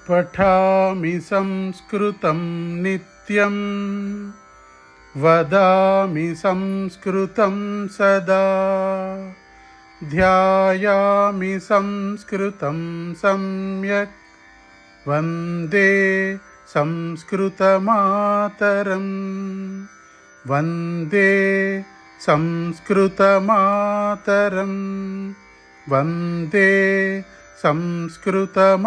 पठामि संस्कृतं नित्यं वदामि संस्कृतं सदा ध्यायामि संस्कृतं सम्यक् वन्दे संस्कृतमातरं वन्दे संस्कृतमातरं वन्दे संस्कृतमातरम्।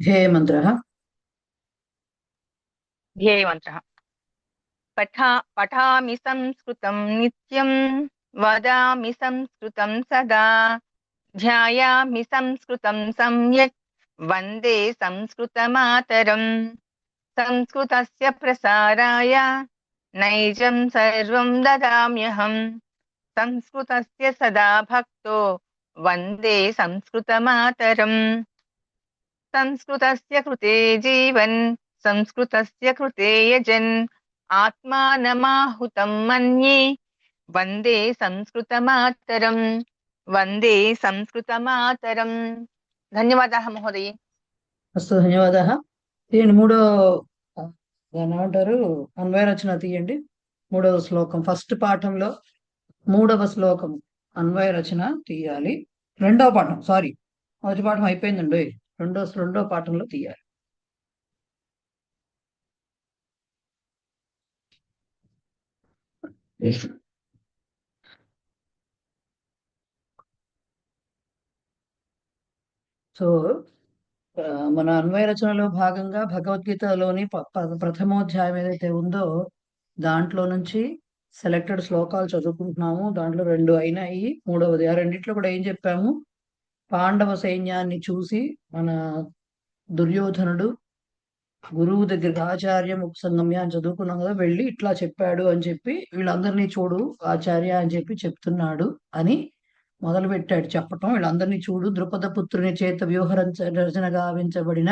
ध्येयमन्त्रः ध्येयमन्त्रः पठामि संस्कृतं नित्यं वदामि संस्कृतं सदा ध्यायामि संस्कृतं सम्यक् वन्दे संस्कृतमातरम् संस्कृतस्य प्रसाराय नैजं सर्वं ददाम्यहम् संस्कृतस्य सदा भक्तो वन्दे संस्कृतमातरम् संस्कृतस्य कृते जीवन् संस्कृतस्य कृते यजन् आत्मानमाहुतं मन्ये वन्दे संस्कृतमातरम् वन्दे संस्कृतमातरम्। ధన్యవాదాः మహోదయ. అస్తు ధన్యవాదాः. తీయండి మూడో దాన్ని ఏమంటారు అన్వయ రచన తీయండి. మూడవ శ్లోకం ఫస్ట్ పాఠంలో మూడవ శ్లోకం అన్వయ రచన తీయాలి. రెండవ పాఠం సారీ మొదటి పాఠం అయిపోయిందండి. రెండో పాఠంలో తీయాలి. సో మన అన్వయ రచనలో భాగంగా భగవద్గీతలోని ప్రథమోధ్యాయం ఏదైతే ఉందో దాంట్లో నుంచి సెలెక్టెడ్ శ్లోకాలు చదువుకుంటున్నాము. దాంట్లో 2 అయినాయి, మూడవది. ఆ రెండిట్లో కూడా ఏం చెప్పాము? పాండవ సైన్యాన్ని చూసి మన దుర్యోధనుడు గురువు దగ్గరికి ఆచార్య ఉపసంగమ్య అని చదువుకున్నాం కదా, వెళ్ళి ఇట్లా చెప్పాడు అని చెప్పి వీళ్ళందరినీ చూడు ఆచార్య అని చెప్పి చెప్తున్నాడు అని మొదలు పెట్టాడు చెప్పటం. వీళ్ళందరినీ చూడు, ద్రుపద పుత్రుని చేత రచన గావించబడిన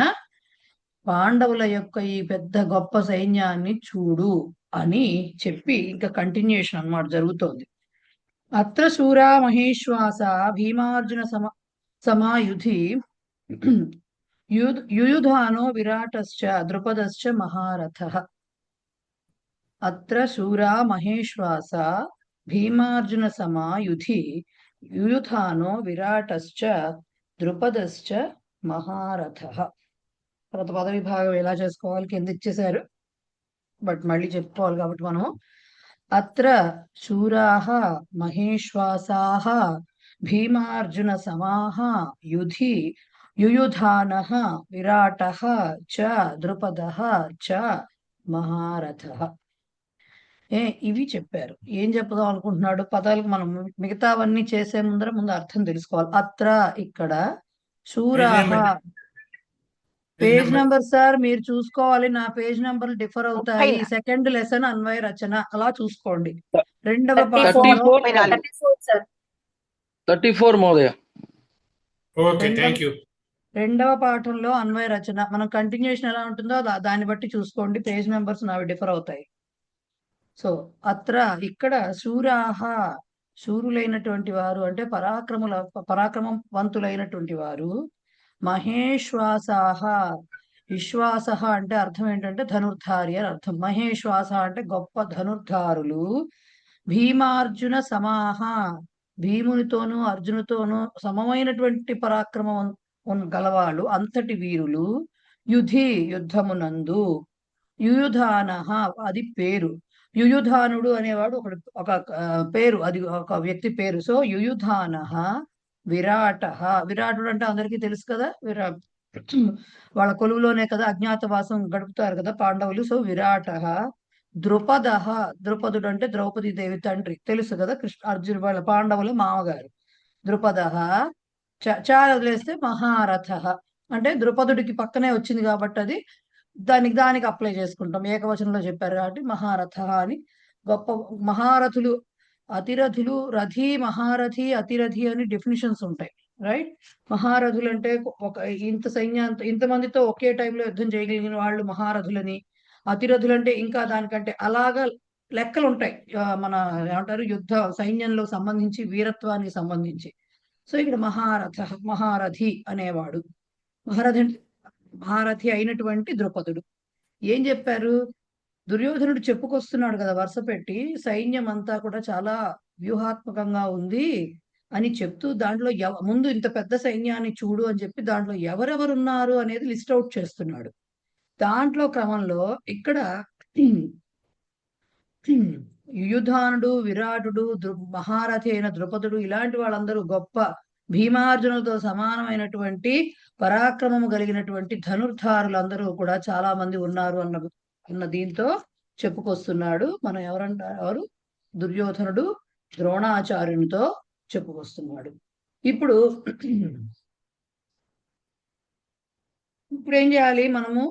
పాండవుల యొక్క ఈ పెద్ద గొప్ప సైన్యాన్ని చూడు అని చెప్పి ఇంకా కంటిన్యూషన్ అన్నమాట జరుగుతోంది. అత్ర శూరా మహేశ్వాస భీమార్జున సమాయుధి యుయుధానో విరాటశ్చ ద్రుపదశ్చ మహారథః. అత్ర శూరా మహేశ్వాస భీమార్జున సమాయుధి యుయుధానో విరాటశ్చ ద్రుపదశ్చ మహారథః. తర్వాత పదవి భాగం ఎలా చేసుకోవాలి కింద ఇచ్చేశారు, బట్ మళ్ళీ చెప్పుకోవాలి కాబట్టి మనం అత్ర శూరాః మహేశ్వాసాః భీమార్జున సమాః యుధి యుయుధానః విరాటః చ ద్రుపదః చ మహారథః. ఇవి చెప్పారు. ఏం చెప్పుదాం అనుకుంటున్నాడు? పదాలకు మనం మిగతావన్నీ చేసే ముందు అర్థం తెలుసుకోవాలి. అత్ర ఇక్కడ శూరాః పేజ్ నంబర్ సార్ మీరు చూసుకోవాలి, నా పేజ్ నంబర్ డిఫర్ అవుతాయి. సెకండ్ లెసన్ అన్వయ రచన అలా చూసుకోండి. రెండవ పాఠంలో 34 మహోదయ. రెండవ పాఠంలో అన్వయ రచన మనం కంటిన్యూషన్ ఎలా ఉంటుందో దాన్ని బట్టి చూసుకోండి. పేజ్ నెంబర్స్ నావి డిఫర్ అవుతాయి. సో అత్ర ఇక్కడ శూరాహ శూరులైనటువంటి వారు అంటే పరాక్రమవంతులైనటువంటి వారు. మహేశ్వాసాహ విశ్వాస అంటే అర్థం ఏంటంటే ధనుర్ధారి అని అర్థం. మహేశ్వాస అంటే గొప్ప ధనుర్ధారులు. భీమార్జున సమాహ భీమునితోనూ అర్జునుతోనూ సమమైనటువంటి పరాక్రమం గలవాళ్ళు, అంతటి వీరులు. యుధి యుద్ధమునందు. యుయుధాన అది పేరు. యుయుధానుడు అనేవాడు ఒక పేరు, అది ఒక వ్యక్తి పేరు. సో యుయుధాన విరాట విరాటుడు అంటే అందరికీ తెలుసు కదా, వాళ్ళ కొలువులోనే కదా అజ్ఞాతవాసం గడుపుతారు కదా పాండవులు. సో విరాట. ద్రుపద ద్రుపదుడు అంటే ద్రౌపది దేవి తండ్రి, తెలుసు కదా, అర్జున్ వాళ్ళ పాండవుల మామగారు. ద్రుపద చాలా వదిలేస్తే మహారథ అంటే ద్రుపదుడికి పక్కనే వచ్చింది కాబట్టి అది దానికి అప్లై చేసుకుంటాం. ఏకవచనంలో చెప్పారు కాబట్టి మహారథ అని. గొప్ప మహారథులు అతిరథులు, రథి, మహారథి, అతిరథి అని డెఫినిషన్స్ ఉంటాయి, రైట్? మహారథులు అంటే ఒక ఇంత సైన్యంతో ఇంతమందితో ఒకే టైంలో యుద్ధం చేయగలిగిన వాళ్ళు మహారథులని. అతిరథులు అంటే ఇంకా దానికంటే అలాగా లెక్కలు ఉంటాయి. మన ఏమంటారు, యుద్ధ సైన్యంలో సంబంధించి వీరత్వానికి సంబంధించి. సో ఇక్కడ మహారథి అనేవాడు. మహారథి మహారథి అయినటువంటి ద్రుపదుడు ఏం చెప్పారు? దుర్యోధనుడు చెప్పుకొస్తున్నాడు కదా వరుస పెట్టి, సైన్యం అంతా కూడా చాలా వ్యూహాత్మకంగా ఉంది అని చెప్తూ దాంట్లో ముందు ఇంత పెద్ద సైన్యాన్ని చూడు అని చెప్పి దాంట్లో ఎవరెవరున్నారు అనేది లిస్ట్ అవుట్ చేస్తున్నాడు. దాంట్లో క్రమంలో ఇక్కడ యుయుధానుడు, విరాటుడు, మహారథి అయిన ద్రుపదుడు ఇలాంటి వాళ్ళందరూ గొప్ప భీమార్జునులతో సమానమైనటువంటి పరాక్రమము కలిగినటువంటి ధనుర్ధారులందరూ కూడా చాలా మంది ఉన్నారు అన్న దీంతో చెప్పుకొస్తున్నాడు. మనం ఎవరు? దుర్యోధనుడు ద్రోణాచార్యునితో చెప్పుకొస్తున్నాడు. ఇప్పుడు ఏం చేయాలి మనము?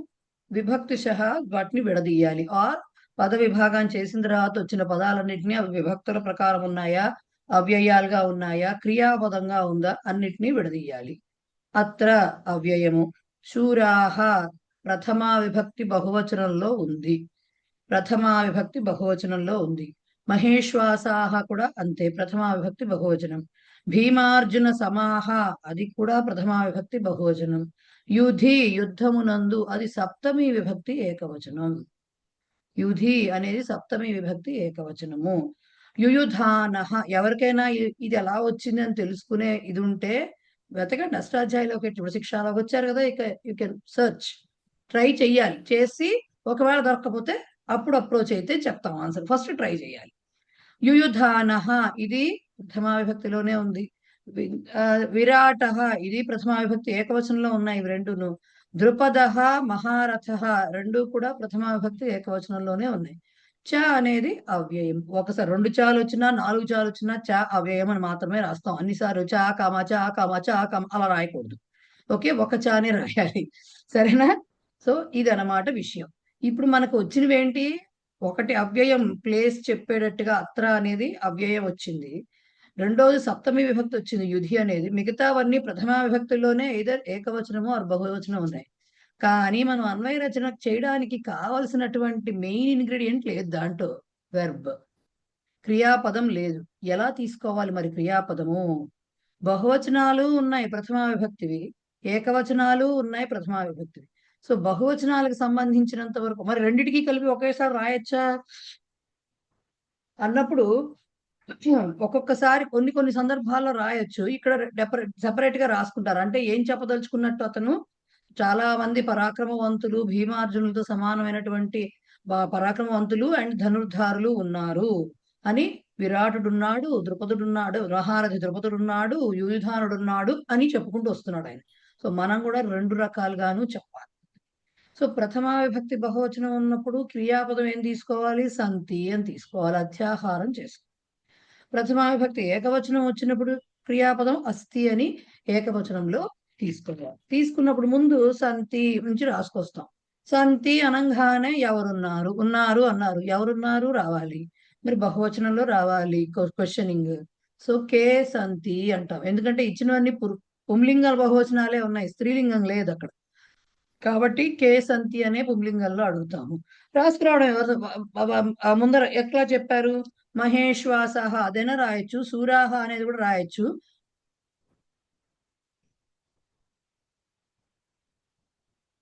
విభక్తిశః వాటిని విడదీయాలి. ఆర్ పద విభాగం చేసిన తర్వాత వచ్చిన పదాలన్నింటినీ అవి విభక్తుల ప్రకారం ఉన్నాయా, అవ్యయాలుగా ఉన్నాయా, క్రియాపదంగా ఉందా, అన్నిటినీ విడదీయాలి. అత్ర అవ్యయము శూరాహ ప్రథమా విభక్తి బహువచనంలో ఉంది. ప్రథమా విభక్తి బహువచనంలో ఉంది. మహేశ్వాసాహ కూడా అంతే, ప్రథమా విభక్తి బహువచనం. భీమార్జున సమాహ అది కూడా ప్రథమా విభక్తి బహువచనం. యుధి యుద్ధమునందు అది సప్తమి విభక్తి ఏకవచనం. యుధి అనేది సప్తమి విభక్తి ఏకవచనము. యుయుధానః ఎవరికైనా ఇది ఎలా వచ్చింది అని తెలుసుకునే ఇది ఉంటే వెతకండి. అష్టాధ్యాయులోకి ఇప్పుడు శిక్షాలోకి వచ్చారు కదా, ఇక యూ కెన్ సర్చ్, ట్రై చెయ్యాలి. చేసి ఒకవేళ దొరకకపోతే అప్పుడు అప్రోచ్ అయితే చెప్తాం ఆన్సర్. ఫస్ట్ ట్రై చేయాలి. యుయుధానః ఇది ప్రథమా విభక్తిలోనే ఉంది. విరాటః ఇది ప్రథమా విభక్తి ఏకవచనంలో ఉన్నాయి ఇవి రెండును. ద్రుపదః, మహారథః రెండు కూడా ప్రథమా విభక్తి ఏకవచనంలోనే ఉన్నాయి. చ అనేది అవ్యయం. ఒకసారి 2 చాలు వచ్చినా 4 చాలు వచ్చినా చ అవ్యయం అని మాత్రమే రాస్తాం. అన్నిసార్లు చ కామ చ కామ చ కామ అలా రాయకూడదు. ఓకే, ఒక చానే రాయాలి. సరేనా? సో ఇది అన్నమాట విషయం. ఇప్పుడు మనకు వచ్చినవి ఏంటి? ఒకటి అవ్యయం ప్లేస్ చెప్పేటట్టుగా అత్ర అనేది అవ్యయం వచ్చింది. రెండోది సప్తమి విభక్తి వచ్చింది యుధి అనేది. మిగతావన్నీ ప్రథమా విభక్తిలోనే ఏదో ఏకవచనము ఆర్ బహువచనం ఉన్నాయి. కానీ మనం అన్వయ రచన చేయడానికి కావలసినటువంటి మెయిన్ ఇంగ్రీడియంట్ లేదు దాంట్లో. వెర్బ్, క్రియాపదం లేదు. ఎలా తీసుకోవాలి మరి క్రియాపదము? బహువచనాలు ఉన్నాయి ప్రథమా విభక్తివి, ఏకవచనాలు ఉన్నాయి ప్రథమా విభక్తివి. సో బహువచనాలకు సంబంధించినంత వరకు మరి రెండిటికి కలిపి ఒకేసారి రాయొచ్చా అన్నప్పుడు ఒక్కొక్కసారి కొన్ని సందర్భాల్లో రాయొచ్చు. ఇక్కడ సెపరేట్ గా రాసుకుంటారు. అంటే ఏం చెప్పదలుచుకున్నట్టు అతను, చాలా మంది పరాక్రమవంతులు భీమార్జునులతో సమానమైనటువంటి పరాక్రమవంతులు అండ్ ధనుర్ధారులు ఉన్నారు అని. విరాటుడున్నాడు, ద్రుపదుడున్నాడు, మహారథి ద్రుపదుడున్నాడు, యుయుధానుడున్నాడు అని చెప్పుకుంటూ వస్తున్నాడు ఆయన. సో మనం కూడా 2 రకాలుగాను చెప్పాలి. సో ప్రథమా విభక్తి బహువచనం ఉన్నప్పుడు క్రియాపదం ఏం తీసుకోవాలి? సంతి అని తీసుకోవాలి, అత్యాహారం చేసుకోవాలి. ప్రథమా విభక్తి ఏకవచనం వచ్చినప్పుడు క్రియాపదం అస్తి అని ఏకవచనంలో తీసుకోవాలి. తీసుకున్నప్పుడు ముందు సంతి నుంచి రాసుకొస్తాం. సంతి అనంగానే ఎవరున్నారు, ఉన్నారు అన్నారు, ఎవరున్నారు రావాలి. మరి బహువచనంలో రావాలి క్వశ్చనింగ్. సో కే సంతి అంటాం. ఎందుకంటే ఇచ్చినవన్నీ పుంలింగాల బహువచనాలే ఉన్నాయి, స్త్రీలింగం లేదు అక్కడ. కాబట్టి కే సంతి అనే పుంలింగంలో అడుగుతాము. రాసుకురావడం ఎవరు ముందర ఎట్లా చెప్పారు? మహేశ్వాసః అదైనా రాయొచ్చు, సూరాహ అనేది కూడా రాయొచ్చు.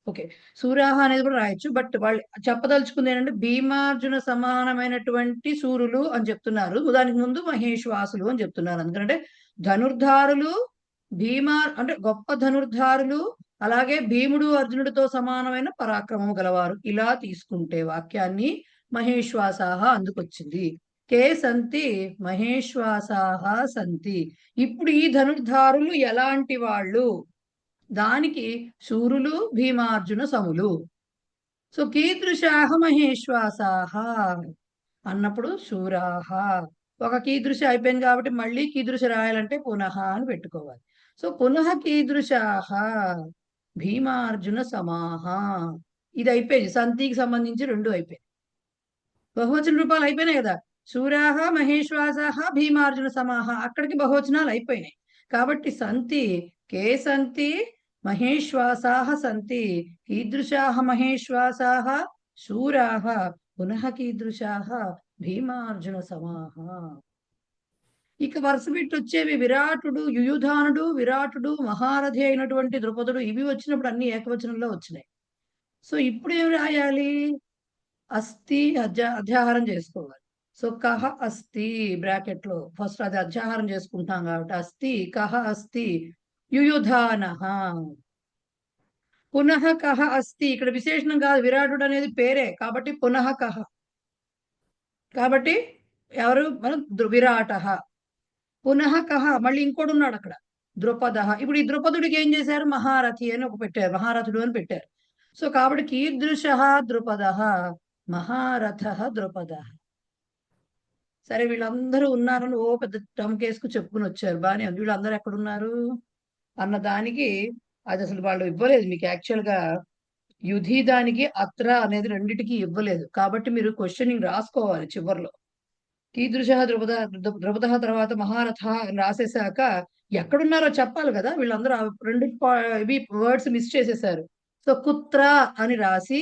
ఓకే, సూరాహ అనేది కూడా రాయొచ్చు. బట్ వాళ్ళు చెప్పదలుచుకుంది ఏంటంటే భీమార్జున సమానమైనటువంటి సూర్యులు అని చెప్తున్నారు. దానికి ముందు మహేశ్వాసులు అని చెప్తున్నారు. ఎందుకంటే ధనుర్ధారులు అంటే గొప్ప ధనుర్ధారులు, అలాగే భీముడు అర్జునుడితో సమానమైన పరాక్రమం గలవారు. ఇలా తీసుకుంటే వాక్యాన్ని మహేశ్వాసాహ అందుకొచ్చింది. కే సంతి మహేశ్వాసాహ సంతి. ఇప్పుడు ఈ ధనుర్ధారులు ఎలాంటి వాళ్ళు? దానికి శూరులు భీమార్జున సములు. సో కీదృశాహ మహేశ్వాసాహ అన్నప్పుడు శూరాహ. ఒక కీదృశ అయిపోయింది కాబట్టి మళ్ళీ కీదృశ రాయాలంటే పునః అని పెట్టుకోవాలి. సో పునః కీదృశాహ భీమార్జున సమాహ. ఇది అయిపోయింది. సంతికి సంబంధించి 2 అయిపోయాయి. బహువచన రూపాలు అయిపోయినాయి కదా. శూరాహ మహేశ్వాసాహ భీమార్జున సమాహ అక్కడికి బహువచనాలు అయిపోయినాయి. కాబట్టి సంతి కే సంతి మహేశ్వాసాహ సంతి కీదృశాహ మహేశ్వాసాహ శూరాహ పునః కీదృశాహ భీమార్జున సమాహ. ఇక వరుస పెట్టి వచ్చేవి విరాటుడు, యుయుధానుడు, విరాటుడు, మహారథి అయినటువంటి ద్రుపదుడు, ఇవి వచ్చినప్పుడు అన్ని ఏకవచనంలో వచ్చినాయి. సో ఇప్పుడు ఏం రాయాలి? అస్థి అధ్యాహారం చేసుకోవాలి. సో కహ అస్థి బ్రాకెట్ లో ఫస్ట్ అది అధ్యాహారం చేసుకుంటాం కాబట్టి అస్థి కహ అస్థి యుయుధానః. పునః కహ అస్థి ఇక్కడ విశేషణం కాదు, విరాటుడు అనేది పేరే కాబట్టి పునః కహ. కాబట్టి ఎవరు మనం విరాటః. పునః కహ మళ్ళీ ఇంకోటి ఉన్నాడు అక్కడ ద్రుపదః. ఇప్పుడు ఈ ద్రుపదుడికి ఏం చేశారు? మహారథి అని ఒక పెట్టారు, మహారథుడు అని పెట్టారు. సో కాబట్టి కీదృశః ద్రుపదః మహారథః ద్రుపదః. సరే వీళ్ళందరూ ఉన్నారని ఓ పెద్ద టమ్కేసుకు చెప్పుకుని వచ్చారు, బానే ఉంది. వీళ్ళందరూ ఎక్కడున్నారు అన్న దానికి అది అసలు వాళ్ళు ఇవ్వలేదు మీకు. యాక్చువల్ గా యుధి దానికి అత్ర అనేది రెండిటికి ఇవ్వలేదు. కాబట్టి మీరు క్వశ్చనింగ్ రాసుకోవాలి చివరిలో. కీదృశ ద్రుపద తర్వాత మహారథ అని రాసేసాక ఎక్కడున్నారో చెప్పాలి కదా. వీళ్ళందరూ రెండు ఇవి వర్డ్స్ మిస్ చేసేసారు. సో కుత్ర అని రాసి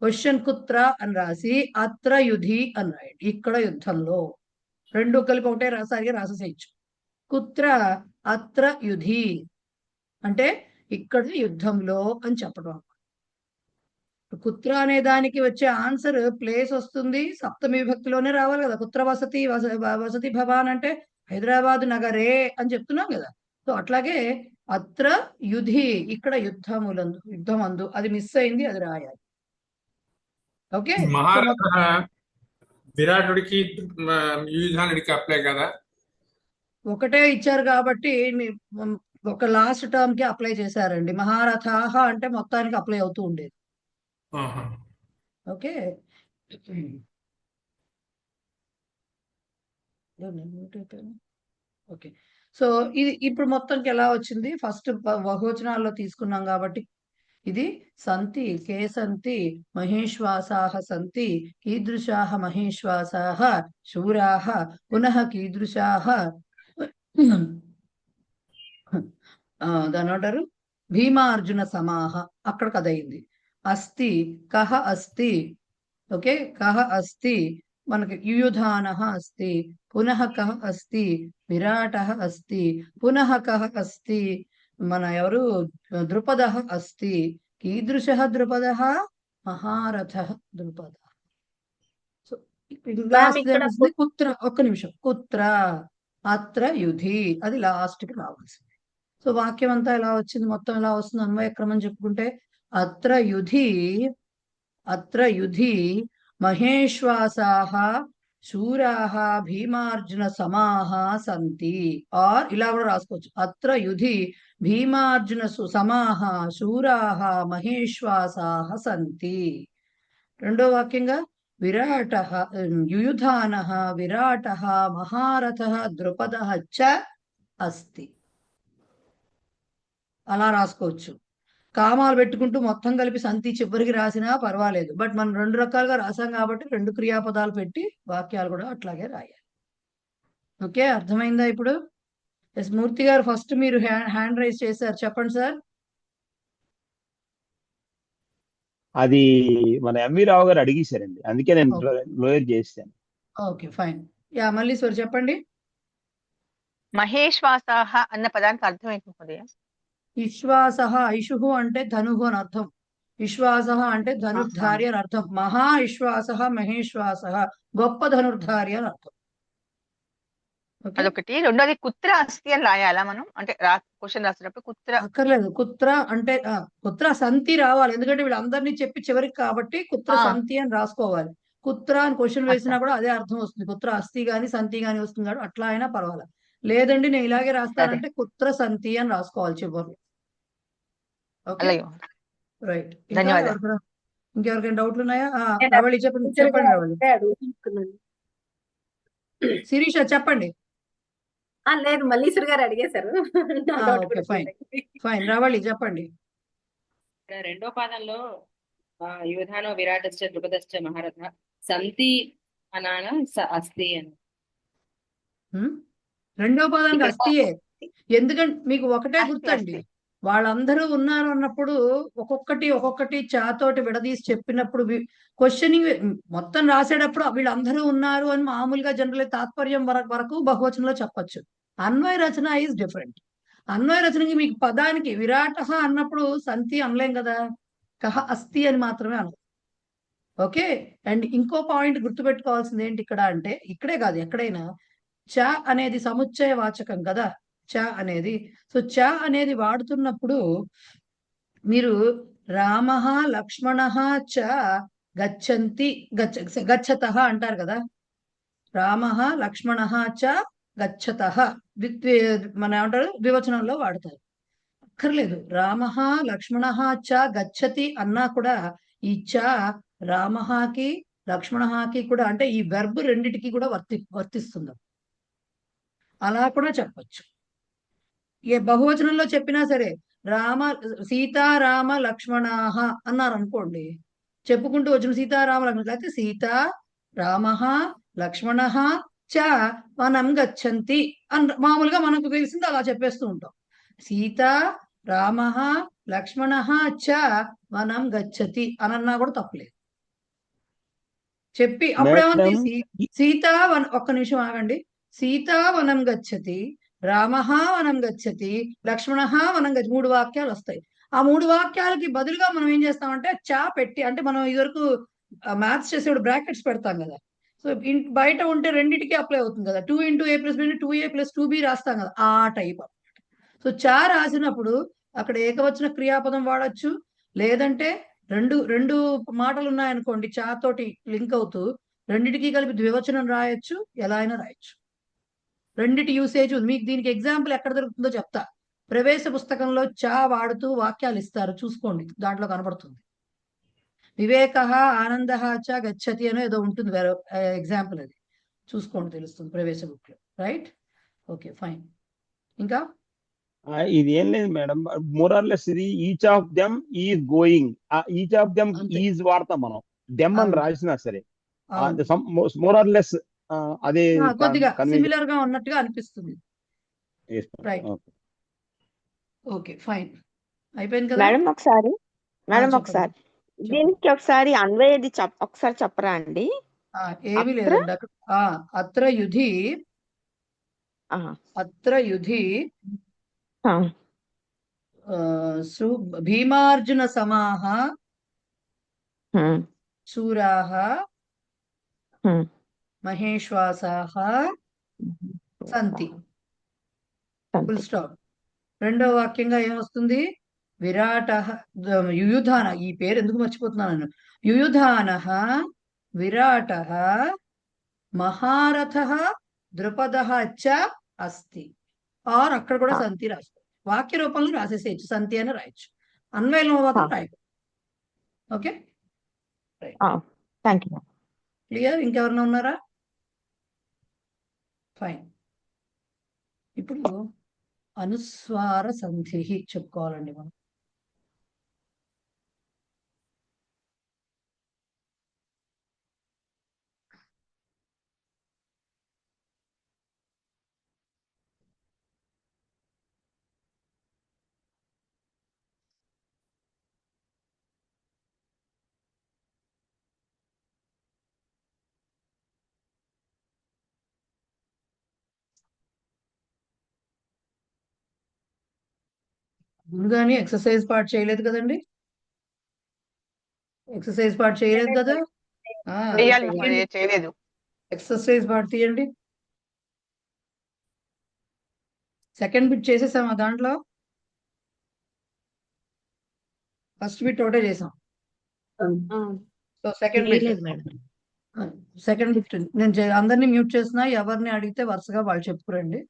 క్వశ్చన్ కుత్ర అని రాసి అత్ర యుధి అని రాయండి. ఇక్కడ యుద్ధంలో రెండు కలిపి ఒకటే రాసారిగా రాసేసేయచ్చు. కుత్ర అత్ర యుధి అంటే ఇక్కడ యుద్ధంలో అని చెప్పడం. కుత్ర అనే దానికి వచ్చే ఆన్సర్ ప్లేస్ వస్తుంది, సప్తమి విభక్తిలోనే రావాలి కదా. కుత్ర వసతి వసతి భవాన్ అంటే హైదరాబాద్ నగరే అని చెప్తున్నాం కదా. సో అట్లాగే అత్ర యుధి ఇక్కడ యుద్ధమందు అది మిస్ అయింది, అది రాయాలి. ఓకే, మహారథ విరాటుడికి యుయుధానుడికి అప్లై కదా. ఒకటే ఇచ్చారు కాబట్టి ఒక లాస్ట్ టర్మ్ కి అప్లై చేశారండి. మహారథాహ అంటే మొత్తానికి అప్లై అవుతూ ఉండేది. Okay, okay. సో ఇది ఇప్పుడు మొత్తంకి ఎలా వచ్చింది? ఫస్ట్ బహువచనాల్లో తీసుకున్నాం కాబట్టి ఇది సంతి కే సంతి మహేశ్వాసాహ సంతి కీదృశాహ మహేశ్వాసాహ శూరాహ పునః కీదృశాహ దాని అంటారు భీమార్జున సమాహ. అక్కడ కదయింది. అస్థి కహ అస్థి. ఓకే, కహ అస్థి మనకి యుయుధానః అస్తి, పునః కహ అస్తి విరాటః అస్తి, పునః కహ అస్తి మన ఎవరు ద్రుపదః అస్తి. కీదృశః ద్రుపదః మహారథః ద్రుపదః. సో కుత్ర, ఒక్క నిమిషం, కుత్ర అత్ర యుధి అది లాస్ట్ కి రావాల్సింది. సో వాక్యం అంతా ఎలా వచ్చింది, మొత్తం ఎలా వస్తుంది అన్వయ క్రమం చెప్పుకుంటే అత్ర యుధి మహేశ్వాసాహ శూరాహ భీమార్జున సమాహ సంతి. ఆర్ ఇలా కూడా రాసుకోవచ్చు, అత్ర యుధి భీమార్జున సమాహ శూరాహ మహేశ్వాసాహ సంతి. రెండో వాక్యంగా విరాటః యుయుధానః విరాటః మహారథః ద్రుపదః చ అస్తి. అలా రాసుకోవచ్చు. కామాలు పెట్టుకుంటూ మొత్తం కలిపి సంతి చివరికి రాసినా పర్వాలేదు. బట్ మనం రెండు రకాలుగా రాసాం కాబట్టి రెండు క్రియాపదాలు పెట్టి వాక్యాలు కూడా అట్లాగే రాయాలి. ఓకే, అర్థమైందా ఇప్పుడు? ఎస్ మూర్తి గారు ఫస్ట్ మీరు హ్యాండ్ రైజ్ చేశారు, చెప్పండి సార్. అది మన ఎంవి రావు గారు అడిగేశారండి, అందుకే నేను లోయర్ చేశాను. Okay fine. యా మల్లీశ్వర్ చెప్పండి. మహేశ్వాసాహ అన్న పదానికి అర్థం ఏంటి మహోదయ? విశ్వాసః ఐషుః అంటే ధనుః అని అర్థం. విశ్వాసః అంటే ధనుర్ధారి అని అర్థం. మహా విశ్వాసః మహేశ్వాసః గొప్ప ధనుర్ధారి అని అర్థం. అదొకటి. రెండోది కుత్ర అస్తి అని రాయాలా మనం? అంటే క్వశ్చన్ రాసేటప్పుడు కుత్ర అక్కర్లేదు. కుత్ర అంటే కుత్ర సంతి రావాలి, ఎందుకంటే వీళ్ళందరినీ చెప్పి చివరికి కాబట్టి కుత్ర సంతి అని రాసుకోవాలి. కుత్ర అని క్వశ్చన్ వేసినా కూడా అదే అర్థం వస్తుంది. కుత్ర అస్థి గాని సంతి గాని వస్తుంది కాబట్టి అట్లా అయినా పర్వాలేదు. లేదండి నేను ఇలాగే రాస్తానంటే కుత్ర సంతి అని రాసుకోవాలి చివరి. Okay right. ఇంకెవరికైనా డౌట్లు ఉన్నాయా? రవళి చెప్పండి రవళి. శిరీష చెప్పండి. లేదు మల్లీశ్వర్ గారు అడిగేశారు. Okay fine fine. రవళి చెప్పండి. రెండో పాదంలో యుధానో విరాటశ్చ ద్రుపదశ్చ మహారథ సంతి సమానానం అస్తి అని. రెండో పదానికి ఇక్కడ అస్థియే. ఎందుకంటే మీకు ఒకటే అస్తి, గుర్తండి, అస్తి. వాళ్ళందరూ ఉన్నారు అన్నప్పుడు ఒక్కొక్కటి చాతోటి విడదీసి చెప్పినప్పుడు క్వశ్చనింగ్ మొత్తం రాసేటప్పుడు వీళ్ళందరూ ఉన్నారు అని మామూలుగా జనరల్ తాత్పర్యం వరకు బహువచనంలో చెప్పొచ్చు. అన్వయ రచన ఈజ్ డిఫరెంట్. అన్వయ రచనకి మీకు పదానికి విరాట అన్నప్పుడు సంతి అనలేం కదా, కహ అస్థి అని మాత్రమే అన్నారు. ఓకే. అండ్ ఇంకో పాయింట్ గుర్తుపెట్టుకోవాల్సింది ఏంటి ఇక్కడ అంటే, ఇక్కడే కాదు ఎక్కడైనా చ అనేది సముచ్చయ వాచకం కదా, చ అనేది. సో చ అనేది వాడుతున్నప్పుడు మీరు రామ లక్ష్మణ చ గచ్చంతి గచ్చత అంటారు కదా, రామ లక్ష్మణ చ గచ్చత మన ఏమంటారు వివచనంలో వాడతారు. అక్కర్లేదు, రామ లక్ష్మణ చ గచ్చతి అన్నా కూడా ఈ చ రామకి లక్ష్మణకి కూడా అంటే ఈ వెర్బ్ రెండిటికి కూడా వర్తిస్తుంది. అలా కూడా చెప్పచ్చు. ఏ బహువచనంలో చెప్పినా సరే సీతారామ లక్ష్మణాహ అన్నారు అనుకోండి, చెప్పుకుంటూ వచ్చిన సీతారామ లక్ష్మణ, లేకపోతే సీత రామ లక్ష్మణ చ వనం గచ్చంతి అని మామూలుగా మనకు తెలిసింది అలా చెప్పేస్తూ ఉంటాం. సీత రామ లక్ష్మణ చ వనం గచ్చతి అనన్నా కూడా తప్పలేదు. చెప్పి అప్పుడేమంది సీత ఒక్క నిమిషం ఆగండి, సీతా వనం గచ్చతి, రామ వనం గచ్చతి, లక్ష్మణ వనం గచ్చతి, 3 వాక్యాలు వస్తాయి. ఆ 3 వాక్యాలకి బదులుగా మనం ఏం చేస్తామంటే చా పెట్టి, అంటే మనం ఇదివరకు మ్యాథ్స్ చేసేప్పుడు బ్రాకెట్స్ పెడతాం కదా, సో బయట ఉంటే రెండింటికి అప్లై అవుతుంది కదా, 2 × a + b 2a + 2b రాస్తాం కదా, ఆ టైప్. సో చా రాసినప్పుడు అక్కడ ఏకవచన క్రియాపదం వాడచ్చు, లేదంటే రెండు మాటలు ఉన్నాయనుకోండి చా తోటి లింక్ అవుతూ రెండిటికి కలిపి ద్వివచనం రాయొచ్చు, ఎలా అయినా రాయొచ్చు. రెండిటి యూసేజ్ ఉంది. మీకు దీనికి ఎగ్జాంపుల్ ఎక్కడ దొరుకుతుందో చెప్తా. ప్రవేశ పుస్తకంలో చా వాడుతూ వాక్యాలు ఇస్తారు, చూసుకోండి, దాంట్లో కనబడుతుంది. వివేక ఆనంద చ గచ్చతి అని ఏదో ఉంటుంది ఎగ్జాంపుల్, అది చూసుకోండి, తెలుస్తుంది ప్రవేశ బుక్ లో. Right, okay, fine. ఇంకా ఇది ఏం లేదు మేడం, మోరార్లెస్ ఇది each of them is going, each of them is వాడతాం మనం, దెమ్ అని రాసినా సరే మోరార్లెస్ అదే కొద్దిగా సిమిలర్ గా ఉన్నట్టుగా అనిపిస్తుంది. రైట్, ఓకే, ఫైన్, అయిపోయింది కదా మేడం. ఒకసారి చెప్పండి. దీనికి ఒకసారి అన్వయది ఒకసారి చెప్పరా అండి? ఏమీ లేదండి అక్కడ. అత్ర యుధి, అత్ర యుధి భీమార్జున సమాహ శూరాః మహేశ్వాసాః సంతి. Full stop. రెండో వాక్యంగా ఏమొస్తుంది? విరాటః యుయుధాన, ఈ పేరు ఎందుకు మర్చిపోతున్నాను, యుయుధానః విరాటః మహారథః ద్రుపదః చ అస్తి. ఆర్ అక్కడ కూడా సంతి రాసుకో, వాక్య రూపంలో రాసేసేయచ్చు, సంతి అని రాయొచ్చు, అన్వయంలో మాత్రం రాయకు. Okay, thank you. క్లియర్? ఇంకెవరైనా ఉన్నారా? ఫైన్. ఇప్పుడు అనుస్వార సంధి చెప్పుకోవాలండి మనం. ముందుగానే ఎక్సర్సైజ్ పార్ట్ చేయలేదు కదండి, ఎక్సర్సైజ్ పార్ట్ చేయలేదు కదా. చెయ్యాలి మహోదయ, చేయలేదు. ఎక్సర్సైజ్ పార్ట్ తీయండి. సెకండ్ బిట్ చేసేసామా దాంట్లో? ఫస్ట్ బిట్ ఒకటే చేసాం. సో సెకండ్ బిట్ నేను అందరినీ మ్యూట్ చేస్తున్నా, ఎవరిని అడిగితే వరుసగా వాళ్ళు చెప్పుకురండి.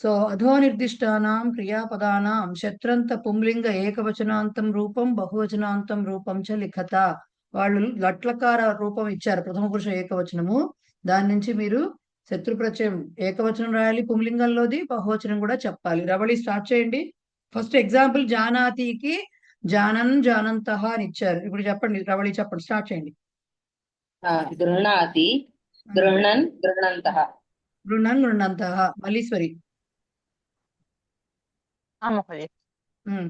సో అధో నిర్దిష్టానాం క్రియాపదానాం శత్రంత పుంలింగ ఏకవచనాంతం రూపం బహువచనాంతం రూపం చ లిఖత. వాళ్ళు లట్లకార రూపం ఇచ్చారు, ప్రథమ పురుష ఏకవచనము, దాని నుంచి మీరు శత్రు ప్రత్యయం ఏకవచనం రాయాలి, పుంలింగంలోది బహువచనం కూడా చెప్పాలి. రవళి స్టార్ట్ చేయండి. ఫస్ట్ ఎగ్జాంపుల్ జానాతికి జానన్ జానంతః అని ఇచ్చారు. ఇప్పుడు చెప్పండి, రవళి చెప్పండి, స్టార్ట్ చేయండి. గృహ్ణాతి గృహ్ణన్ గృహ్ణంతః గృహ్ణన్ గృహ్ణంతః. మల్లీశ్వరి. మహోదయ. ఉమ్.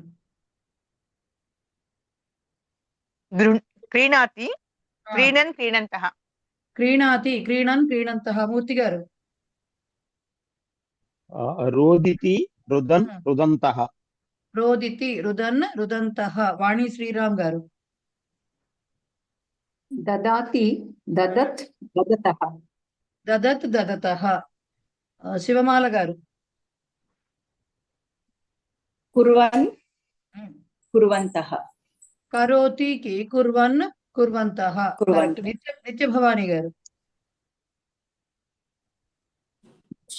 క్రీణాతి క్రీణన్ క్రీణంతః. క్రీణాతి క్రీణన్ క్రీణంతః. మూర్తి గారు. రోదితి రుదన్ రుదంతః. రోదితి రుదన్ రుదంతః. వాణి శ్రీరామ్ గారు. దదాతి దదత్ దదతః దదత్ దదతః. శివమాల గారు. కుర్వన్ కుర్వంతః కరోతికి కుర్వన్ కుర్వంతః. కుర్వంతః. నిత్య భవాని గారు.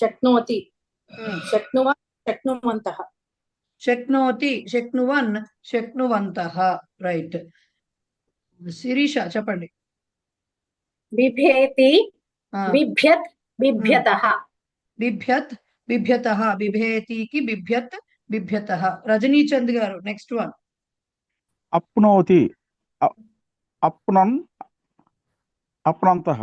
శక్నోతి శక్నువన్ శక్నువంతః శక్నోతి శక్నువన్ శక్నువంతః. రైట్. శిరీష చెప్పండి. బిభేతి ఆ, బిభ్యత్ బిభ్యతః బిభ్యత్ బిభ్యతః. బిభేతికి బిభ్యత్ బిభ్యతః. రజనీచంద్ గారు నెక్స్ట్ వన్. అప్నోతి అప్నన్ అప్నంతః.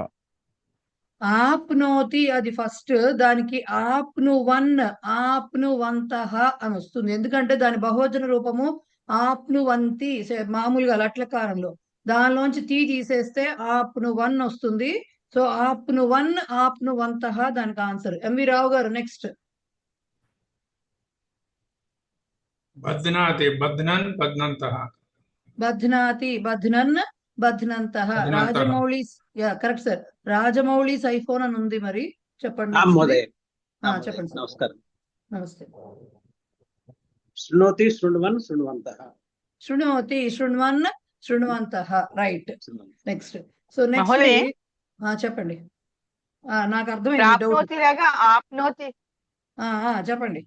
ఆప్నోతి అది ఫస్ట్, దానికి ఆప్నువన్ ఆప్నువంతః అని వస్తుంది. ఎందుకంటే దాని బహువచన రూపము ఆప్నువంతి, మామూలుగా లట్లకారంలో. దానిలోంచి తీ తీసేస్తే ఆప్నువన్ వస్తుంది. సో ఆప్నువన్ ఆప్నువంతః దానికి ఆన్సర్. ఎంవి రావు గారు నెక్స్ట్. బధ్నాతి బధ్నన్ బధ్నంతః. బధ్నాతి బధ్నన్ బధ్నంతః. బధ్నంతః. Rajamouli. Correct sir. Rajamouli iPhone అని ఉంది, మరి చెప్పండి. మహోదయ చెప్పండి సార్. నమస్కారం. నమస్తే. శృణోతి శృణ్వన్ శృణ్వంతః. శృణోతి శృణ్వన్ శృణ్వంతః. రైట్. నెక్స్ట్. సో నెక్స్ట్ మహోదయ. చెప్పండి. నాకు అర్థమైంది డౌట్. ప్రాప్నోతి లాగా ఆప్నోతి చెప్పండి.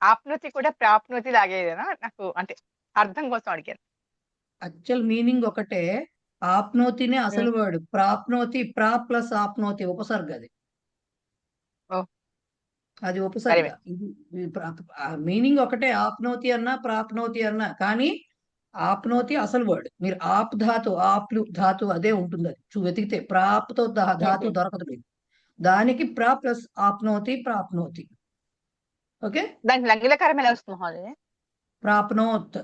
ఆప్నోతి కూడా ప్రాప్నోతి లాగేదేనా? నాకు అంటే అర్థం కోసం అడిగాను. యాక్చువల్ మీనింగ్ ఒకటే. ఆప్నోతినే అసలు వర్డ్. ప్రాప్నోతి ప్రా ప్లస్ ఆప్నోతి ఉపసర్గ. అది ఓ. అది ఉపసర్గ. సరే. మీనింగ్ ఒకటే. ఆప్నోతి అన్నా ప్రాప్నోతి అన్నా, కానీ ఆప్నోతి అసలు వర్డ్. మీరు ఆప్ ధాతు ఆప్లు ధాతు అదే ఉంటుంది. అది వెతికితే ప్రాప్తో ధాతు దొరకదు మీకు. దానికి ప్రా ప్లస్ ఆప్నోతి ప్రాప్నోతి. ఓకే. దానికి లంగిలకారం ఎలా వస్తుంది మహోదయ? ప్రాప్నోత్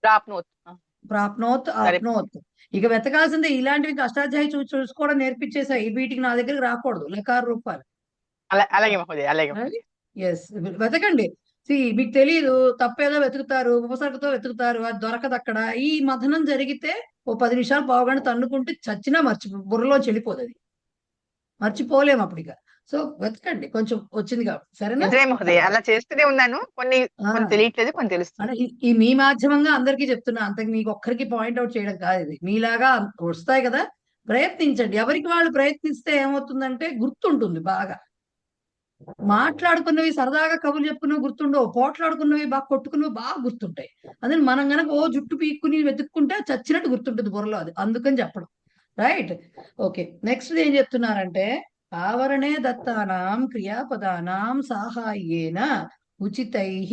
ప్రాప్నోత్. ప్రాప్నోత్ సరే. ఆప్నోత్. ఇక వెతకాల్సిందే. ఇలాంటివి అష్టాధ్యాయి చూసుకోవడం నేర్పించేసాయి. వీటికి నా దగ్గరికి రాకూడదు. లకార రూపాలు. అలాగే మహోదయ, అలాగే మహోదయ. ఎస్, వెతకండి. మీకు తెలియదు, తప్పేదో వెతుకుతారు, ఉపసర్గతో వెతుకుతారు, అది దొరకదు అక్కడ. ఈ మథనం జరిగితే ఓ 10 నిమిషాలు పావుగంట తన్నుకుంటే చచ్చినా బుర్రలో చెడిపోదు. అది మర్చిపోలేము అప్పుడు ఇక. సో వెతకండి, కొంచెం వచ్చింది కాబట్టి. సరేనా? నిజమే మహోదయ, అలా చేస్తూనే ఉన్నాను. కొన్ని తెలియట్లేదు, కొన్ని తెలుస్తుంది. అంటే ఈ మీ మాధ్యమంగా అందరికీ చెప్తున్నా. అంతకు మీకు ఒక్కరికి పాయింట్అవుట్ చేయడం కాదు ఇది. మీలాగా వస్తాయి కదా, ప్రయత్నించండి. ఎవరికి వాళ్ళు ప్రయత్నిస్తే ఏమవుతుందంటే గుర్తుంటుంది బాగా. మాట్లాడుకున్నవి సరదాగా కబుర్లు చెప్పుకున్నవి గుర్తుండవు. పోట్లాడుకున్నవి బాగా కొట్టుకున్నవి బాగా గుర్తుంటాయి. అదే మనం గనక జుట్టు పీక్కుని వెతుక్కుంటే చచ్చినట్టు గుర్తుంటుంది బుర్రలో. అది అందుకని చెప్పడం. రైట్. ఓకే. నెక్స్ట్ ఏం చెప్తున్నారంటే, ఆవరణే దత్తానాం క్రియాపదానాం సాహాయ్యేన ఉచితైః.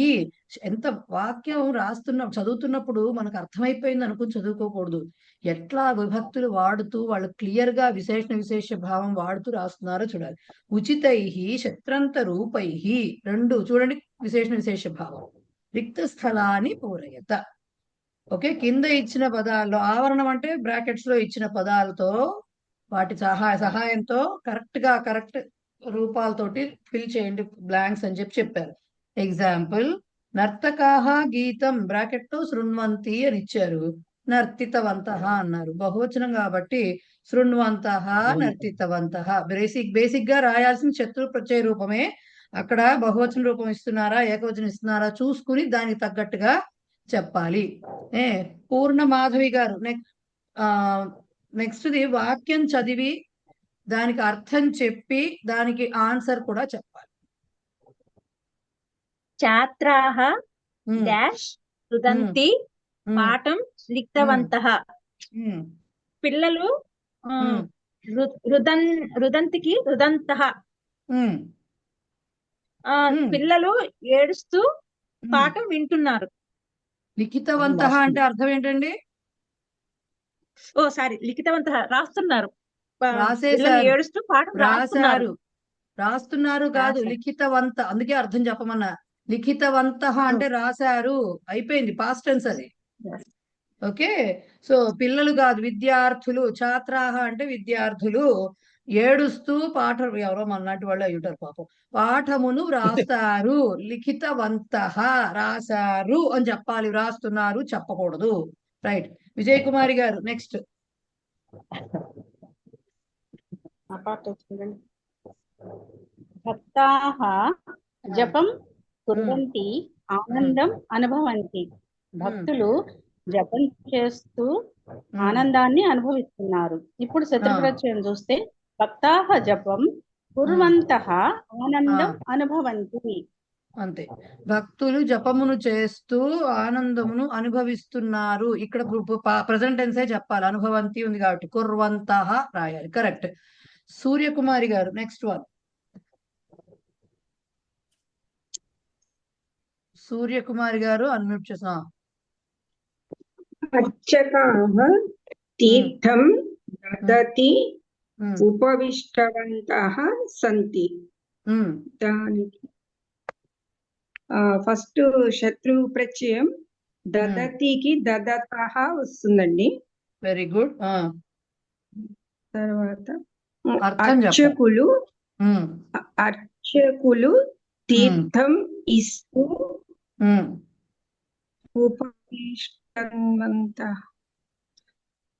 ఎంత వాక్యం చదువుతున్నప్పుడు మనకు అర్థమైపోయింది అనుకుని చదువుకోకూడదు. ఎట్లా విభక్తులు వాడుతూ వాళ్ళు క్లియర్ గా విశేష భావం వాడుతూ రాస్తున్నారో చూడాలి. ఉచితైః శత్రంత రూపైః. 2 చూడండి, విశేష భావం. రిక్త స్థలాన్ని పూరయత. ఓకే. కింద ఇచ్చిన పదాల్లో ఆవరణం అంటే బ్రాకెట్స్ లో ఇచ్చిన పదాలతో వాటి సహాయంతో కరెక్ట్ రూపాలతోటి ఫిల్ చేయండి బ్లాంక్స్ అని చెప్పారు. ఎగ్జాంపుల్, నర్తకాహ గీతం బ్రాకెట్ తో శృణ్వంతి అని ఇచ్చారు. నర్తితవంతః అన్నారు. బహువచనం కాబట్టి శృణ్వంతః నర్తితవంతః. బేసిక్ గా రాయాల్సిన శత్రు ప్రత్యయ రూపమే. అక్కడ బహువచన రూపం ఇస్తున్నారా ఏకవచనం ఇస్తున్నారా చూసుకుని దానికి తగ్గట్టుగా చెప్పాలి. పూర్ణ మాధవి గారు నెక్స్ట్ ది వాక్యం చదివి దానికి అర్థం చెప్పి దానికి ఆన్సర్ కూడా చెప్పాలి. ఛాత్రాః డాష్ రుదంతి పాఠం లిఖితవంతః. పిల్లలు రుదంతికి రుదంతః. పిల్లలు ఏడుస్తూ పాఠం వింటున్నారు. లిఖితవంతః అంటే అర్థం ఏంటండి? ఓ సారీ లిఖితవంతః రాస్తున్నారు. పిల్లలు రాసేశారు ఏడుస్తూ పాఠం రాస్తున్నారు. రాస్తున్నారు కాదు, రాశారు. లిఖితవంత, అందుకే అర్థం చెప్పమన్నా. లిఖితవంత అంటే రాశారు, అయిపోయింది, పాస్ట్ టెన్స్ అది. ఓకే, సో పిల్లలు కాదు, విద్యార్థులు. ఛాత్రాహ అంటే విద్యార్థులు ఏడుస్తూ పాఠం, ఎవరో మనలాంటి వాళ్ళు అయి ఉంటారు పాపం, పాఠమును వ్రాస్తారు. లిఖితవంత రాశారు అని చెప్పాలి, వ్రాస్తున్నారు చెప్పకూడదు. రైట్, విజయ్ కుమారి గారు నెక్స్ట్. భక్తాః జపం కుర్వంతి ఆనందం అనుభవంతి. భక్తులు జపం చేస్తూ ఆనందాన్ని అనుభవిస్తున్నారు. ఇప్పుడు శత్రుప్రత్యయం చూస్తే భక్తాః జపం కుర్వంతః ఆనందం అనుభవంతి. అంతే, భక్తులు జపమును చేస్తూ ఆనందమును అనుభవిస్తున్నారు. ఇక్కడ ప్రజెంట్ టెన్సే చెప్పాలి, అనుభవంతి ఉంది కాబట్టి కుర్వంతః రాయాలి. కరెక్ట్. సూర్యకుమారి గారు నెక్స్ట్ వన్. సూర్యకుమారి గారు అన్మ్యూట్ చేసా. అర్చకాః తీర్థం దదతి ఉపవిష్టవంతః సంతి. దానికి ఫస్ట్ శత్రు ప్రత్యయం దదతికి దదతః వస్తుందండి. Very good. తర్వాత అర్థం అర్చకులు తీర్థం ఇస్తూ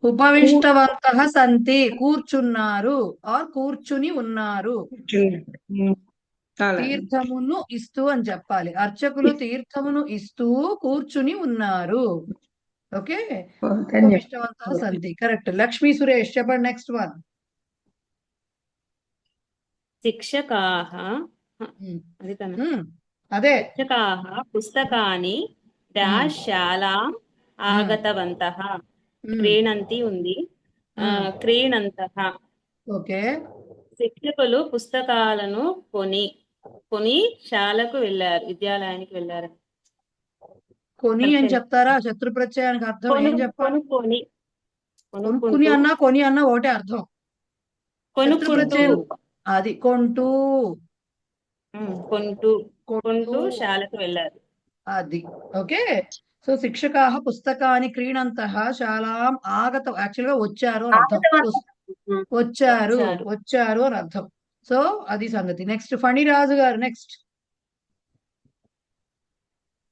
ఉపవిష్టవంతః సంతి, కూర్చున్నారు ఆర్ కూర్చుని ఉన్నారు. తీర్థమును ఇస్తూ అని చెప్పాలి. అర్చకులు తీర్థమును ఇస్తూ కూర్చుని ఉన్నారు. ఓకే, ఉపవిష్టవంతః సంతి. కరెక్ట్. లక్ష్మీ సురేష్ చెప్పండి నెక్స్ట్ వన్. శిక్షకాః అదే శిక్షకాః పుస్తకాని డాష్ శాలాం ఆగతవంతః. క్రీణంతి ఉంది, క్రీణంతః. ఓకే, శిక్షకులు పుస్తకాలను కొని శాలకు వెళ్ళారు, విద్యాలయానికి వెళ్ళారు. కొని అని చెప్తారా? శత్రు ప్రత్యయానికి అర్థం ఏం చెప్పాలి? కొనుక్కుని అన్నా కొని అన్నా ఒకటే అర్థం. శత్రు ప్రత్యయం అది కొంటూ శాలకు వెళ్ళారు. అది ఓకే. సో శిక్షకాః పుస్తకాని క్రీణంతః శాలాం ఆగత, యాక్చువల్ గా వచ్చారు అని అర్థం. వచ్చారు అని అర్థం. సో అది సంగతి. నెక్స్ట్ ఫణిరాజు గారు నెక్స్ట్.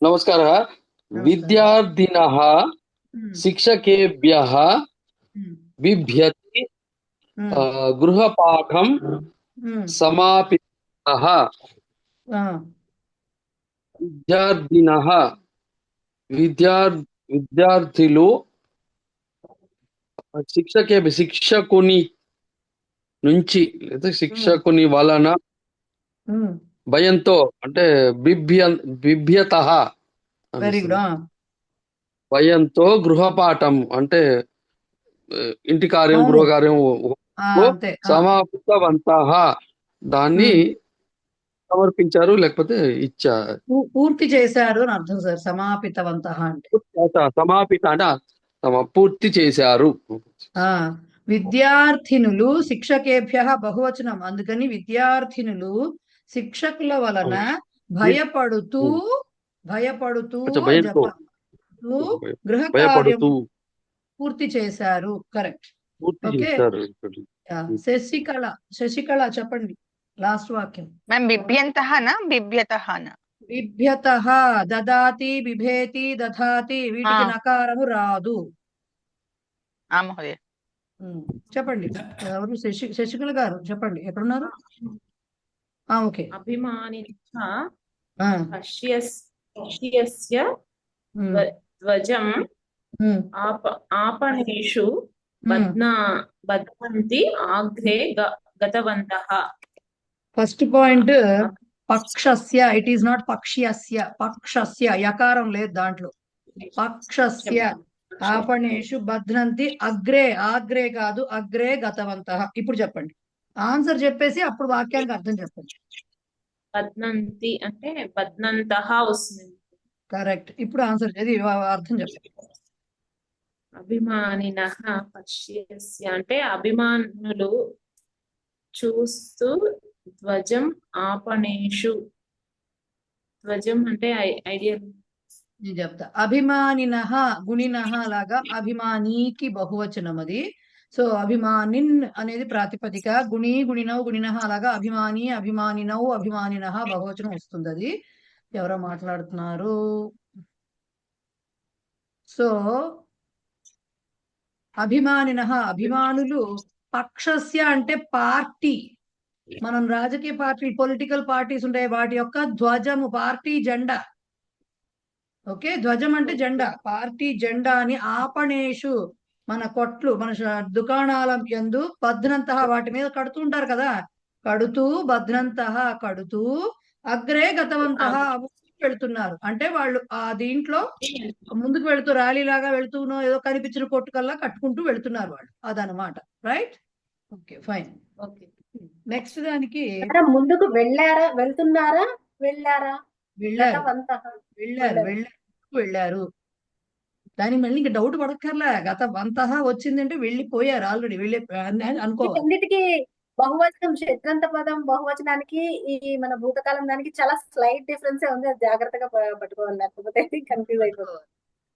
నమస్కారः. విద్యార్థినः శిక్షకేభ్యः బిభ్యతి గృహపాఠం సమాపితః. విద్యార్థులు శిక్షకుని నుంచి లేదా శిక్షకుని వలన భయంతో అంటే బిభ్యతః భయంతో గృహపాఠం అంటే ఇంటి కార్యం గృహకార్యం సమాపితవంతః దాన్ని సమర్పించారు లేకపోతే ఇచ్చారు, పూర్తి చేశారు అని అర్థం సార్. సమాపితవంతః అంటే సమాపిత అంటే పూర్తి చేశారు. విద్యార్థినులు శిక్షకేభ్యః బహువచనం, అందుకని విద్యార్థినులు శిక్షకుల వలన భయపడుతూ గృహ కార్యం పూర్తి చేశారు. కరెక్ట్. ఓకే, శశికళ చెప్పండి లాస్ట్ వాక్యం. మ్యామ్ బిభ్యంతః నా బిభ్యతః నా? బిభ్యతః, దదాతి, బిభేతి, దధాతి, వీటికి నకారము రాదు. మహోదయ చెప్పండి. ఎవరు? శశికళ గారు చెప్పండి, ఎక్కడున్నారు? ఓకే. అభిమానినః పశ్యస్య ధ్వజం आपणेषु बध्नन्ति आग्रे गतवन्तः. ఫస్ట్ పాయింట్ పక్షస్య, ఇట్ ఈస్ నాట్ పక్ష్యస్య. పక్షస్య యకారం లేదు దాంట్లో. పక్షస్య ఆపణేషు బధ్నంతి అగ్రే, ఆగ్రే కాదు అగ్రే గతవంతః. ఇప్పుడు చెప్పండి ఆన్సర్ చెప్పేసి అప్పుడు వాక్యానికి అర్థం చెప్పండి. బధ్నంతి అంటే బధ్నంతః వస్తుంది. కరెక్ట్. ఇప్పుడు ఆన్సర్ ఇది అర్థం చెప్పండి. అభిమానినః పశ్యస్య అంటే అభిమానులు చూస్తూ ధ్వజం ఆపణేషు. ధ్వజం అంటే ఐడియల్. నేను చెప్తా. అభిమానినః గుణినః లాగా అభిమానికి బహువచనం అది. సో అభిమానిన్ అనేది ప్రాతిపదిక, గుణి గుణినౌ గుణినః అలాగా అభిమాని అభిమానినౌ అభిమానినః బహువచనం వస్తుంది. అది ఎవరో మాట్లాడుతున్నారు. సో అభిమానినః అభిమానులు, పక్షస్య అంటే పార్టీ, మనం రాజకీయ పార్టీ పొలిటికల్ పార్టీస్ ఉంటాయి, వాటి యొక్క ధ్వజము పార్టీ జెండా. ఓకే, ధ్వజం అంటే జెండా, పార్టీ జెండా అని ఆపణేషు మన కొట్లు మన దుకాణాల యందు బధ్నంతః వాటి మీద కడుతూ ఉంటారు కదా, కడుతూ బధ్నంతః కడుతూ అగ్రే గతవంతః వెళ్తున్నారు. అంటే వాళ్ళు ఆ దీంట్లో ముందుకు వెళుతూ ర్యాలీ లాగా వెళుతూనో ఏదో కనిపించిన కొట్టుకల్లా కట్టుకుంటూ వెళ్తున్నారు వాళ్ళు, అదనమాట. Right, okay fine. Okay, next దానికి ముందుకు వెళ్ళారా వెళ్తున్నారా వెళ్ళారా వెళ్ళారు గతవంతః వెళ్ళారు వెళ్ళారు దానికి మళ్ళీ ఇంకా డౌట్ పడక్కర్లే, గతవంతః వచ్చిందంటే వెళ్ళిపోయారు ఆల్రెడీ, వెళ్ళి అనుకోవాలి. వీటన్నిటికీ బహువచనం శత్రంత పదం బహువచనానికి ఈ మన భూతకాలం దానికి చాలా స్లైట్ డిఫరెన్స్ ఉంది. అది జాగ్రత్తగా పట్టుకోవాలి, లేకపోతే కన్ఫ్యూజ్ అయిపోతుంది.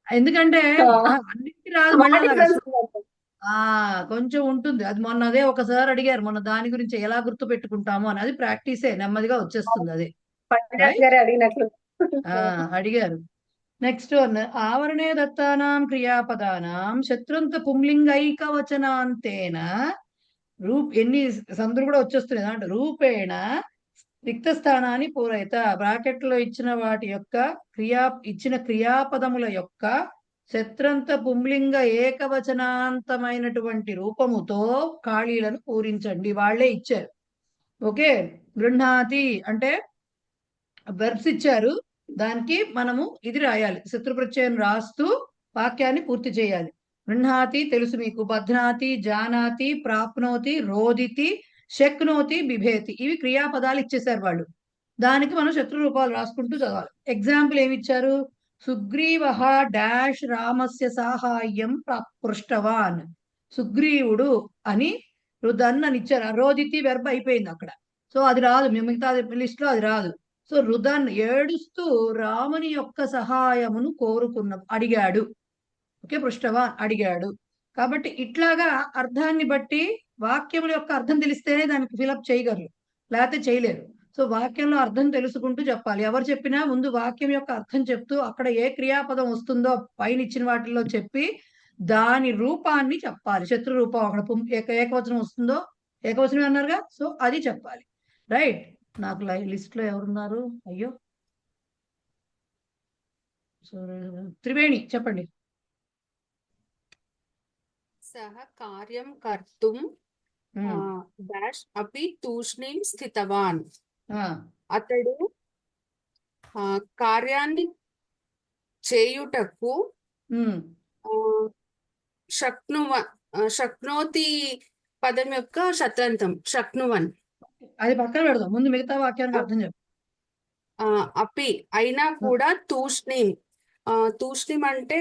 ఎందుకంటే అన్నిటికీ రాదు మళ్ళీ అలాగా. difference ఉంది. కొంచెం ఉంటుంది అది. మొన్న అదే ఒకసారి అడిగారు, మొన్న దాని గురించి ఎలా గుర్తు పెట్టుకుంటాము అని. అది ప్రాక్టీసే, నెమ్మదిగా వచ్చేస్తుంది అది. పండిట్ గారు అడిగినట్లు అడిగారు. నెక్స్ట్ ఆవరణే దత్తానాం క్రియాపదానాం శత్రుంత పుంలింగైకవచనాంతేన ఎన్ని సందులు కూడా వచ్చేస్తున్నాయి అంటే రూపేణ రిక్త స్థానాన్ని పూరయిత, బ్రాకెట్లో ఇచ్చిన వాటి యొక్క ఇచ్చిన క్రియాపదముల యొక్క శత్రంత పుంలింగ ఏకవచనాంతమైనటువంటి రూపముతో ఖాళీలను పూరించండి. వాళ్ళే ఇచ్చారు. ఓకే, గృహ్ణాతి అంటే వెర్బ్స్ ఇచ్చారు, దానికి మనము ఇది రాయాలి, శత్రు ప్రత్యయం రాస్తూ వాక్యాన్ని పూర్తి చేయాలి. గృహ్ణాతి తెలుసు మీకు, బధ్నాతి, జానాతి, ప్రాప్నోతి, రోదితి, శక్నోతి, బిభేతి, ఇవి క్రియాపదాలు ఇచ్చేసారు వాళ్ళు. దానికి మనం శత్రు రూపాలు రాసుకుంటూ చదవాలి. ఎగ్జాంపుల్ ఏమి ఇచ్చారు, సుగ్రీవః డాష్ రామస్య సాహాయ్యం పృష్టవాన్, సుగ్రీవుడు అని రుదన్ అని ఇచ్చారు. రోదితి వెర్బ్ అయిపోయింది అక్కడ, సో అది రాదు, మిగతా లిస్ట్ లో అది రాదు. సో రుదన్ ఏడుస్తూ రాముని యొక్క సహాయమును అడిగాడు. ఓకే, పృష్టవాన్ అడిగాడు. కాబట్టి ఇట్లాగా అర్థాన్ని బట్టి వాక్యముల యొక్క అర్థం తెలిస్తేనే దానికి ఫిలప్ చేయగలరు, లేకపోతే చేయలేరు. సో వాక్యంలో అర్థం తెలుసుకుంటూ చెప్పాలి. ఎవరు చెప్పినా ముందు వాక్యం యొక్క అర్థం చెప్తూ అక్కడ ఏ క్రియాపదం వస్తుందో పైన ఇచ్చిన వాటిల్లో చెప్పి దాని రూపాన్ని చెప్పాలి. శత్రు రూపం అక్కడ ఏకవచనం వస్తుందో, ఏకవచనం అన్నారుగా, సో అది చెప్పాలి. రైట్, నాకు లిస్ట్ లో ఎవరున్నారు, అయ్యో త్రివేణి చెప్పండి. సహ కార్యం కర్తుం డాష్ అపి తూష్ణీం స్థితవాన్, అతడు కార్యాన్ని చేయుటకు శక్నోతి పదం యొక్క శత్రంతం శక్నువన్. అది పక్కన పెడదాం, ముందు మిగతా వాక్యానికి అర్థం చెప్పు. అపి అయినా కూడా తూష్ణీం, తూష్ణీం అంటే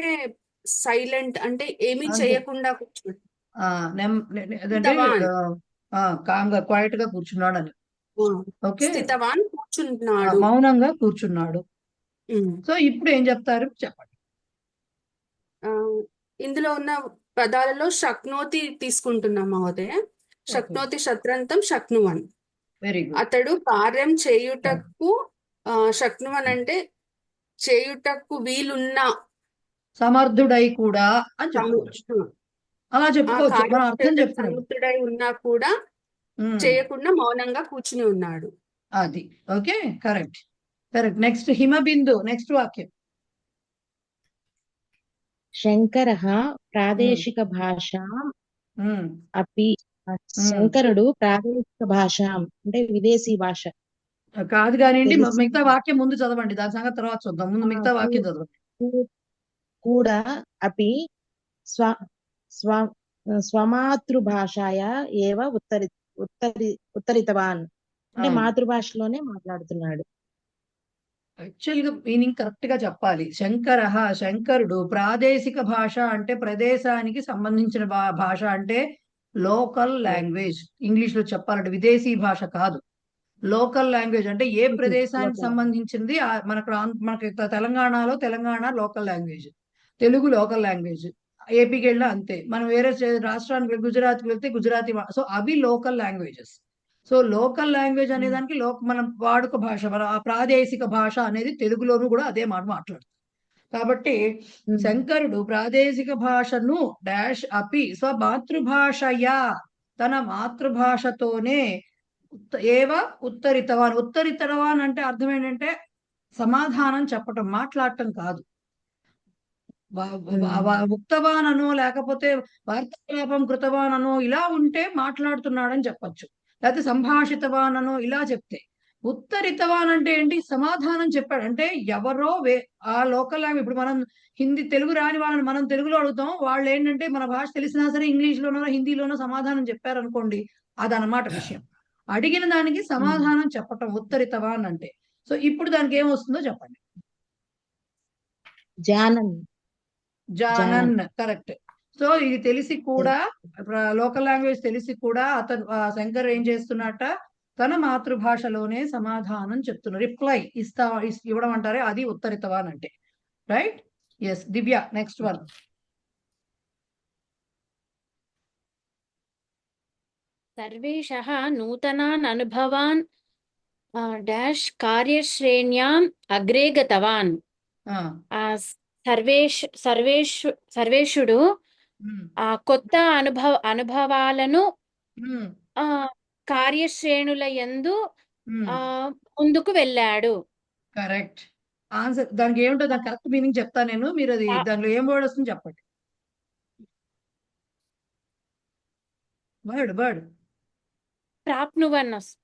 సైలెంట్, అంటే ఏమీ చేయకుండా క్వైట్ గా కూర్చున్నాడు అని. ఓకే, స్థితవాన్ కూర్చున్నాడు, మౌనంగా కూర్చున్నాడు. సో ఇప్పుడు ఏం చెప్తారు చెప్పండి. ఇందులో ఉన్న పదాలలో శక్నోతి తీసుకుంటున్నాం మహోదయ. శక్నోతి శత్రంతం శక్నువన్. Very good. అతడు కార్యం చేయుటకు, శక్నువన్ అంటే చేయుటకు వీలున్న, సమర్థుడై కూడా అని చెప్పుకోవచ్చు. అలా చెప్పుకోవచ్చు, మనం అర్థం చెప్తున్నాం. సమర్థుడై ఉన్నా కూడా చేయకుండా మౌనంగా కూర్చుని ఉన్నాడు. అది okay, correct correct. Next Himabindu, next వాక్యం. శంకరః ప్రాదేశిక భాషాం అపి, శంకరుడు ప్రాదేశిక భాష అంటే విదేశీ భాష కాదు కానివ్వండి, మిగతా వాక్యం ముందు చదవండి, దాని సంగతి తర్వాత చూద్దాం. ముందు మిగతా వాక్యం చదవండి. కూడా అపి స్వమాతృభాషాయ ఏవ ఉత్తరితవాన్ అంటే మాతృభాషలోనే మాట్లాడుతున్నాడు. యాక్చువల్ గా మీనింగ్ కరెక్ట్ గా చెప్పాలి. శంకరుడు ప్రాదేశిక భాష అంటే ప్రదేశానికి సంబంధించిన భాష అంటే లోకల్ లాంగ్వేజ్. ఇంగ్లీష్ లో చెప్పాలంటే విదేశీ భాష కాదు, లోకల్ లాంగ్వేజ్ అంటే ఏ ప్రదేశానికి సంబంధించింది. మనకి తెలంగాణలో Telangana local language, Telugu local language. ఏపీకి వెళ్ళినా అంతే, మనం వేరే రాష్ట్రానికి గుజరాత్కి వెళ్తే గుజరాతీ. సో అవి local languages. So local language అనే దానికి మనం వాడుక భాష, మన ఆ ప్రాదేశిక భాష అనేది తెలుగులోనూ కూడా అదే మాట మాట్లాడుతుంది. కాబట్టి శంకరుడు ప్రాదేశిక భాషను డాష్ అపి స్వమాతృభాషయా, తన మాతృభాషతోనే ఉత్తరితవాన్. ఉత్తరితవాన్ అంటే అర్థం ఏంటంటే సమాధానం చెప్పటం, మాట్లాడటం కాదు. ఉక్తవాన్ అనో లేకపోతే వార్తాలాపం కృతవాన్ అనో ఇలా ఉంటే మాట్లాడుతున్నాడని చెప్పచ్చు, లేకపోతే సంభాషితవాన్ అనో ఇలా చెప్తే. ఉత్తరితవాన్ అంటే ఏంటి? సమాధానం చెప్పాడు అంటే ఎవరో ఆ లోకల్ లాంగ్వేజ్. ఇప్పుడు మనం తెలుగు రాని వాళ్ళని మనం తెలుగులో అడుగుతాం, వాళ్ళు ఏంటంటే మన భాష తెలిసినా సరే ఇంగ్లీష్లోనో హిందీలోనో సమాధానం చెప్పారనుకోండి, అదనమాట విషయం. అడిగిన దానికి సమాధానం చెప్పటం ఉత్తరితవాన్ అంటే. సో ఇప్పుడు దానికి ఏమొస్తుందో చెప్పండి. జానన్, కరెక్ట్. సో ఇది తెలిసి కూడా, లోకల్ లాంగ్వేజ్ తెలిసి కూడా అతను శంకర్ ఏం చేస్తున్నట్ట, తన మాతృభాషలోనే సమాధానం చెప్తున్నారు. రిప్లై ఇవ్వడం అంటారే, అది ఉత్తరితవాన్ అంటే. రైట్? ఎస్ దివ్య, నెక్స్ట్ వన్. సర్వేషః నూతనాన్ అనుభవాన్ డాష్ కార్యశ్రేణ్యాం అగ్రే గతవాన్. సర్వేషుడు కొత్త అనుభవాలను కార్యశ్రేణుల యందు ముందుకు వెళ్ళాడు. Correct answer. దానికి ఏమిటో దాని కరెక్ట్ మీనింగ్ చెప్తాను నేను, మీరు అది దానిలో ఏం వర్డ్ వస్తుంది చెప్పండి. వర్డ్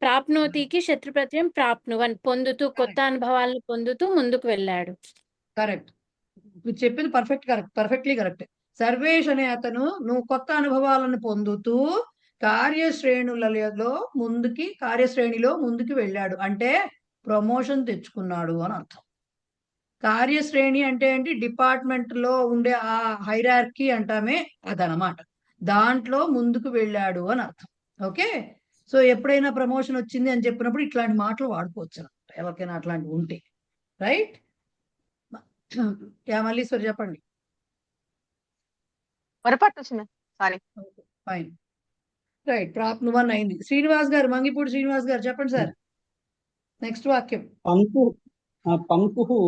ప్రాప్నోతికి శత్రు ప్రత్యయం ప్రాప్నువన్, పొందుతూ, కొత్త అనుభవాలను పొందుతూ ముందుకు వెళ్ళాడు. కరెక్ట్, మీరు చెప్పింది పర్ఫెక్ట్లీ కరెక్ట్. సర్వేష్ అనే అతను నువ్వు కొత్త అనుభవాలను పొందుతూ కార్యశ్రేణిలో ముందుకి వెళ్ళాడు అంటే ప్రమోషన్ తెచ్చుకున్నాడు అని అర్థం. కార్యశ్రేణి అంటే ఏంటి? డిపార్ట్మెంట్ లో ఉండే ఆ హైరార్కీ అంటామే, అదనమాట. దాంట్లో ముందుకు వెళ్ళాడు అని అర్థం. ఓకే, సో ఎప్పుడైనా ప్రమోషన్ వచ్చింది అని చెప్పినప్పుడు ఇట్లాంటి మాటలు వాడుకోవచ్చు అనమాట, ఎవరికైనా అట్లాంటివి ఉంటే. రైట్? మల్లీశ్వరి చెప్పండి. Fine, right. ప్రాప్నువన్ అయింది. శ్రీనివాస్ గారు, మంగిపూడి శ్రీనివాస్ గారు చెప్పండి సార్, నెక్స్ట్ వాక్యం. పంకు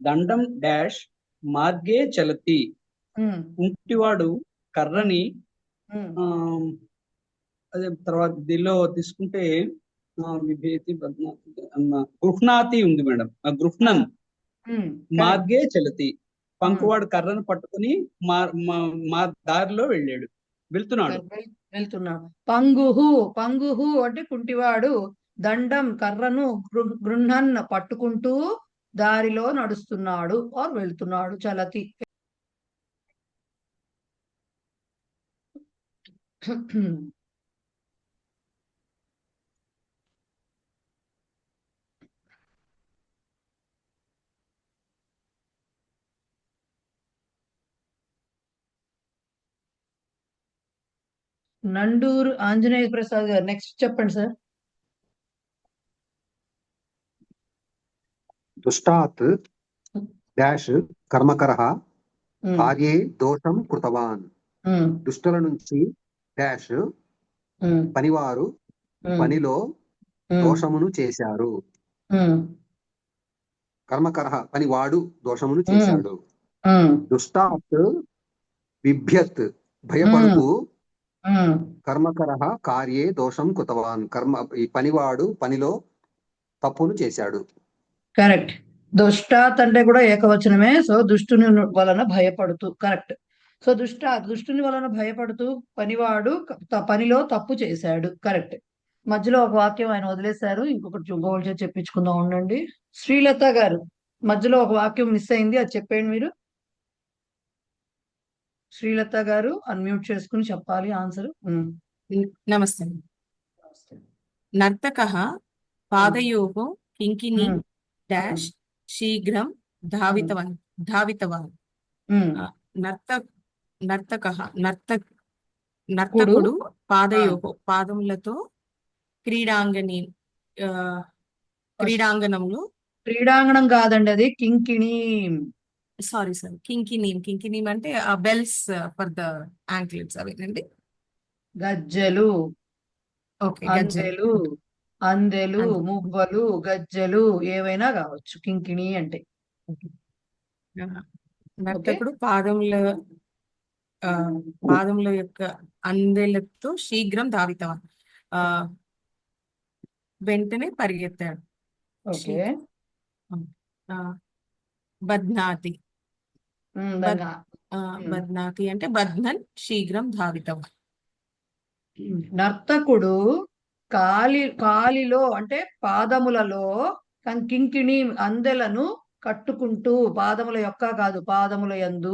దండం డాష్ మార్గే చలతి. కుంటివాడు కర్రని, అదే తర్వాత దీనిలో తీసుకుంటే విభేతి గృహ్ణాతి ఉంది మేడం. గృహ్ణన్ మార్గే చలతి. పంకువాడు కర్రను పట్టుకుని మా దారిలో వెళ్తున్నాడు. పంగుహు అంటే కుంటివాడు, దండం కర్రను, గృహ్ణన్ పట్టుకుంటూ దారిలో నడుస్తున్నాడు ఆర్ వెళ్తున్నాడు. చలతి. నండూరు ఆంజనేయ ప్రసాద్ గారు, నెక్స్ట్ చెప్పండి సార్. దుష్టాత్ డాష్ కర్మకరః కార్యే దోషం కృతవాన్. దుష్టుల నుంచి డాష్ పనివారు పనిలో దోషమును చేశారు. కర్మకరః పనివాడు దోషమును చేశాడు. దుష్టాత్ బిభ్యత్ భయపడుతూ, కర్మకరః కార్యే దోషం కృతవాన్. ఈ పనివాడు పనిలో తప్పును చేశాడు. కరెక్ట్. దుష్టాత్ అంటే కూడా ఏకవచనమే. సో దుష్టుని వలన భయపడుతూ, కరెక్ట్. సో దుష్టుని వలన భయపడుతూ పనివాడు పనిలో తప్పు చేశాడు. కరెక్ట్. మధ్యలో ఒక వాక్యం ఆయన వదిలేశారు, ఇంకొకటి చెప్పించుకుందాం ఉండండి. శ్రీలత గారు, మధ్యలో ఒక వాక్యం మిస్ అయింది, అది చెప్పండి మీరు. శ్రీలత గారు అన్మ్యూట్ చేసుకుని చెప్పాలి ఆన్సర్. నమస్తే. నర్తకః పాదయోః కింకిణి డాష్ శీఘ్రం ధావితవాన్ ధావితవాన్ నర్త నర్తకః నర్తకుడు పాదములతో క్రీడాంగణంలో క్రీడాంగణం కాదండి, అది కింకిణి. సారీ కింకినీం అంటే బెల్స్ ఫర్ ద యాంక్లెట్స్ అవేనండి. గజ్జెలు, ఓకే, గజ్జెలు. అందెలు, మువ్వలు, గజ్జెలు ఏవైనా కావచ్చు కింకిణి అంటే. నర్తకుడు పాదముల యొక్క అందెలతో శీఘ్రం ధావితవాన్ వెంటనే పరిగెత్తాడు. ఓకే. బధ్నాతి బధ్నాతి అంటే బధ్నన్ శీఘ్రం ధావితవాన్. నర్తకుడు కాలిలో అంటే పాదములలో కింకిణి అందెలను కట్టుకుంటూ, పాదముల యొక్క కాదు, పాదముల యందు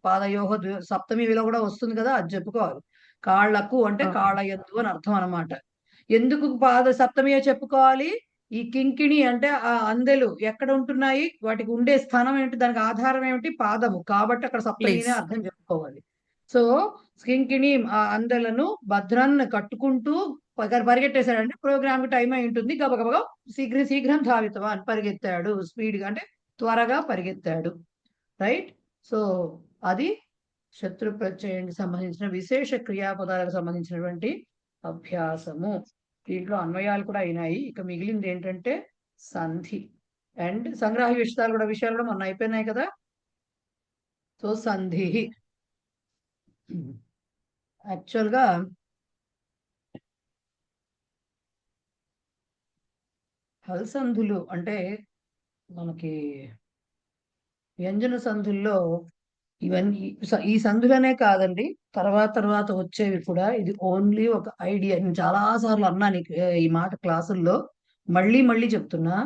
పాదయోహ సప్తమిలో కూడా వస్తుంది కదా, అది చెప్పుకోవాలి. కాళ్లకు అంటే కాళ్ళ యందు అని అర్థం అన్నమాట. ఎందుకు సప్తమియే చెప్పుకోవాలి? ఈ కింకిణి అంటే ఆ అందెలు ఎక్కడ ఉంటున్నాయి, వాటికి ఉండే స్థానం ఏమిటి, దానికి ఆధారం ఏమిటి, పాదము. కాబట్టి అక్కడ సప్తమినే అర్థం చెప్పుకోవాలి. సో కింకిణి ఆ అందెలను భద్రన్ కట్టుకుంటూ పరిగెట్టేశాడంటే ప్రోగ్రామ్ కి టైం అయి ఉంటుంది. గబగబగా శీఘ్రం ధావితవాన్ పరిగెత్తాడు, స్పీడ్ గా అంటే త్వరగా పరిగెత్తాడు. రైట్. సో అది శత్రు ప్రత్యయానికి సంబంధించిన విశేష క్రియాపదాలకు సంబంధించినటువంటి అభ్యాసము. దీంట్లో అన్వయాలు కూడా అయినాయి. ఇక మిగిలింది ఏంటంటే సంధి అండ్ సంగ్రహ విషయాలు కూడా మొన్న అయిపోయినాయి కదా. సో సంధి యాక్చువల్ గా హల్సంధులు అంటే మనకి వ్యంజన సంధుల్లో ఇవన్నీ ఈ సంధులనే కాదండి, తర్వాత వచ్చేవి కూడా. ఇది ఓన్లీ ఒక ఐడియా. నేను చాలా సార్లు అన్నాను ఈ మాట క్లాసుల్లో, మళ్ళీ చెప్తున్నా.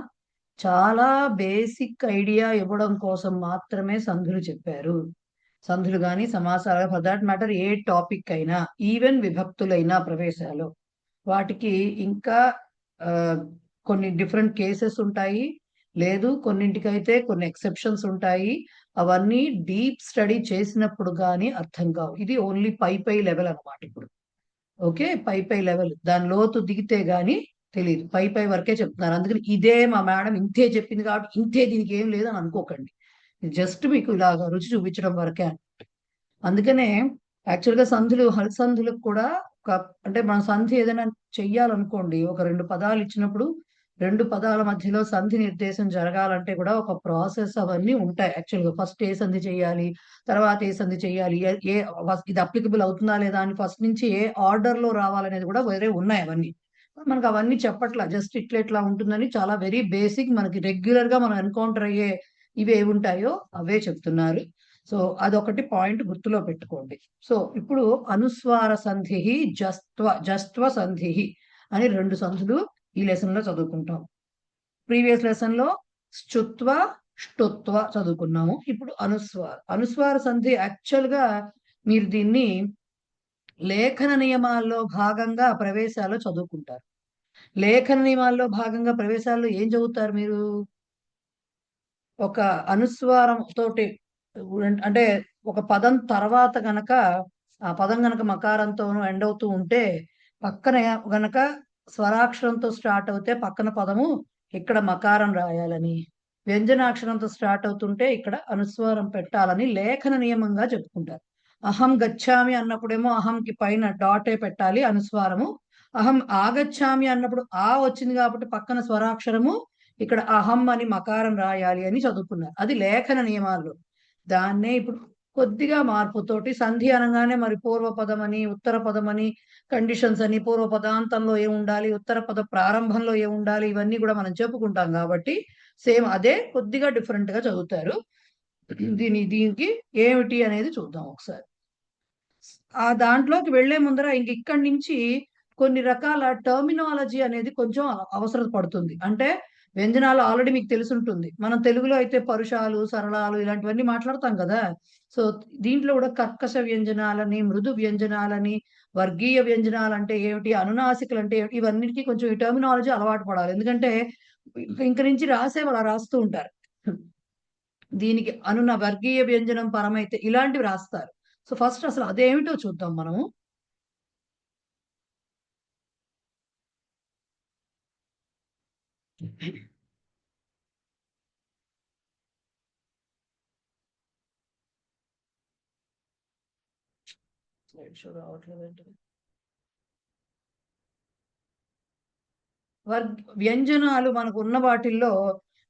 చాలా బేసిక్ ఐడియా ఇవ్వడం కోసం మాత్రమే సంధులు చెప్పారు. సంధులు కానీ సమాసాలు, ఫర్ దాట్ మ్యాటర్ ఏ టాపిక్ అయినా, ఈవెన్ విభక్తులైనా ప్రవేశాలు, వాటికి ఇంకా కొన్ని డిఫరెంట్ కేసెస్ ఉంటాయి, లేదు కొన్నింటికైతే కొన్ని ఎక్సెప్షన్స్ ఉంటాయి. అవన్నీ డీప్ స్టడీ చేసినప్పుడు కానీ అర్థం కావు. ఇది ఓన్లీ పై లెవెల్ అన్నమాట. ఇప్పుడు ఓకే, పై లెవెల్, దాని లోతు దిగితే గానీ తెలియదు. పై వరకే చెప్తున్నారు. అందుకని ఇదే మా మేడం ఇంతే చెప్పింది కాబట్టి ఇంతే, దీనికి ఏం లేదు అని అనుకోకండి. జస్ట్ మీకు ఇలాగా రుచి చూపించడం వరకే. అందుకనే యాక్చువల్గా హల్సంధులకు కూడా అంటే మనం సంధి ఏదైనా చెయ్యాలనుకోండి, ఒక 2 పదాలు ఇచ్చినప్పుడు 2 పదాల మధ్యలో సంధి నిర్దేశం జరగాలంటే కూడా ఒక ప్రాసెస్ అవన్నీ ఉంటాయి. యాక్చువల్గా ఫస్ట్ ఏ సంధి చేయాలి, తర్వాత ఏ సంధి చేయాలి, ఇది అప్లికబుల్ అవుతుందా లేదా అని ఫస్ట్ నుంచి ఏ ఆర్డర్ లో రావాలనేది కూడా వేరే ఉన్నాయి. అవన్నీ మనకు అవన్నీ చెప్పట్లా, జస్ట్ ఇట్లా ఉంటుందని చాలా వెరీ బేసిక్, మనకి రెగ్యులర్ గా మనం ఎన్కౌంటర్ అయ్యే ఇవి ఏవి ఉంటాయో అవే చెప్తున్నారు. సో అదొకటి పాయింట్ గుర్తులో పెట్టుకోండి. సో ఇప్పుడు అనుస్వార సంధి, జస్త్వ సంధి అని 2 సంధులు ఈ లెసన్ లో చదువుకుంటాం. ప్రీవియస్ లెసన్ లో శ్చుత్వ ష్టుత్వ చదువుకున్నాము. ఇప్పుడు అనుస్వార సంధి యాక్చువల్ గా మీరు దీన్ని లేఖన నియమాల్లో భాగంగా ప్రవేశాల్లో చదువుకుంటారు. లేఖన నియమాల్లో భాగంగా ప్రవేశాల్లో ఏం చదువుతారు మీరు? ఒక అనుస్వారం తోటి అంటే ఒక పదం తర్వాత గనక ఆ పదం గనక మకారంతోనూ ఎండ్ అవుతూ ఉంటే, పక్కన గనక స్వరాక్షరంతో స్టార్ట్ అవుతే పక్కన పదము ఇక్కడ మకారం రాయాలని, వ్యంజనాక్షరంతో స్టార్ట్ అవుతుంటే ఇక్కడ అనుస్వారం పెట్టాలని లేఖన నియమంగా చెప్పుకుంటారు. అహం గచ్చామి అన్నప్పుడేమో అహంకి పైన డాటే పెట్టాలి అనుస్వారము. అహం ఆగచ్చామి అన్నప్పుడు ఆ వచ్చింది కాబట్టి పక్కన స్వరాక్షరము, ఇక్కడ అహం అని మకారం రాయాలి అని చదువుకున్నారు. అది లేఖన నియమాల్లో. దాన్నే ఇప్పుడు కొద్దిగా మార్పుతోటి సంధి అనగానే మరి పూర్వపదం అని, ఉత్తర పదం అని, కండిషన్స్ అని, పూర్వ పదాంతంలో ఏముండాలి, ఉత్తర పద ప్రారంభంలో ఏముండాలి, ఇవన్నీ కూడా మనం చెప్పుకుంటాం కాబట్టి సేమ్ అదే కొద్దిగా డిఫరెంట్ గా చదువుతారు. దీనికి ఏమిటి అనేది చూద్దాం ఒకసారి. ఆ దాంట్లోకి వెళ్లే ముందర ఇక్కడి నుంచి కొన్ని రకాల టర్మినాలజీ అనేది కొంచెం అవసరం పడుతుంది. అంటే వ్యంజనాలు ఆల్రెడీ మీకు తెలుసుంటుంది. మనం తెలుగులో అయితే పరుషాలు, సరళాలు ఇలాంటివన్నీ మాట్లాడతాం కదా. సో దీంట్లో కూడా కర్కశ వ్యంజనాలని, మృదు వ్యంజనాలని, వర్గీయ వ్యంజనాలు అంటే ఏమిటి, అనునాసికలు అంటే ఏమిటి, ఇవన్నిటికీ కొంచెం ఈ టర్మినాలజీ అలవాటు పడాలి. ఎందుకంటే ఇంక నుంచి రాసే వాళ్ళు రాస్తూ ఉంటారు. దీనికి అనున వర్గీయ వ్యంజనం పరమైతే ఇలాంటివి రాస్తారు. సో ఫస్ట్ అసలు అదేమిటో చూద్దాం మనము. స్లైడ్ షో రావట్లేదంటే వ్యంజనాలు మనకు ఉన్న వాటిల్లో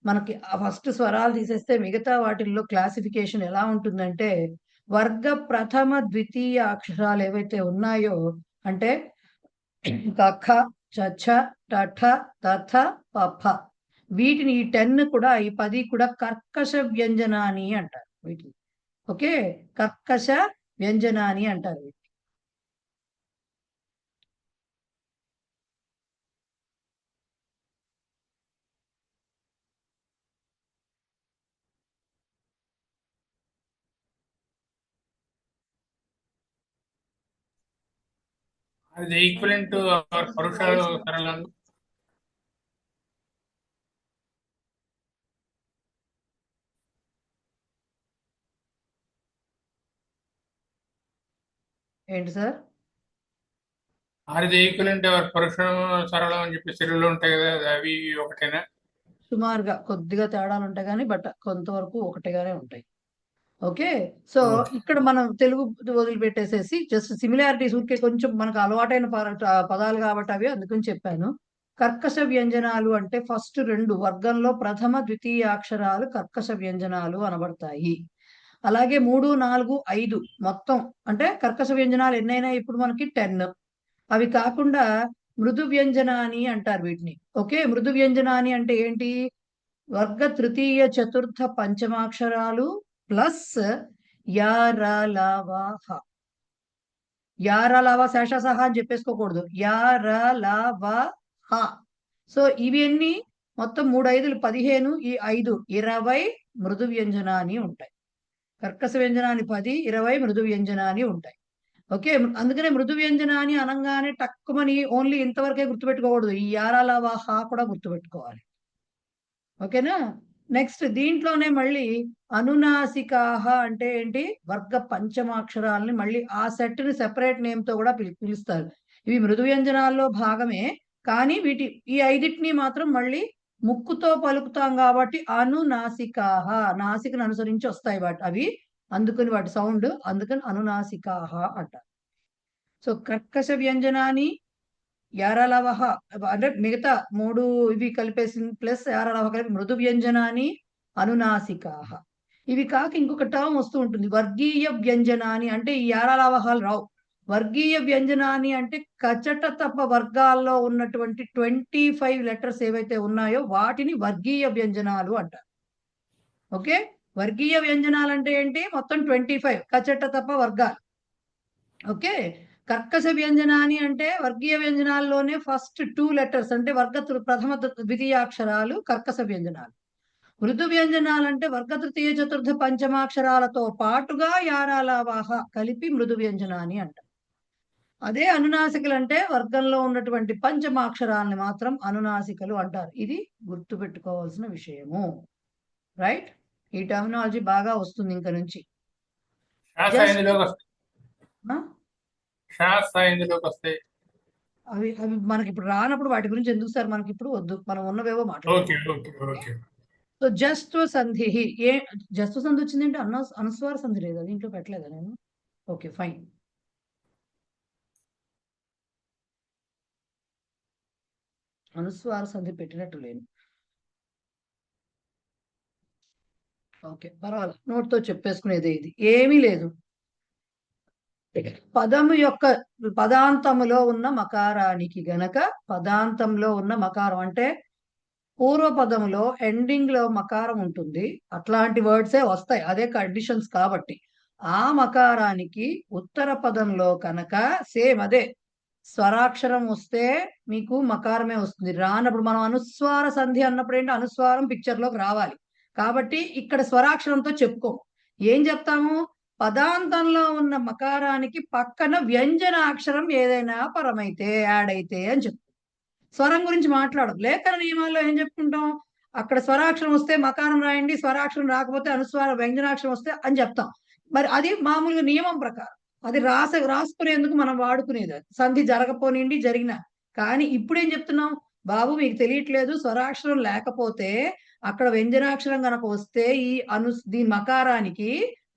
మనకి ఫస్ట్ స్వరాలు తీసేస్తే మిగతా వాటిల్లో క్లాసిఫికేషన్ ఎలా ఉంటుందంటే వర్గ ప్రథమ ద్వితీయ అక్షరాలు ఏవైతే ఉన్నాయో అంటే కఖ చ టఠ తథ పఫ వీటిని ఈ 10 కూడా ఈ 10 కూడా కర్కశ వ్యంజనాని అంటారు వీటిని. ఓకే, కర్కశ వ్యంజనాని అంటారు వీటిని. Are they equivalent to our Purusha Saralam? ఏంటి sir? Are they equivalent to our Purusha Saralam అని చెప్పి తెలుగులో ఉంటాయి కదా, అవి ఒకటేనా? సుమారుగా కొద్దిగా తేడాలు ఉంటాయి కానీ బట్ కొంతవరకు ఒకటిగానే ఉంటాయి. ఓకే, సో ఇక్కడ మనం తెలుగు వదిలిపెట్టేసేసి జస్ట్ సిమిలారిటీస్ ఊరికే కొంచెం మనకు అలవాటైన పదాలు కాబట్టి అవి అందుకని చెప్పాను. కర్కశ వ్యంజనాలు అంటే ఫస్ట్ 2 వర్గంలో ప్రథమ ద్వితీయ అక్షరాలు కర్కశ వ్యంజనాలు అనబడతాయి. అలాగే 3, 4, 5 మొత్తం అంటే కర్కశ వ్యంజనాలు ఎన్నైనా ఇప్పుడు మనకి 10. అవి కాకుండా మృదు వ్యంజనాని అంటారు వీటిని. ఓకే, మృదు వ్యంజనాని అంటే ఏంటి? వర్గ తృతీయ చతుర్థ పంచమాక్షరాలు ప్లస్ యారలవహ. యారలవ శేషసహ అని చెప్పేసుకోకూడదు, యారలవహ. సో ఇవి అన్ని మొత్తం 3 5 15, ఈ 5 20 మృదు వ్యంజనాని ఉంటాయి. కర్కశ వ్యంజనాన్ని 10, 20 మృదు వ్యంజనాని ఉంటాయి. ఓకే, అందుకనే మృదు వ్యంజనాని అనగానే టక్కుమని ఓన్లీ ఇంతవరకే గుర్తుపెట్టుకోకూడదు, ఈ యారలవహ కూడా గుర్తుపెట్టుకోవాలి. ఓకేనా? నెక్స్ట్ దీంట్లోనే మళ్ళీ అనునాసికాహ అంటే ఏంటి? వర్గ పంచమాక్షరాలని మళ్ళీ ఆ సెట్ ని సెపరేట్ నేమ్ తో కూడా పిలుస్తారు. ఇవి మృదు వ్యంజనాల్లో భాగమే, కానీ ఈ 5టిని మాత్రం మళ్ళీ ముక్కుతో పలుకుతాం కాబట్టి అనునాసికాహ, నాసికను అనుసరించి వస్తాయి అవి, అందుకని వాటి సౌండ్, అందుకని అనునాసికాహ అంటారు. సో కర్కశ వ్యంజనాని యారలవహ అంటే మిగతా 3 ఇవి కలిపేసి ప్లస్ యారలవహ కలిపి మృదు వ్యంజనాని అనునాసికాహ. ఇవి కాక ఇంకొక టర్మ్ వస్తూ ఉంటుంది వర్గీయ వ్యంజనాని అంటే ఈ యారలవహాలు రావు. వర్గీయ వ్యంజనాని అంటే కచట తప వర్గాల్లో ఉన్నటువంటి 25 లెటర్స్ ఏవైతే ఉన్నాయో వాటిని వర్గీయ వ్యంజనాలు అంటారు. ఓకే, వర్గీయ వ్యంజనాలు అంటే ఏంటి? మొత్తం 25 కచట తప వర్గాలు. ఓకే, కర్కశ వ్యంజనాని అంటే వర్గీయ వ్యంజనాల్లోనే ఫస్ట్ 2 లెటర్స్ అంటే వర్గ ప్రథమ ద్వితీయ అక్షరాలు కర్కశ వ్యంజనాలు. మృదు వ్యంజనాలు అంటే వర్గ తృతీయ చతుర్థ పంచమాక్షరాలతో పాటుగా యారాలవాహ కలిపి మృదు వ్యంజనాని అంటారు. అదే అనునాసికలు అంటే వర్గంలో ఉన్నటువంటి పంచమాక్షరాలని మాత్రం అనునాసికలు అంటారు. ఇది గుర్తుపెట్టుకోవాల్సిన విషయము. రైట్, ఈ టర్మినాలజీ బాగా వస్తుంది ఇంక నుంచి. అవి మనకి ఇప్పుడు రానప్పుడు వాటి గురించి ఎందుకు సార్, మనకి ఇప్పుడు వద్దు, మనం ఉన్నవేవో మాట్లాడుతున్నాం. సో జస్త్వ సంధి, జస్త్వ సంధి వచ్చింది అంటే అనుస్వార సంధి లేదా దీంట్లో పెట్టలేదా నేను? Okay fine. అనుస్వార సంధి పెట్టినట్టు లేను. ఓకే పర్వాలేదు, నోట్తో చెప్పేసుకునేది ఇది ఏమీ లేదు. పదము యొక్క పదాంతములో ఉన్న మకారానికి గనక పదాంతంలో ఉన్న మకారం అంటే పూర్వపదములో ఎండింగ్ లో మకారం ఉంటుంది, అట్లాంటి వర్డ్సే వస్తాయి, అదే కండిషన్స్ కాబట్టి. ఆ మకారానికి ఉత్తర పదంలో కనుక సేమ్ అదే స్వరాక్షరం వస్తే మీకు మకారమే వస్తుంది. రానప్పుడు మనం అనుస్వార సంధి అన్నప్పుడు ఏంటి? అనుస్వారం పిక్చర్ లోకి రావాలి కాబట్టి ఇక్కడ స్వరాక్షరంతో చెప్పుకో. ఏం చెప్తాము? పదాంతంలో ఉన్న మకారానికి పక్కన వ్యంజనాక్షరం ఏదైనా పరమైతే యాడ్ అయితే అని చెప్తాం. స్వరం గురించి మాట్లాడం. లేఖన నియమాల్లో ఏం చెప్పుకుంటాం? అక్కడ స్వరాక్షరం వస్తే మకారం రాయండి, స్వరాక్షరం రాకపోతే అనుస్వార వ్యంజనాక్షరం వస్తే అని చెప్తాం. మరి అది మామూలుగా నియమం ప్రకారం అది రాసుకునేందుకు మనం వాడుకునేది, అది సంధి జరగపోనిండి జరిగిన. కానీ ఇప్పుడు ఏం చెప్తున్నాం, బాబు మీకు తెలియట్లేదు, స్వరాక్షరం లేకపోతే అక్కడ వ్యంజనాక్షరం గనక వస్తే ఈ దీని మకారానికి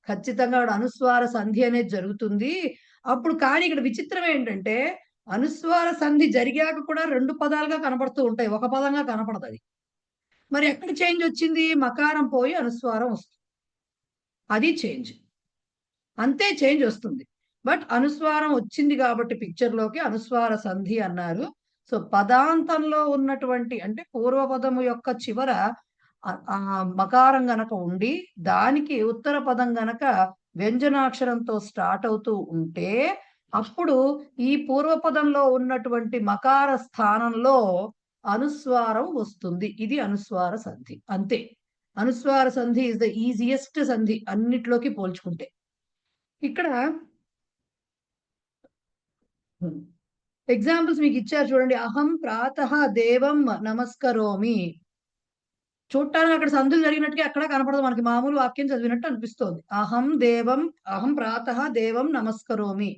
ఖచ్చితంగా అనుస్వార సంధి అనేది జరుగుతుంది. అప్పుడు కానీ ఇక్కడ విచిత్రం ఏంటంటే అనుస్వార సంధి జరిగాక కూడా రెండు పదాలుగా కనపడుతూ ఉంటాయి, ఒక పదంగా కనపడదు అది. మరి ఎక్కడ చేంజ్ వచ్చింది, మకారం పోయి అనుస్వారం వస్తుంది, అది చేంజ్, అంతే చేంజ్ వస్తుంది. బట్ అనుస్వారం వచ్చింది కాబట్టి పిక్చర్ లోకి అనుస్వార సంధి అన్నారు. సో పదాంతంలో ఉన్నటువంటి అంటే పూర్వపదము యొక్క చివర మకారం గనక ఉండి దానికి ఉత్తర పదం గనక వ్యంజనాక్షరంతో స్టార్ట్ అవుతూ ఉంటే అప్పుడు ఈ పూర్వపదంలో ఉన్నటువంటి మకార స్థానంలో అనుస్వారం వస్తుంది. ఇది అనుస్వార సంధి, అంతే. అనుస్వార సంధి ఇస్ ద ఈజియెస్ట్ సంధి అన్నిట్లోకి పోల్చుకుంటే. ఇక్కడ ఎగ్జాంపుల్స్ మీకు ఇచ్చారు చూడండి. అహం ప్రాతః దేవం నమస్కరోమి. చూడటానికి అక్కడ సంధులు జరిగినట్టుగా అక్కడ కనపడదు, మనకి మామూలు వాక్యం చదివినట్టు అనిపిస్తోంది. అహం ప్రాతః దేవం నమస్కరోమి.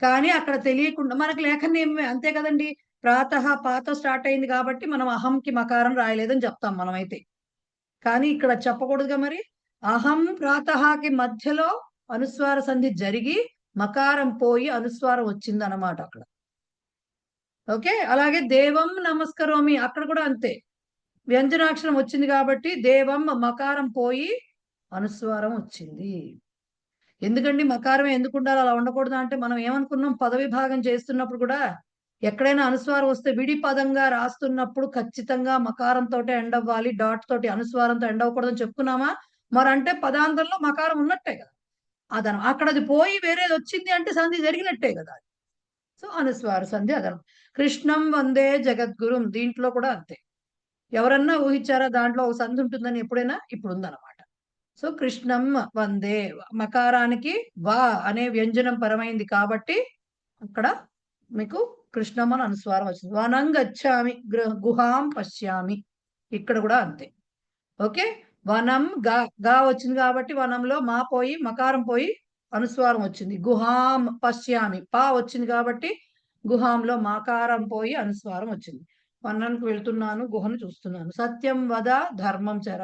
కానీ అక్కడ తెలియకుండా మనకి లేఖన ఏమే అంతే కదండి, ప్రాతః పాత స్టార్ట్ అయింది కాబట్టి మనం అహంకి మకారం రాయలేదని చెప్తాం మనమైతే. కానీ ఇక్కడ చెప్పకూడదుగా మరి. అహం ప్రాతఃకి మధ్యలో అనుస్వార సంధి జరిగి మకారం పోయి అనుస్వారం వచ్చింది అన్నమాట అక్కడ. ఓకే, అలాగే దేవం నమస్కరోమి అక్కడ కూడా అంతే, వ్యంజనాక్షరం వచ్చింది కాబట్టి దేవం మకారం పోయి అనుస్వారం వచ్చింది. ఎందుకండి మకారమే ఎందుకు ఉండాలి, అలా ఉండకూడదు అంటే మనం ఏమనుకున్నాం, పదవి భాగం చేస్తున్నప్పుడు కూడా ఎక్కడైనా అనుస్వారం వస్తే విడి పదంగా రాస్తున్నప్పుడు ఖచ్చితంగా మకారంతో ఎండ్ అవ్వాలి, డాట్ తోటి అనుస్వారంతో ఎండ్ అవ్వకూడదని చెప్పుకున్నామా. మరి అంటే పదాంతంలో మకారం ఉన్నట్టే కదా అదనం, అక్కడ అది పోయి వేరేది వచ్చింది అంటే సంధి జరిగినట్టే కదా. సో అనుస్వార సంధి అదనం. కృష్ణం వందే జగద్గురుం దీంట్లో కూడా అంతే. ఎవరన్నా ఊహించారా దాంట్లో ఒక సంధి ఉంటుందని ఎప్పుడైనా? ఇప్పుడు ఉందన్నమాట. సో కృష్ణం వందే మకారానికి వా అనే వ్యంజనం పరమైంది కాబట్టి అక్కడ మీకు కృష్ణం అని అనుస్వారం వచ్చింది. వనం గచ్చామి గుహాం పశ్యామి, ఇక్కడ కూడా అంతే. ఓకే, వనం గా వచ్చింది కాబట్టి వనంలో మా పోయి మకారం పోయి అనుస్వారం వచ్చింది. గుహాం పశ్యామి పా వచ్చింది కాబట్టి గుహాంలో మకారం పోయి అనుస్వారం వచ్చింది. వనానికి వెళ్తున్నాను, గుహను చూస్తున్నాను. సత్యం వద ధర్మం చర,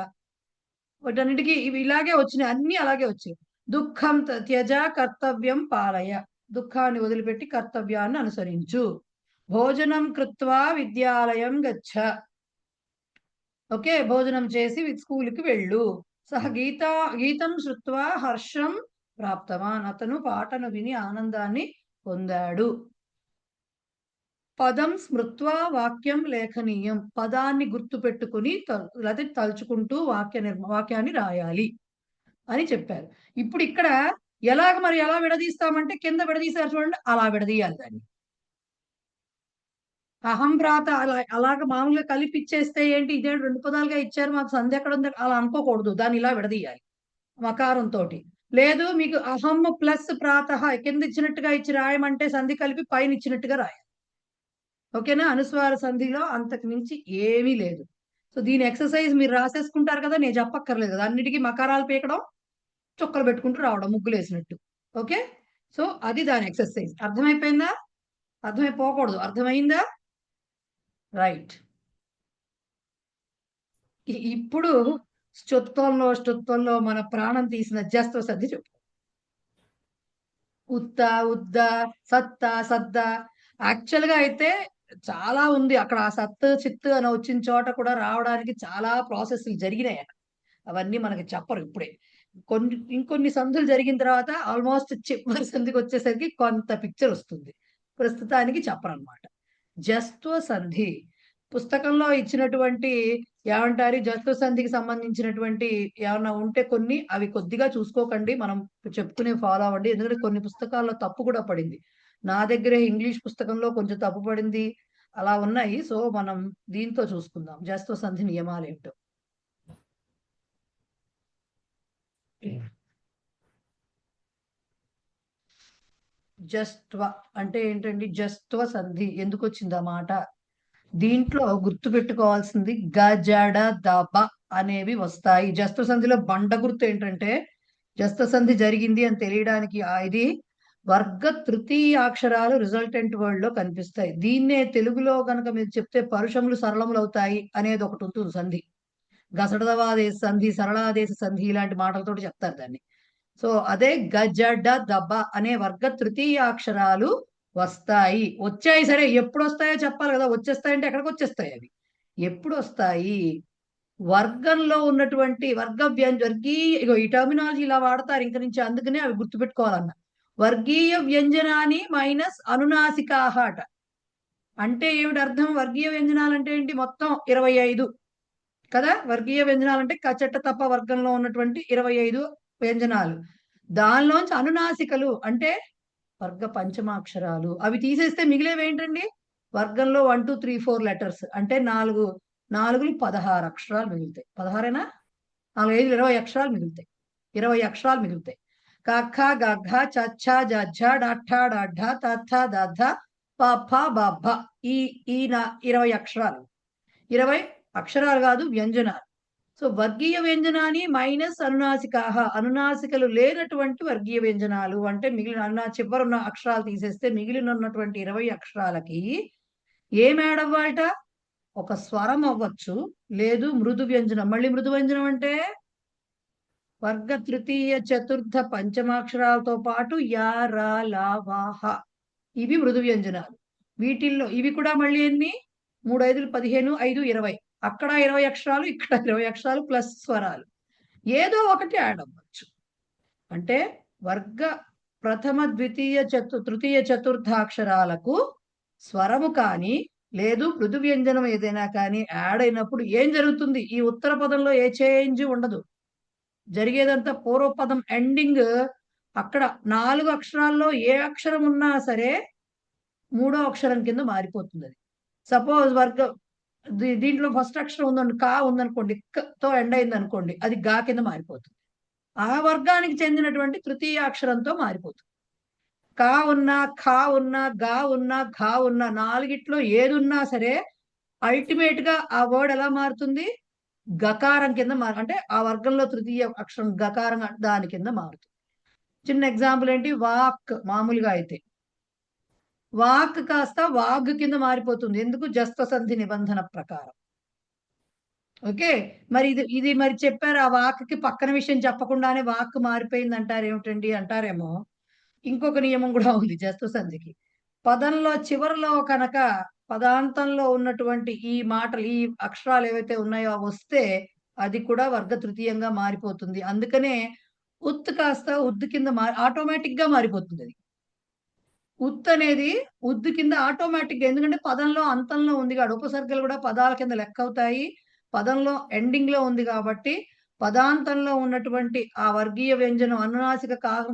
వాటన్నిటికీ ఇవి ఇలాగే వచ్చినాయి, అన్ని అలాగే వచ్చాయి. దుఃఖం త్యజ కర్తవ్యం పాలయ, దుఃఖాన్ని వదిలిపెట్టి కర్తవ్యాన్ని అనుసరించు. భోజనం కృత్వా విద్యాలయం గచ్చ, ఓకే భోజనం చేసి స్కూల్కి వెళ్ళు. సహ గీతం శృత్వా హర్షం ప్రాప్తవాన్, అతను పాటను విని ఆనందాన్ని పొందాడు. పదం స్మృత్వా వాక్యం లేఖనీయం, పదాన్ని గుర్తు పెట్టుకుని లేదా తలుచుకుంటూ వాక్యాన్ని రాయాలి అని చెప్పారు. ఇప్పుడు ఇక్కడ మరి ఎలా విడదీస్తామంటే కింద విడదీశారు చూడండి, అలా విడదీయాలి దాన్ని. అహం ప్రాత అలాగ మామూలుగా కలిపి ఇచ్చేస్తే ఏంటి, ఇదే రెండు పదాలుగా ఇచ్చారు మాకు సంధి ఎక్కడ ఉంది అలా అనుకోకూడదు, దాన్ని ఇలా విడదీయాలి మకారంతో. లేదు మీకు అహం ప్లస్ ప్రాతః కింద ఇచ్చినట్టుగా ఇచ్చి రాయమంటే సంధి కలిపి పైన ఇచ్చినట్టుగా రాయాలి. ఓకేనా, అనుస్వార సంధిలో అంతకు మించి ఏమీ లేదు. సో దీని ఎక్సర్సైజ్ మీరు రాసేసుకుంటారు కదా, నేను చెప్పక్కర్లేదు కదా. అన్నిటికీ మకారాలు పీకడం, చుక్కలు పెట్టుకుంటూ రావడం, ముగ్గులు వేసినట్టు. ఓకే, సో అది దాని ఎక్సర్సైజ్. అర్థమైపోయిందా? అర్థమైపోకూడదు, అర్థమైందా? రైట్. ఇప్పుడు స్తుత్వంలో మన ప్రాణం తీసిన జస్త్వ సంధి చెప్పు. ఉత్త ఉద్ద సత్త సద్ద. యాక్చువల్ గా అయితే చాలా ఉంది అక్కడ, ఆ సత్తు చిత్తు అని వచ్చిన చోట కూడా రావడానికి చాలా ప్రాసెస్లు జరిగినాయి. అవన్నీ మనకి చెప్పరు ఇప్పుడే. ఇంకొన్ని సంధులు జరిగిన తర్వాత ఆల్మోస్ట్ చివరి సంధికి వచ్చేసరికి కొంత పిక్చర్ వస్తుంది, ప్రస్తుతానికి చెప్పరన్నమాట. జస్త్వ సంధి పుస్తకంలో ఇచ్చినటువంటి ఏమంటారు, జస్త్వ సంధికి సంబంధించినటువంటి ఏమన్నా ఉంటే కొన్ని అవి కొద్దిగా చూసుకోకండి, మనం చెప్పుకునే ఫాలో అవ్వండి. ఎందుకంటే కొన్ని పుస్తకాల్లో తప్పు కూడా పడింది. నా దగ్గరే ఇంగ్లీష్ పుస్తకంలో కొంచెం తప్పు పడింది, అలా ఉన్నాయి. సో మనం దీంతో చూసుకుందాం జస్త్వ సంధి నియమాలు ఏంటో. జస్త్వ అంటే ఏంటండి? జస్త్వ సంధి ఎందుకు వచ్చింది ఆ మాట? దీంట్లో గుర్తు పెట్టుకోవాల్సింది గ జడ దబ అనేవి వస్తాయి. జస్త సంధిలో బండ గుర్తు ఏంటంటే జస్త సంధి జరిగింది అని తెలియడానికి ఇది వర్గ తృతీయాక్షరాలు రిజల్టెంట్ వర్డ్ లో కనిపిస్తాయి. దీన్నే తెలుగులో కనుక మీరు చెప్తే పరుషములు సరళములు అవుతాయి అనేది ఒకటి ఉంటుంది సంధి. గసడదవాదేశ సంధి, సరళాదేశ సంధి ఇలాంటి మాటలతో చెప్తారు దాన్ని. సో అదే గజడ దబ అనే వర్గ తృతీయాక్షరాలు వస్తాయి. వచ్చాయి, సరే ఎప్పుడు వస్తాయో చెప్పాలి కదా. వచ్చేస్తాయంటే ఎక్కడికి వచ్చేస్తాయి అవి? ఎప్పుడు వస్తాయి? వర్గంలో ఉన్నటువంటి వర్గీయ ఈ టర్మినాలజీ ఇలా వాడతారు ఇంక నుంచి, అందుకనే అవి గుర్తుపెట్టుకోవాలన్న. వర్గీయ వ్యంజనాన్ని మైనస్ అనునాసికాహాట అంటే ఏమిటి అర్థం? వర్గీయ వ్యంజనాలు అంటే ఏంటి? మొత్తం 25 కదా. వర్గీయ వ్యంజనాలు అంటే కచట తప్ప వర్గంలో ఉన్నటువంటి 25 వ్యంజనాలు. దానిలోంచి అనునాసికలు అంటే వర్గ పంచమాక్షరాలు. అవి తీసేస్తే మిగిలేవి ఏంటండి? వర్గంలో 1 2 3 4 లెటర్స్ అంటే 4 4 16 అక్షరాలు మిగులుతాయి. 16ఏనా? 4 5 20 అక్షరాలు మిగులుతాయి. 20 అక్షరాలు మిగులుతాయి. కఖ గఘ చచ్చ జఝ డఠ డఢ తథ దధ పఫ బభ ఈ 20 అక్షరాలు. 20 అక్షరాలు కాదు, వ్యంజనాలు. సో వర్గీయ వ్యంజనాన్ని మైనస్ అనునాసికాహ, అనునాసికలు లేనటువంటి వర్గీయ వ్యంజనాలు అంటే మిగిలిన చివరున్న అక్షరాలు తీసేస్తే మిగిలిన ఉన్నటువంటి 20 అక్షరాలకి ఏం యాడ్ అవ్వాలట? ఒక స్వరం అవ్వచ్చు, లేదు మృదు వ్యంజనం. మళ్ళీ మృదు వ్యంజనం అంటే వర్గ తృతీయ చతుర్థ పంచమాక్షరాలతో పాటు యా రా లా వా హ ఇవి మృదు వ్యంజనాలు. వీటిల్లో ఇవి కూడా మళ్ళీ ఎన్ని? 3 5 15 5 20. అక్కడ 20 అక్షరాలు, ఇక్కడ 20 అక్షరాలు ప్లస్ స్వరాలు. ఏదో ఒకటి యాడ్ అవ్వచ్చు. అంటే వర్గ ప్రథమ ద్వితీయ తృతీయ చతుర్థాక్షరాలకు స్వరము కానీ లేదు మృదు వ్యంజనం ఏదైనా కానీ యాడ్ అయినప్పుడు ఏం జరుగుతుంది? ఈ ఉత్తర పదంలో ఏ చేంజ్ ఉండదు. జరిగేదంతా పూర్వపదం ఎండింగ్. అక్కడ 4 అక్షరాల్లో ఏ అక్షరం ఉన్నా సరే 3వ అక్షరం కింద మారిపోతుంది. అది సపోజ్ దీంట్లో ఫస్ట్ అక్షరం ఉందండి, కా ఉందనుకోండి, తో ఎండ్ అయింది అనుకోండి, అది గా కింద మారిపోతుంది. ఆ వర్గానికి చెందినటువంటి తృతీయ అక్షరంతో మారిపోతుంది. కా ఉన్నా, ఖా ఉన్నా, గా ఉన్నా, ఘా ఉన్నా, 4గిట్లో ఏదున్నా సరే అల్టిమేట్ గా ఆ వర్డ్ ఎలా మారుతుంది? గకారం కింద అంటే ఆ వర్గంలో తృతీయ అక్షరం గకారం దాని కింద మారుతుంది. చిన్న ఎగ్జాంపుల్ ఏంటి? వాక్. మామూలుగా అయితే వాక్ కాస్త వాగ్ కింద మారిపోతుంది. ఎందుకు? జస్త సంధి నిబంధన ప్రకారం. ఓకే, మరి ఇది మరి చెప్పారు. ఆ వాక్కి పక్కన విషయం చెప్పకుండానే వాక్ మారిపోయింది అంటారు. ఏమిటండి అంటారేమో. ఇంకొక నియమం కూడా ఉంది జస్త సంధికి. పదంలో చివరిలో కనుక పదాంతంలో ఉన్నటువంటి ఈ మాటలు, ఈ అక్షరాలు ఏవైతే ఉన్నాయో అవి వస్తే అది కూడా వర్గ తృతీయంగా మారిపోతుంది. అందుకనే ఉత్ కాస్త ఉద్దు కింద ఆటోమేటిక్ గా మారిపోతుంది. అది ఉత్ అనేది ఉద్దు కింద ఆటోమేటిక్ గా, ఎందుకంటే పదంలో అంతంలో ఉంది కాబట్టి. ఉపసర్గలు కూడా పదాల కింద లెక్క అవుతాయి. పదంలో ఎండింగ్ లో ఉంది కాబట్టి పదాంతంలో ఉన్నటువంటి ఆ వర్గీయ వ్యంజనం, అనునాసిక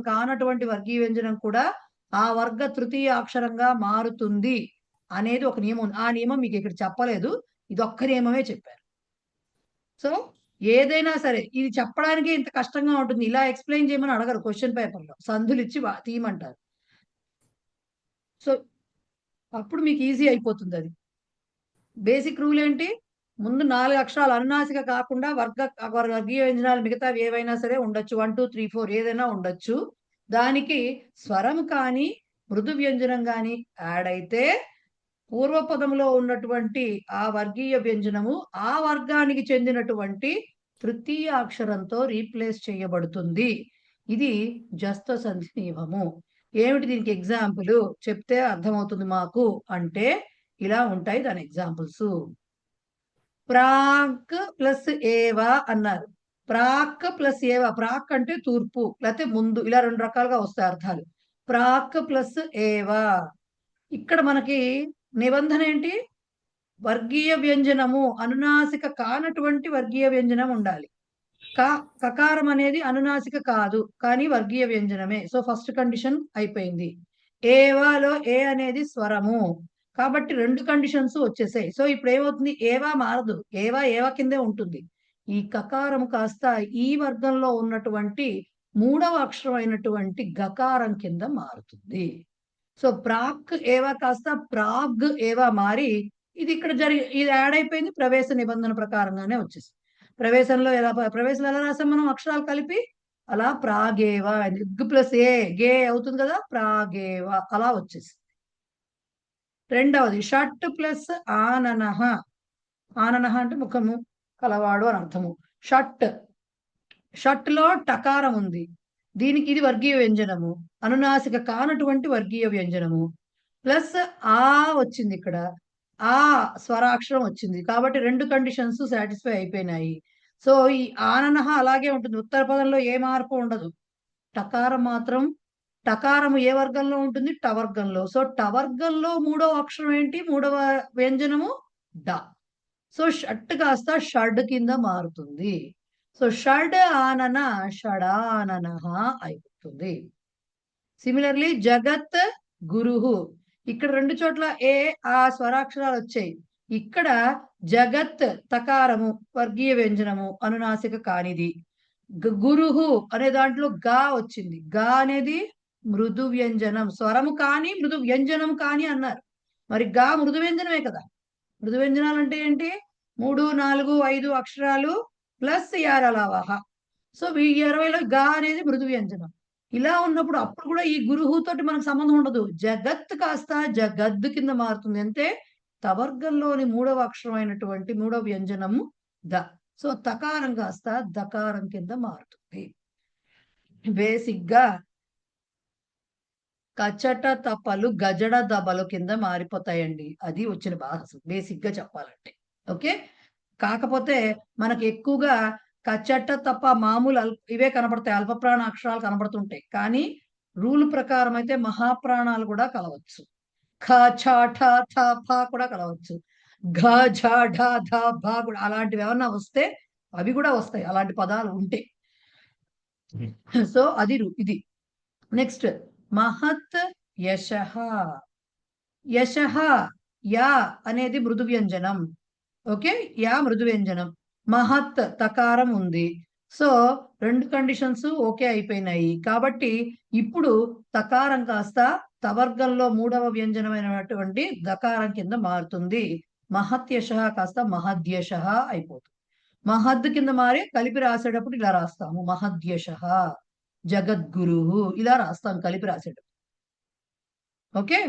కానటువంటి వర్గీయ వ్యంజనం కూడా ఆ వర్గ తృతీయ అక్షరంగా మారుతుంది అనేది ఒక నియమం ఉంది. ఆ నియమం మీకు ఇక్కడ చెప్పలేదు, ఇది ఒక్క నియమమే చెప్పారు. సో ఏదైనా సరే ఇది చెప్పడానికి ఇంత కష్టంగా ఉంటుంది. ఇలా ఎక్స్ప్లెయిన్ చేయమని అడగరు క్వశ్చన్ పేపర్ లో, సంధులు ఇచ్చి తీయమంటారు. సో అప్పుడు మీకు ఈజీ అయిపోతుంది. అది బేసిక్ రూల్ ఏంటి? ముందు 4 అక్షరాలు అనునాసిక కాకుండా వర్గీయ వ్యంజనాలు మిగతావి ఏవైనా సరే ఉండొచ్చు. 1 2 3 4 ఏదైనా ఉండొచ్చు. దానికి స్వరం కానీ మృదు వ్యంజనం కానీ యాడ్ అయితే పూర్వపదంలో ఉన్నటువంటి ఆ వర్గీయ వ్యంజనము ఆ వర్గానికి చెందినటువంటి తృతీయ అక్షరంతో రీప్లేస్ చేయబడుతుంది. ఇది జస్త సంధి నియమము. ఏమిటి దీనికి ఎగ్జాంపుల్ చెప్తే అర్థమవుతుంది మాకు అంటే ఇలా ఉంటాయి దాని ఎగ్జాంపుల్స్. ప్రాక్ ప్లస్ ఏవా అన్నారు. ప్రాక్ ప్లస్ ఏవా, ప్రాక్ అంటే తూర్పు లేకపోతే ముందు, ఇలా 2 రకాలుగా వస్తాయి అర్థాలు. ప్రాక్ ప్లస్ ఏవా. ఇక్కడ మనకి నిబంధన ఏంటి? వర్గీయ వ్యంజనము, అనునాసిక కానటువంటి వర్గీయ వ్యంజనం ఉండాలి. కకారం అనేది అనునాసిక కాదు కానీ వర్గీయ వ్యంజనమే. సో ఫస్ట్ కండిషన్ అయిపోయింది. ఏవాలో ఏ అనేది స్వరము కాబట్టి 2 కండిషన్స్ వచ్చేసాయి. సో ఇప్పుడు ఏమవుతుంది? ఏవా మారదు, ఏవా కిందే ఉంటుంది. ఈ కకారం కాస్త ఈ వర్గంలో ఉన్నటువంటి 3వ అక్షరం అయినటువంటి గకారం కింద మారుతుంది. సో ప్రాక్ ఏవా కాస్త ప్రాగ్ ఏవా మారి ఇది ఇక్కడ ఇది యాడ్ అయిపోయింది, ప్రవేశ నిబంధన ప్రకారంగానే వచ్చేసింది. ప్రవేశంలో ప్రవేశంలో ఎలా రాసాం మనం అక్షరాలు కలిపి, అలా ప్రాగేవ గ్ ప్లస్ ఏ గే అవుతుంది కదా, ప్రాగేవ అలా వచ్చేసింది. రెండవది షట్ ప్లస్ ఆననహ. ఆననహ అంటే ముఖము కలవాడు అని అర్థము. షట్, షట్ లో టకారం ఉంది, దీనికి ఇది వర్గీయ వ్యంజనము, అనునాసిక కానటువంటి వర్గీయ వ్యంజనము. ప్లస్ ఆ వచ్చింది, ఇక్కడ ఆ స్వరాక్షరం వచ్చింది, కాబట్టి రెండు కండిషన్స్ సాటిస్ఫై అయిపోయినాయి. సో ఈ ఆననహ అలాగే ఉంటుంది, ఉత్తర పదంలో ఏ మార్పు ఉండదు. టకారం మాత్రం, టకారము ఏ వర్గంలో ఉంటుంది, టవర్గంలో. సో టవర్గంలో మూడవ అక్షరం ఏంటి, మూడవ వ్యంజనము డ. సో షట్ కాస్త షడ్ కింద మారుతుంది. సో షడ్ ఆనన షడాననః అయిపోతుంది. సిమిలర్లీ జగత్ గురుహు, ఇక్కడ రెండు చోట్ల ఏ ఆ స్వరాక్షరాలు వచ్చాయి. ఇక్కడ జగత్ తకారము వర్గీయ వ్యంజనము అనునాసిక కానిది. గురుహు అనే దాంట్లో గా వచ్చింది, గా అనేది మృదు వ్యంజనం, స్వరము కానీ మృదు వ్యంజనం కానీ అన్నారు. మరి గా మృదు వ్యంజనమే కదా. మృదు వ్యంజనాలు అంటే ఏంటి, 3, 4, 5 అక్షరాలు ప్లస్ యారలావాహ. సో 20లో గా అనేది మృదు వ్యంజనం. ఇలా ఉన్నప్పుడు అప్పుడు కూడా ఈ గురుహు తోటి మనకు సంబంధం ఉండదు. జగత్ కాస్త జగద్ కింద మారుతుంది. అంటే తవర్గంలోని మూడవ అక్షరం అయినటువంటి మూడవ వ్యంజనము ద. సో తకారం కాస్త దకారం కింద మారుతుంది. బేసిక్ గా కచట తపలు గజడ దబలు కింద మారిపోతాయండి. అది వచ్చిన బాధ బేసిక్ గా చెప్పాలంటే. ఓకే, కాకపోతే మనకి ఎక్కువగా కచట తప్ప మామూలు ఇవే కనబడతాయి, అల్పప్రాణ అక్షరాలు కనబడుతుంటాయి. కానీ రూల్ ప్రకారం అయితే మహాప్రాణాలు కూడా కలవచ్చు. ఖ ఛ ఠ థ ఫ కూడా కలవచ్చు. ఘ ఝ ఢ ధ భ కూడా అలాంటివి ఏమన్నా వస్తే అవి కూడా వస్తాయి, అలాంటి పదాలు ఉంటే. సో అది ఇది. నెక్స్ట్ మహత్ యశః. యశః యా అనేది మృదు వ్యంజనం. ఓకే, యా మృదు వ్యంజనం. మహత్ తకారం ఉంది. సో రెండు కండిషన్స్ ఓకే అయిపోయినాయి. కాబట్టి ఇప్పుడు తకారం కాస్త తవర్గంలో మూడవ వ్యంజనమైనటువంటి దకారం కింద మారుతుంది. మహత్యశః కాస్త మహద్యశః అయిపోతుంది. మహద్ కింద మారి కలిపి రాసేటప్పుడు ఇలా రాస్తాము, మహద్యశః జగద్గురు ఇలా రాస్తాం కలిపి రాసేటప్పుడు. ఓకే,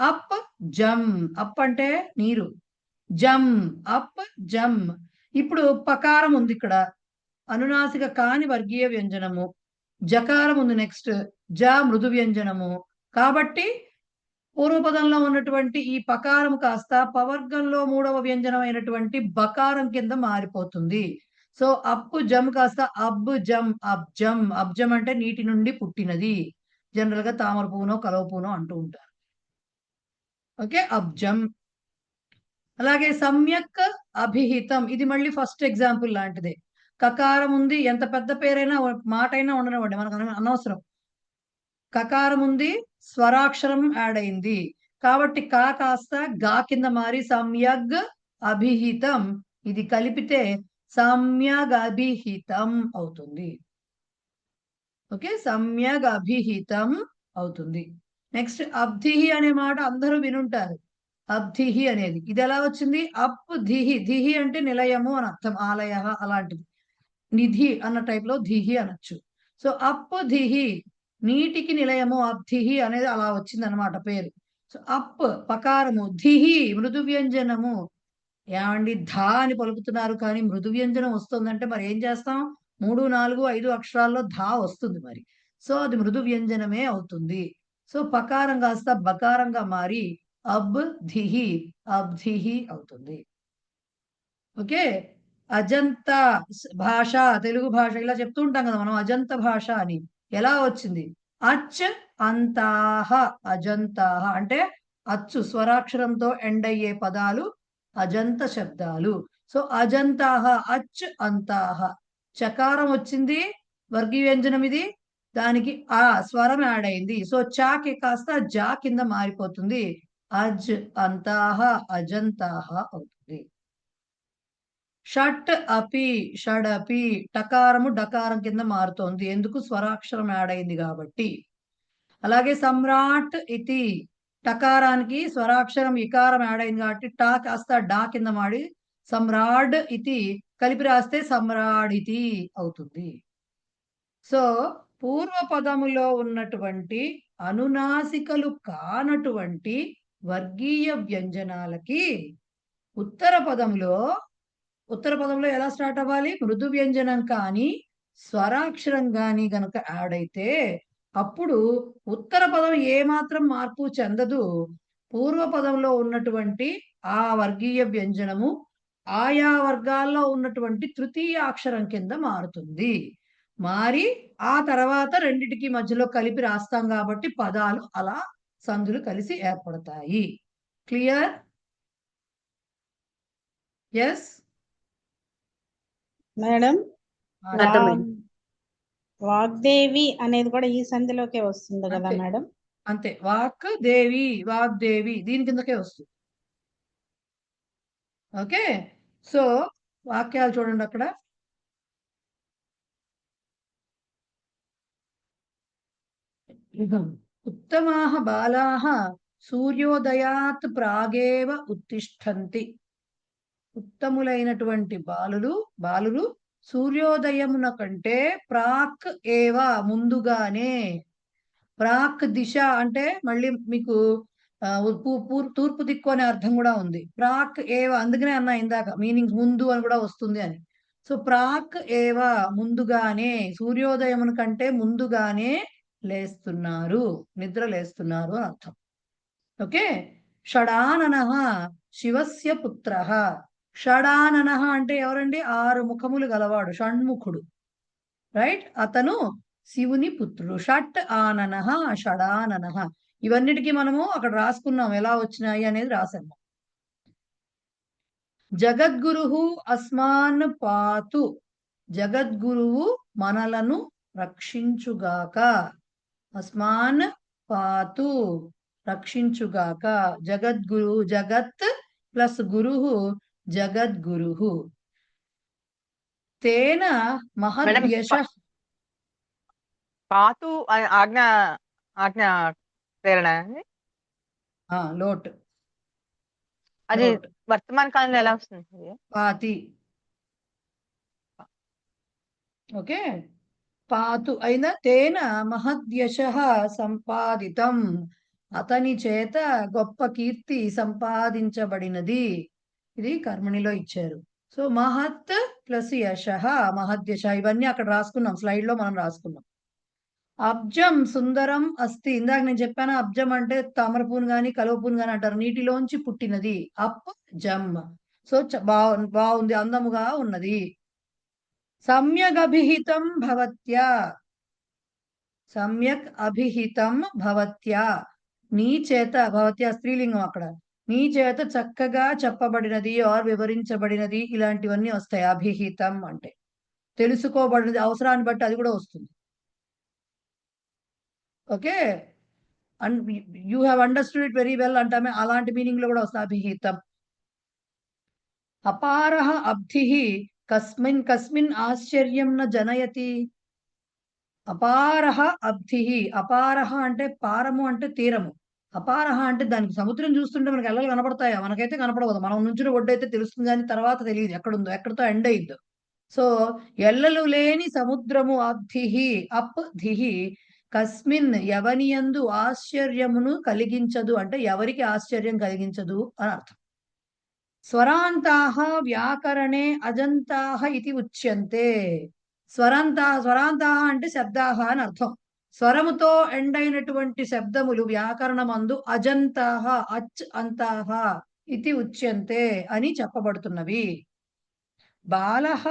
అప్ జమ్, అప్ అంటే నీరు, జమ్ అప్ జమ్. ఇప్పుడు పకారం ఉంది, ఇక్కడ అనునాసిక కాని వర్గీయ వ్యంజనము. జకారం ఉంది, నెక్స్ట్ జ మృదు వ్యంజనము. కాబట్టి పూర్వపదంలో ఉన్నటువంటి ఈ పకారం కాస్త పవర్గంలో మూడవ వ్యంజనం అయినటువంటి బకారం కింద మారిపోతుంది. సో అప్పు జమ్ కాస్త అబ్ జమ్ అబ్జమ్. అబ్జమ్ అంటే నీటి నుండి పుట్టినది, జనరల్ గా తామర పువ్వునో కలవ పువ్వునో అంటూ ఉంటారు. ఓకే, అబ్జమ్. అలాగే సమ్యక్ అభిహితం, ఇది మళ్ళీ ఫస్ట్ ఎగ్జాంపుల్ లాంటిదే. కకారం ఉంది, ఎంత పెద్ద పేరైనా మాట అయినా ఉండనివ్వండి, మనకు అనవసరం. కకారం ఉంది, స్వరాక్షరం యాడ్ అయింది, కాబట్టి కా కాస్త గా కింద మారి సమ్యగ్ అభిహితం. ఇది కలిపితే సమ్యగ్ అభిహితం అవుతుంది. ఓకే, సమ్యగ్ అభిహితం అవుతుంది. నెక్స్ట్ అబ్ధిహి అనే మాట అందరూ వినుంటారు. అబ్ధిహి అనేది ఇది ఎలా వచ్చింది, అప్ ధిహి. ధిహి అంటే నిలయము అని అర్థం, ఆలయ అలాంటిది. నిధి అన్న టైప్ లో ధిహి అనొచ్చు. సో అప్ ధిహి నీటికి నిలయము, అబ్ధిహి అనేది అలా వచ్చింది అనమాట పేరు. సో అప్ పకారము, ధిహి మృదు వ్యంజనము. ఏమండి ధా అని పలుకుతున్నారు కానీ మృదు వ్యంజనం వస్తుందంటే మరి ఏం చేస్తాం, 3, 4, 5 అక్షరాల్లో ధా వస్తుంది మరి. సో అది మృదు వ్యంజనమే అవుతుంది. సో పకారం కాస్త బకారంగా మారి అబ్ ధిహి అబ్ధిహి అవుతుంది. ఓకే, అజంత భాష, తెలుగు భాష ఇలా చెప్తూ ఉంటాం కదా మనం, అజంత భాష అని. ఎలా వచ్చింది, అచ్ అంతాహ అజంతాహ అంటే అచ్చు స్వరాక్షరంతో ఎండ్ అయ్యే పదాలు అజంత శబ్దాలు. సో అజంతాహ అచ్ అంతాహ. చకారం వచ్చింది, వర్గీయ వ్యంజనం ఇది, దానికి ఆ స్వరం యాడ్ అయింది. సో చాకి కాస్త జా కింద మారిపోతుంది, అజ్ అంతాహ అజంతాహ అవుతుంది. షట్ అపి షడపి, టకారము డకారం కింద మారుతోంది, ఎందుకు స్వరాక్షరం యాడ్ అయింది కాబట్టి. అలాగే సమ్రాట్ ఇతి, టకారానికి స్వరాక్షరం ఇకారం యాడ్ అయింది కాబట్టి టా కాస్త డా కింద మాడి సమ్రాడ్ ఇది కలిపి రాస్తే సమ్రాడితి అవుతుంది. సో పూర్వపదములో ఉన్నటువంటి అనునాసికలు కానటువంటి వర్గీయ వ్యంజనాలకి ఉత్తర పదంలో ఎలా స్టార్ట్ అవ్వాలి? మృదు వ్యంజనం కానీ స్వరాక్షరం కానీ గనక యాడ్ అయితే అప్పుడు ఉత్తర పదం ఏమాత్రం మార్పు చెందదు. పూర్వ పదంలో ఉన్నటువంటి ఆ వర్గీయ వ్యంజనము ఆయా వర్గాల్లో ఉన్నటువంటి తృతీయ అక్షరం కింద మారుతుంది. మారి ఆ తర్వాత రెండిటికి మధ్యలో కలిపి రాస్తాం కాబట్టి పదాలు అలా సందులు కలిసి ఏర్పడతాయి. క్లియర్? ఎస్ మేడం, వాగ్దేవి అనేది కూడా ఈ సంధిలోకే వస్తుంది కదా అంతే. మేడం? అంతే, వాగ్దేవి దీని కిందకే వస్తుంది. ఓకే, సో వాక్యాలు చూడండి అక్కడ. ఉత్తమాః బాలాః సూర్యోదయాత్ ప్రాగేవ ఉత్తిష్టంతి. ఉత్తములైనటువంటి బాలురు సూర్యోదయమున కంటే ప్రాక్ ఏవ ముందుగానే. ప్రాక్ దిశ అంటే మళ్ళీ మీకు తూర్పు దిక్కు అనే అర్థం కూడా ఉంది. ప్రాక్ ఏవ అందుకనే అన్నా ఇందాక మీనింగ్ ముందు అని కూడా వస్తుంది అని. సో ప్రాక్ ఏవ ముందుగానే, సూర్యోదయమున కంటే ముందుగానే లేస్తున్నారు, నిద్ర లేస్తున్నారు అని అర్థం. ఓకే, షడాననః శివస్య పుత్రః. షడాననః అంటే ఎవరండి? 6 ముఖములు గలవాడు, షణ్ముఖుడు. రైట్, అతను శివుని పుత్రుడు. షట్ ఆననః షడాననః. ఇవన్నిటికీ మనము అక్కడ రాసుకున్నాం, ఎలా వచ్చినాయి అనేది రాసాము. జగద్గురుః అస్మాన్ పాతు. జగద్గురువు మనలను రక్షించుగాక. అస్మాన్ పాతు రక్షించుగాక. జగద్గురు, జగత్ ప్లస్ గురుః జగద్గురుః. తేన మహద్యశః. పాతు ఆజ్ఞ ప్రేరణ లోట్. అది వర్తమాన కాలంలో ఎలా వస్తుంది? పాతి. ఓకే, పాతు అయిన తేన మహద్యశః సంపాదితం. అతని చేత గొప్ప కీర్తి సంపాదించబడినది. ఇది కర్మణిలో ఇచ్చారు. సో మహత్ ప్లస్ యశః, మహద్యశ, ఇవన్నీ అక్కడ రాసుకున్నాం, స్లైడ్ లో మనం రాసుకున్నాం. అబ్జం సుందరం అస్తి. ఇందాక నేను చెప్పాను, అబ్జం అంటే తామరపూను గాని కలువపూను గాని అంటారు, నీటిలోంచి పుట్టినది. అప్ జమ్. సో బాగుంది, అందముగా ఉన్నది. సమ్యక్ అభిహితం భవత్యా. సమ్యక్ అభిహితం భవత్యా, నీ చేత. భవత్యా స్త్రీలింగం అక్కడ. నీ చేత చక్కగా చెప్పబడినది ఆర్ వివరించబడినది, ఇలాంటివన్నీ వస్తాయి. అభిహితం అంటే తెలుసుకోబడినది, అవసరాన్ని బట్టి అది కూడా వస్తుంది. Okay, and you have understood it very well అంటామే, అలాంటి మీనింగ్ లో కూడా వస్తుంది అభిహితం. అపారః అబ్ధిః కస్మిన్ ఆశ్చర్యం న జనయతి. అపారః అబ్ధిః. అపారః అంటే పారము అంటే తీరము. అపారః అంటే దానికి సముద్రం చూస్తుంటే మనకి ఎల్లలు కనపడతాయా? మనకైతే కనపడవదు. మనం నుంచిన ఒడ్డు అయితే తెలుస్తుంది, కానీ తర్వాత తెలియదు ఎక్కడుందో, ఎక్కడితో ఎండ్ అయ్యిద్దో. సో ఎల్లలు లేని సముద్రము. అబ్ధిః అప్ ధిః. కస్మిన్ ఎవనియందు ఆశ్చర్యమును కలిగించదు అంటే ఎవరికి ఆశ్చర్యం కలిగించదు అని అర్థం. స్వరాంతాః వ్యాకరణే అజంతాః ఇది ఉచ్యంతే. స్వరాంతాః అంటే శబ్దాః అని అర్థం. స్వరముతో ఎండ్ అయినటువంటి శబ్దములు వ్యాకరణమందు అజంతాః, అచ్ అంతాః ఇది ఉచ్యంతే అని చెప్పబడుతున్నవి. బాలః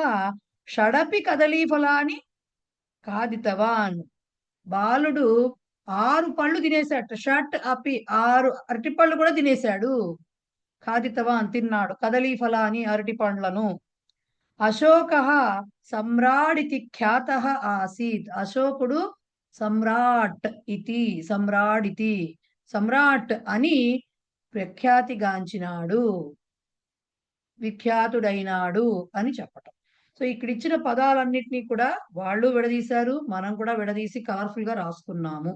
షడపి కదలీఫలాని ఖాదితవాన్. బాలుడు 6 పళ్ళు తినేశాడు. షట్ అపి 6 అరటిపళ్ళు కూడా తినేశాడు. ఖాదితవాన్ తిన్నాడు. కదలీఫలాని అరటి పండ్లను. అశోకః సమ్రాడితి ఖ్యాతః ఆసీత్. అశోకుడు సమ్రాట్ ఇతి, సమ్రాడితి, సమ్రాట్ అని ప్రఖ్యాతిగాంచినాడు, విఖ్యాతుడైనాడు అని చెప్పటం. సో ఇక్కడ ఇచ్చిన పదాలన్నిటినీ కూడా వాళ్ళు విడదీశారు, మనం కూడా విడదీసి కలర్ఫుల్ గా రాసుకున్నాము.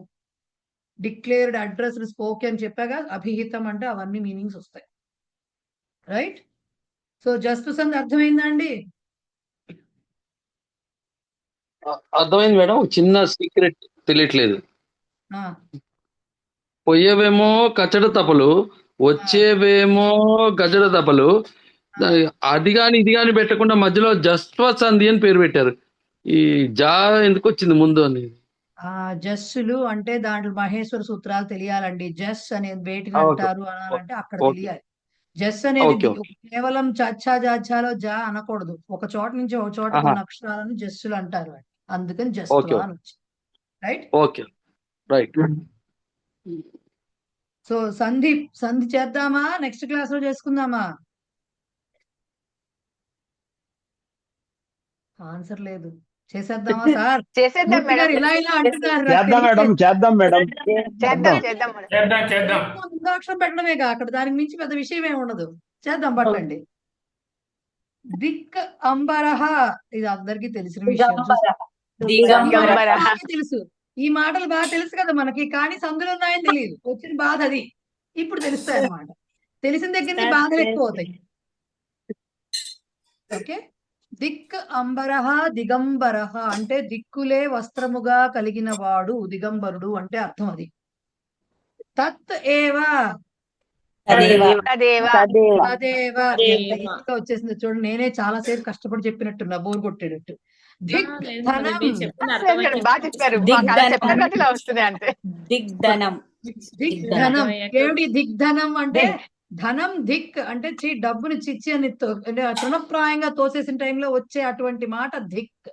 డిక్లేర్డ్, అడ్రస్, స్పోకెన్ చెప్పాగా. అభిహితం అంటే అవన్నీ మీనింగ్స్ వస్తాయి. రైట్. సో జస్తు సంధి అర్థమైందా అండి? అర్థమైంది మేడం. ఒక చిన్న సీక్రెట్ తెలియట్లేదు. ఆ, పోయేవేమో కచ్చడ తపలు, వచ్చేవేమో గజడ తపలు. అది గాని ఇది గాని పెట్టకుండా మధ్యలో జస్వ సంధి అని పేరు పెట్టారు. ఈ జా ఎందుకు వచ్చింది ముందు అని? ఆ జస్సులు అంటే దాంట్లో మహేశ్వర సూత్రాలు తెలియాలండి. జస్ అనేది వేటిని ఓకే అంటారు అనాలంటే అక్కడ ఓకే తెలియాలి. జస్ అనేది ఓకే ఓకే. కేవలం చచ్చా జాచాలో జా అనకూడదు. ఒక చోట నుంచి ఒక చోట ఆహా. కొన్ని అక్షరాలను జస్సులు అంటారు. అందుకని జస్వ ఓకే అని వచ్చింది. రైట్. Okay right. సో సంధి చేద్దామా? నెక్స్ట్ క్లాస్ లో చేసుకుందామా? ఆన్సర్ లేదు. చేసేద్దామా సార్? చేసేద్దాం మూర్తి గారు మేడం. ఇలా ఇలా అంటున్నారు. నాకు చేద్దాం మేడం, తెలియట్లేదు. చేద్దాం మేడం, చేద్దాం చేద్దాం. చేద్దాం మేడం. చేద్దాం చేద్దాం. ముందాక్షరం పెట్టడమేగా, అక్కడ దానికి మించి పెద్ద విషయం ఏమి ఉండదు. చేద్దాం పట్టండి. దిక్ అంబరహ, ఇది అందరికీ తెలిసిన విషయం. ఈ దిగంబర. మాటలు బాగా తెలుసు. ఈ మాటలు బాగా తెలుసు కదా మనకి, కానీ సందులు ఉన్నాయని తెలియదు. వచ్చిన బాధ అది. ఇప్పుడు తెలుస్తాయి అన్నమాట. తెలిసిన దగ్గర నుంచి బాధలు ఎక్కువ అవుతాయి. ఓకే. దిక్ అంబరహ దిగంబరహ అంటే దిక్కులే వస్త్రముగా కలిగిన వాడు దిగంబరుడు అంటే అర్థం అది. తత్ ఏవ తదేవ. తదేవ ఎంత ఈజీగా వచ్చేసింది చూడండి. నేనే చాలా సేపు కష్టపడి చెప్పినట్టున్నా, బోర్ కొట్టేటట్టు. దిక్ ధనం. బాగా చెప్పారు. మాకు అలా చెప్పినట్టు ఇలా వస్తుంది అంతే. దిగ్ధనం. దిగ్ధనం ఏమిటి? దిగ్ధనం అంటే ధనం. దిక్ అంటే డబ్బుని చిచ్చి అని అంటే తృణప్రాయంగా తోసేసిన టైంలో వచ్చే అటువంటి మాట దిక్.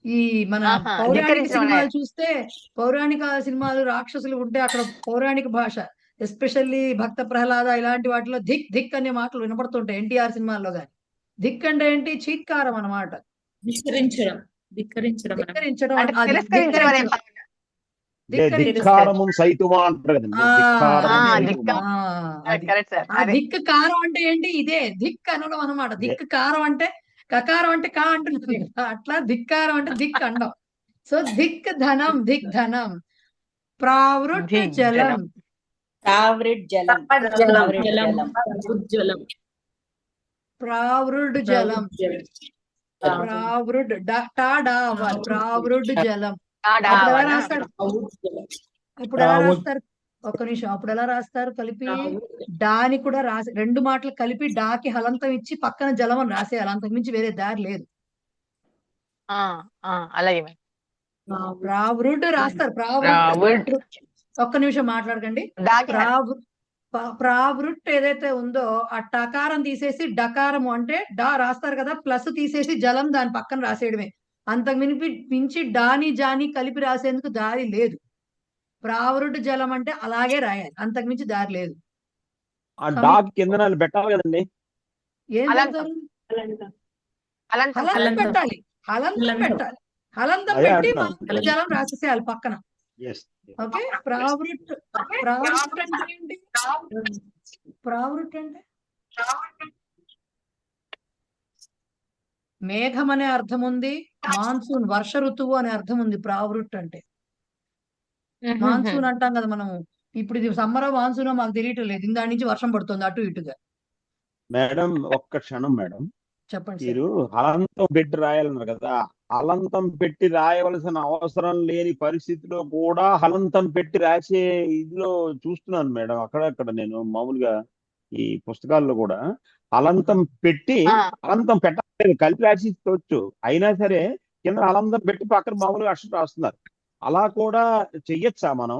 ఈ మన పౌరాణిక ధిక్కరించడం సినిమాలు అనేది. చూస్తే, పౌరాణిక సినిమాలు రాక్షసులు ఉంటే అక్కడ పౌరాణిక భాష, ఎస్పెషల్లీ భక్త ప్రహ్లాద ఇలాంటి వాటిలో ధిక్ ధిక్ అనే మాటలు వినపడుతుంటాయి ఎన్టీఆర్ సినిమాల్లో గాని. ధిక్ అంటే ఏంటి? చీత్కారం అన్నమాట. ధిక్కరించడం. ధిక్కరించడం అన్నమాట. ధిక్కరించడం అంటే అది తిరస్కరించడం అనే ధిక్కరించడం. ధిక్కారము సైతుమా అంటారు కదండి. ధిక్కారము సైతుమా. అది కరెక్ట్ సార్. ఆ దిక్కు కారం అంటే ఏంటి? ఇదే దిక్ అనడం అనమాట. దిక్కు కారం అంటే కకారం అంటే కా అంటున్నది కదా, అట్లా ధిక్కారం అంటే దిక్ అండం. సో దిక్ ధనం. దిక్ ధనం. ప్రావృట్ జలం. ప్రావృడ్ జలం. ప్రావృడ్ జలం. ఉజ్వలం. ప్రావృడ్ జలం. ప్రావృడ్ టా డా అవ్వాలి. ప్రావృడ్ జలం. అప్పుడు ఎలా రాస్తారు? ఇప్పుడు ఎలా రాస్తారు? ఒక్క నిమిషం. అప్పుడు ఎలా రాస్తారు? కలిపి డాని కూడా రాసి, రెండు మాటలు కలిపి డాకి హలంతం ఇచ్చి పక్కన జలం అని రాసేయాలి. అంతకు మించి వేరే దారి లేదు. అలాగే ప్రావృడ్ రాస్తారు. ఒక్క నిమిషం మాట్లాడకండి. ప్రావృట్ ఏదైతే ఉందో ఆ టకారం తీసేసి డకారము అంటే డా రాస్తారు కదా, ప్లస్ తీసేసి జలం దాని పక్కన రాసేయడమే. అంతకు మించి డాని జాని కలిపి రాసేందుకు దారి లేదు. ప్రావృట్ జలం అంటే అలాగే రాయాలి, అంతకు మించి దారి లేదు. ఆ డాక్ కింద పెట్టాలి కదండి. ఏం పెడతారు? హలంతం పెట్టాలి. హలంతం పెట్టాలి. హలంతం పెట్టి జలం రాసేసేయాలి పక్కన. ఓకే. ప్రావృట్ అంటే ఏంటి? ప్రావృట్ అంటే మేఘం అనే అర్థం ఉంది. మాన్సూన్ వర్ష ఋతువు అనే అర్థం ఉంది. ప్రావృట్ అంటే మాన్సూన్ అంటాం కదా మనం. ఇప్పుడు ఇది సమ్మర్ మాన్సూన్ మాకు తెలియటం లేదు. ఇందా నుంచి వర్షం పడుతుంది అటు ఇటుగా. మేడం ఒక్క క్షణం మేడం. చెప్పండి. మీరు హలంతం పెట్టి రాయాలన్నారు కదా, హలంతం పెట్టి రాయవలసిన అవసరం లేని పరిస్థితిలో కూడా హలంతం పెట్టి రాసే ఇదిలో చూస్తున్నాను మేడం. అక్కడక్కడ నేను మామూలుగా ఈ పుస్తకాల్లో కూడా హలంతం పెట్టి హలంతం పెట్టలేదు, కలిపి రాసి ఇచ్చవచ్చు. అయినా సరే కింద హలంతం పెట్టి పక్కన మామూలుగా అక్షరం రాస్తున్నారు. అలా కూడా చెయ్యొచ్చా మనం?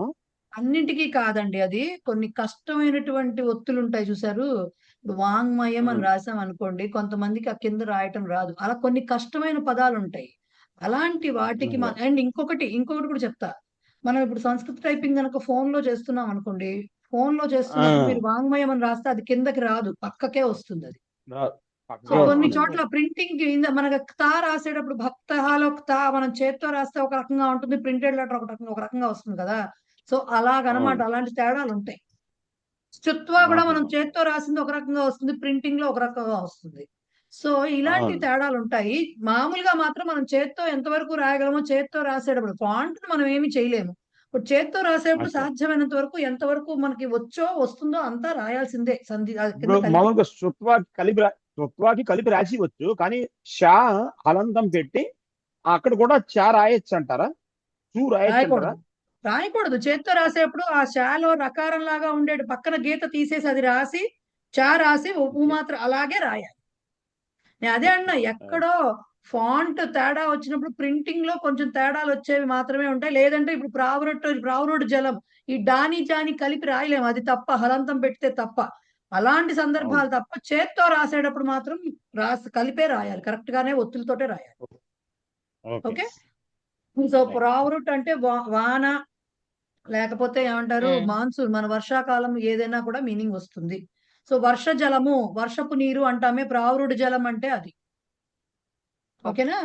అన్నింటికీ కాదండి. అది కొన్ని కష్టమైనటువంటి ఒత్తులు ఉంటాయి చూసారు. ఇప్పుడు వాంగ్మయం అని రాసాం అనుకోండి, కొంతమందికి ఆ కింద రాయటం రాదు. అలా కొన్ని కష్టమైన పదాలు ఉంటాయి. అలాంటి వాటికి అండ్ ఇంకొకటి కూడా చెప్తా. మనం ఇప్పుడు సంస్కృత టైపింగ్ కనుక ఫోన్ లో చేస్తున్నాం అనుకోండి, ఫోన్ లో చేస్తున్నప్పుడు మీరు వాంగ్మయం అని రాస్తే అది కిందకి రాదు, పక్కకే వస్తుంది అది. సో కొన్ని చోట్ల ప్రింటింగ్ మనకు తా రాసేటప్పుడు భక్తహాలో తా మనం చేత్తో రాస్తే ఒక రకంగా ఉంటుంది, ప్రింటెడ్ లెటర్ ఒక రకంగా వస్తుంది కదా. సో అలాగనమాట. అలాంటి తేడాలు ఉంటాయి. చుత్వా కూడా మనం చేత్తో రాసింది ఒక రకంగా వస్తుంది, ప్రింటింగ్ లో ఒక రకంగా వస్తుంది. సో ఇలాంటి తేడాలు ఉంటాయి. మామూలుగా మాత్రం మనం చేత్తో ఎంతవరకు రాయగలమో చేత్తో రాసేటప్పుడు ఫాంట్ మనం ఏమి చేయలేము. ఇప్పుడు చేత్తో రాసేప్పుడు ఓకే. సాధ్యమైనంత వరకు ఎంతవరకు మనకి వస్తుందో అంతా రాయాల్సిందే సంధి కింద ఇప్పుడు కలిపి. మామూలుగా శృత్వాకి కలిపి రాసివచ్చు, కానీ షా హలంతం పెట్టి అక్కడ కూడా చా రాయొచ్చు అంటారా? చూ రాయొచ్చు అంటారా? రాయకూడదు. చేత్తో రాసేప్పుడు ఆ షాలో రకారం లాగా ఉండేది పక్కన గీత తీసేసి అది రాసి చా రాసి ఊ మాత్రం అలాగే రాయాలి. నేను అదే అన్నా, ఎక్కడో ఫాంట్ తేడా వచ్చినప్పుడు ప్రింటింగ్ లో కొంచెం తేడాలు వచ్చేవి మాత్రమే ఉంటాయి. లేదంటే ఇప్పుడు ప్రావురొట్టు జలం ఈ డాని జాని కలిపి రాయలేము, అది తప్ప, హలంతం పెడితే తప్ప. అలాంటి సందర్భాలు తప్ప చేత్తో రాసేటప్పుడు మాత్రం కలిపే రాయాలి, కరెక్ట్ గానే ఒత్తులతోటే రాయాలి. ఓకే. సో ప్రావురుట్ అంటే వాన, లేకపోతే ఏమంటారు మాన్సూన్, మన వర్షాకాలం ఏదైనా కూడా మీనింగ్ వస్తుంది. సో వర్ష జలము, వర్షపు నీరు అంటామే, ప్రావురుడు జలం అంటే అది. ఓకేనా.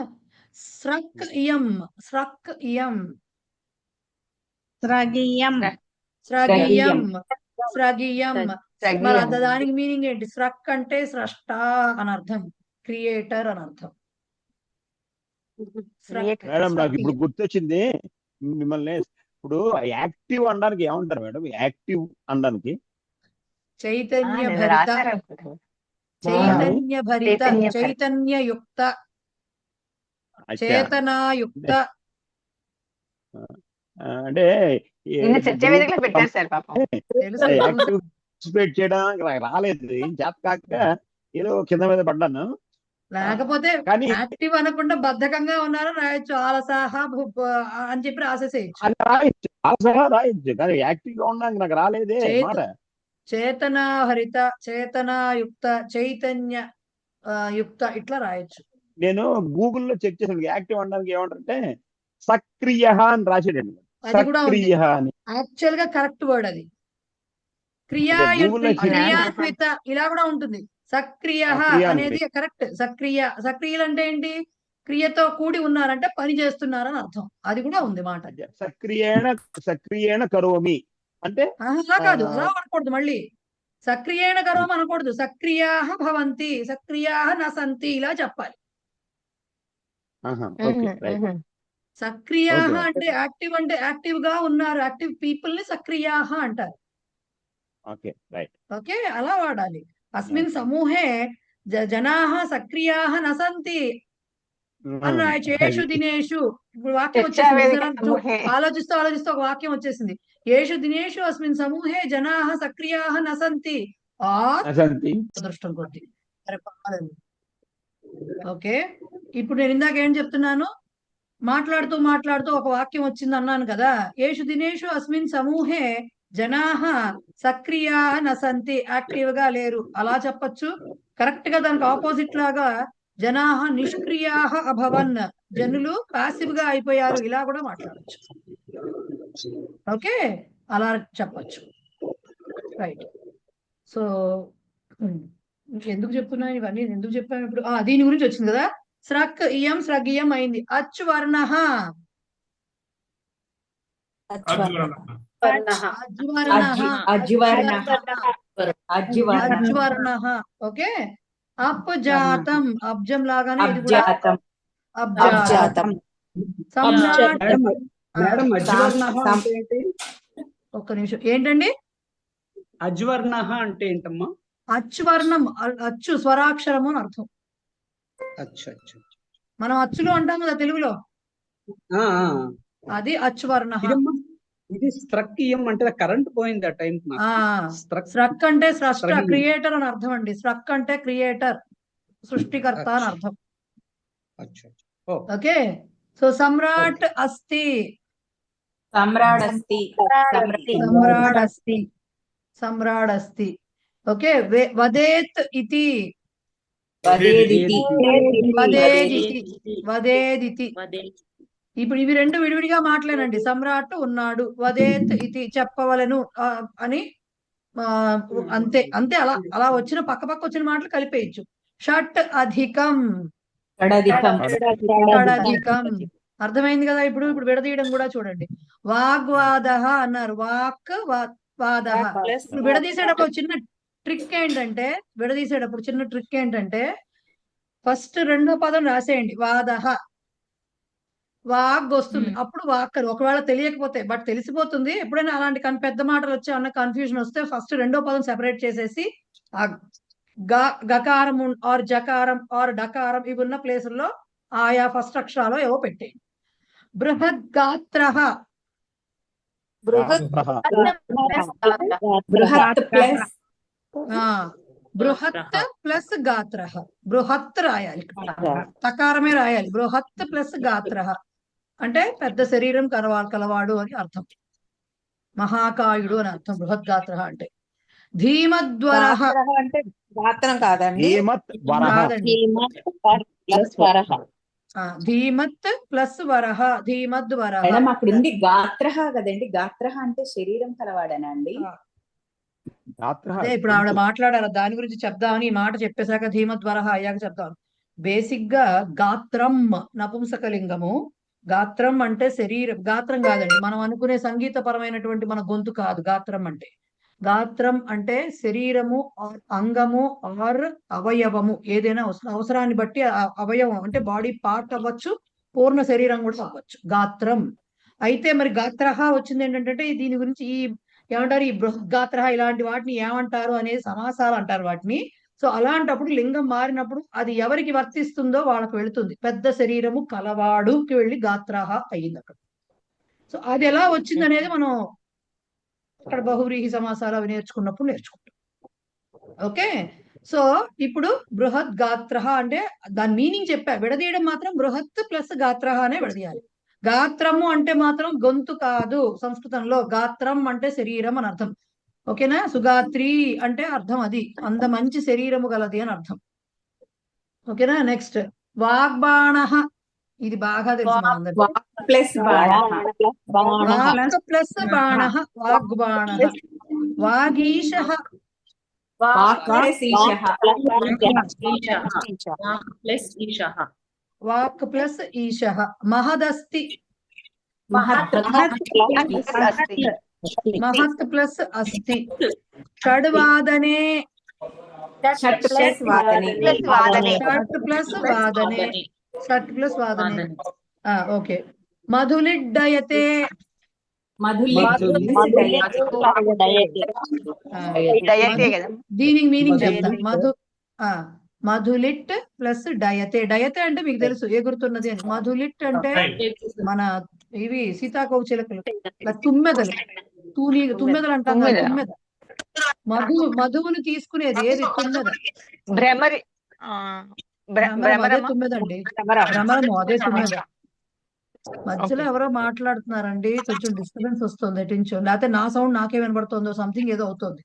స్రక్ ఇయం, స్రక్ ఇయం, స్రగియం, స్రగియం, స్రగియం. మరి దానికి మీనింగ్ ఏంటి? స్రక్ అంటే స్రష్ట అని అర్థం, క్రియేటర్ అని అర్థం. మేడం నాకు ఇప్పుడు గుర్తొచ్చింది మిమ్మల్ని. ఇప్పుడు యాక్టివ్ అనడానికి ఏమంటారు మేడం? యాక్టివ్ అనడానికి చైతన్య భరిత, చైతన్య భరిత, చైతన్యయుక్త, చేతనాయుక్త. అంటే పెట్టారు సార్ పాపం. పార్టిసిపేట్ చేయడానికి నాకు రాలేదు, ఏం చేత కాక ఏదో కింద మీద పడ్డాను. లేకపోతే యాక్టివ్ అనకుండా బద్ధకంగా ఉన్నారని రాయొచ్చు, ఆలసాహ అని చెప్పి రాసేసేయచ్చు. రాయొచ్చు, ఆలసాహ రాయొచ్చు, కానీ యాక్టివ్ గా ఉండడానికి నాకు రాలేదే మాట. చేతనాహరిత, చేతనాయుక్త, చైతన్య యుక్త ఇట్లా రాయొచ్చు. నేను గూగుల్లో చెక్ చేసాను, యాక్టివ్ అనడానికి ఏమంటారంటే సక్రియ అని రాసేటండి. అది కూడా సక్రియ అని యాక్చువల్ గా కరెక్ట్ వర్డ్ అది. క్రియాన్విత ఇలా కూడా ఉంటుంది. సక్రియ అనేది కరెక్ట్. సక్రియలు అంటే ఏంటి? క్రియతో కూడి ఉన్నారంటే పని చేస్తున్నారని అర్థం, అది కూడా ఉంది మాట. సక్రియేణ కరోమి అంటే అలా కాదు, అలా అనకూడదు. మళ్ళీ సక్రియేణ కరోమి అనకూడదు, సక్రియా భవంతి, సక్రియా నసంతి ఇలా చెప్పాలి. సక్రియా అంటే యాక్టివ్ గా ఉన్నారు, యాక్టివ్ పీపుల్ ని సక్రియా అంటారు. ఓకే, అలా వాడాలి. అస్మిన్ సమూహే జనాః సక్రియాః న సంతి అని ఏషు దినేషు. ఇప్పుడు వాక్యం వచ్చేసింది, ఆలోచిస్తూ ఒక వాక్యం వచ్చేసింది. ఏషు దినేషు అస్మిన్ సమూహే జనాః సక్రియాః న సంతి. అదృష్టం కొద్ది. ఓకే, ఇప్పుడు నేను ఇందాక ఏం చెప్తున్నాను, మాట్లాడుతూ ఒక వాక్యం వచ్చింది అన్నాను కదా. ఏషు దినేషు అస్మిన్ సమూహే జనాః సక్రియా నసంతి, యాక్టివ్ గా లేరు అలా చెప్పచ్చు. కరెక్ట్ గా దానికి ఆపోజిట్ లాగా జనాః నిష్క్రియాః అభవన్, జనులు పాసివ్ గా అయిపోయారు ఇలా కూడా మాట్లాడచ్చు. ఓకే, అలా చెప్పచ్చు. రైట్. సో ఎందుకు చెప్తున్నాను ఇవన్నీ, ఎందుకు చెప్పాను ఇప్పుడు? దీని గురించి వచ్చింది కదా. స్రక్ ఇయం, స్రగియం అయింది. అచ్వర్ణ, ఓకే. అప్జాతం, అబ్జం లాగానే ఇది కూడా అబ్జాతం. ఒక్క నిమిషం, ఏంటండి అజ్వర్ణ అంటే ఏంటమ్మా? అచ్వర్ణం, అచ్చు స్వరాక్షరము అని అర్థం. మనం అచ్చులు అంటాం కదా తెలుగులో, అది అచ్వర్ణ. ఇది స్ట్రక్ ఇయం అంటే కరెంట్ పోయింది ఆ టైం. స్ట్రక్ అంటే స్రష్ట, క్రియేటర్ అని అర్థం అండి. స్ట్రక్ అంటే క్రియేటర్, సృష్టికర్త అని అర్థం. ఓకే. సో సమ్రాట్ అస్తి, సమ్రాట్ అస్తి. ఓకే. వదేత్ ఇతి, వదేదితి. ఇప్పుడు ఇవి రెండు విడివిడిగా మాట్లాడండి. సమ్రాట్ ఉన్నాడు, వదేత్ ఇతి చెప్పవలను అని, అంతే అంతే. అలా వచ్చిన పక్క వచ్చిన మాటలు కలిపేయచ్చు. షట్ అధికం, షడధికం. అర్థమైంది కదా. ఇప్పుడు విడదీయడం కూడా చూడండి. వాగ్వాద అన్నారు, వాక్ వాద. ఇప్పుడు విడదీసేటప్పుడు చిన్న ట్రిక్ ఏంటంటే, ఫస్ట్ రెండో పదం రాసేయండి వాదహ, వాగ్ వస్తుంది, అప్పుడు వాక్కరు. ఒకవేళ తెలియకపోతే, బట్ తెలిసిపోతుంది. ఎప్పుడైనా అలాంటి పెద్ద మాటలు వచ్చి అన్న కన్ఫ్యూజన్ వస్తే ఫస్ట్ రెండో పదం సెపరేట్ చేసేసి ఆ గకారం ఆర్ జకారం ఆర్ డకారం ఇవి ఉన్న ప్లేసుల్లో ఆయా ఫస్ట్ అక్షరాలు ఏవో పెట్టేయండి. బృహద్గాత్ర బృహత్ ప్లస్ గాత్ర. బృహత్ రాయాలి, తకారమే రాయాలి. బృహత్ ప్లస్ గాత్ర అంటే పెద్ద శరీరం కలవాడు అని అర్థం, మహాకాయుడు అని అర్థం బృహద్గాత్ర అంటే. ధీమద్వర అంటే గాత్రం కాదండి, ధీమత్ ప్లస్ వరహ, ధీమద్వర. మేడం అక్కడ ఉంది గాత్ర కదండి, గాత్ర అంటే శరీరం కలవాడనండి. అదే ఇప్పుడు ఆవిడ మాట్లాడారు, దాని గురించి చెప్దామని ఈ మాట చెప్పేశాక ధీమద్వర అయ్యాక చెప్తాను. బేసిక్ గా గాత్రం నపుంసకలింగము. గాత్రం అంటే శరీరం, గాత్రం కాదండి మనం అనుకునే సంగీత పరమైనటువంటి మన గొంతు కాదు. గాత్రం అంటే, గాత్రం అంటే శరీరము అంగము ఆర్ అవయవము ఏదైనా అవసరాన్ని బట్టి అవయవం అంటే బాడీ పార్ట్ అవ్వచ్చు, పూర్ణ శరీరం కూడా అవ్వచ్చు గాత్రం. అయితే మరి గాత్ర వచ్చింది ఏంటంటే దీని గురించి ఈ ఏమంటారు, ఈ బృహద్గాత్ర ఇలాంటి వాటిని ఏమంటారు అనేది సమాసాలు అంటారు వాటిని. సో అలాంటప్పుడు లింగం మారినప్పుడు అది ఎవరికి వర్తిస్తుందో వాళ్ళకి వెళుతుంది. పెద్ద శరీరము కలవాడుకి వెళ్ళి గాత్రహ అయ్యింది అక్కడ. సో అది ఎలా వచ్చింది అనేది మనం అక్కడ బహువ్రీహి సమాసాలు అవి నేర్చుకున్నప్పుడు నేర్చుకుంటాం. ఓకే, సో ఇప్పుడు బృహద్ గాత్ర అంటే దాని మీనింగ్ చెప్పా, విడదీయడం మాత్రం బృహత్ ప్లస్ గాత్ర అనే విడదీయాలి. గాత్రము అంటే మాత్రం గొంతు కాదు, సంస్కృతంలో గాత్రం అంటే శరీరం అని అర్థం. ఓకేనా, సుగాత్రి అంటే అర్థం అది అంత మంచి శరీరము గలది అని అర్థం. ఓకేనా, నెక్స్ట్ వాగ్బాణ. ఇది బాగా తెలుసు మనందరికీ. వాక్ ప్లస్ బాణ, వాగ్బాణ. వాగీశ, వాక్ ప్లస్ ఈశ. మహదస్తి, మహత్ ప్లస్ అస్తి. షడ్వాదనే, షట్ ప్లస్ వాదనే. ఓకే, మధులిడ్డయతే, దీనికి మీనింగ్ చెప్తా. మధులిట్ ప్లస్ డయతే. డయతే అంటే మీకు తెలుసు ఎగురుతున్నది అని. మధులిట్ అంటే మన ఇవి సీతాకోచిలకలు, తుమ్మెదలు, తుమ్మెదలు అంటాం కదా, తుమ్మెద. మధువుని తీసుకునేది ఏది? తుమ్మెద. అదే తుమ్మెదండి, భ్రమరము అదే తుమ్మెద. మధ్యలో ఎవరో మాట్లాడుతున్నారండి, కొంచెం డిస్టర్బెన్స్ వస్తుంది ఎటించో, లేకపోతే నా సౌండ్ నాకే వినబడుతుందో, సంథింగ్ ఏదో అవుతుంది.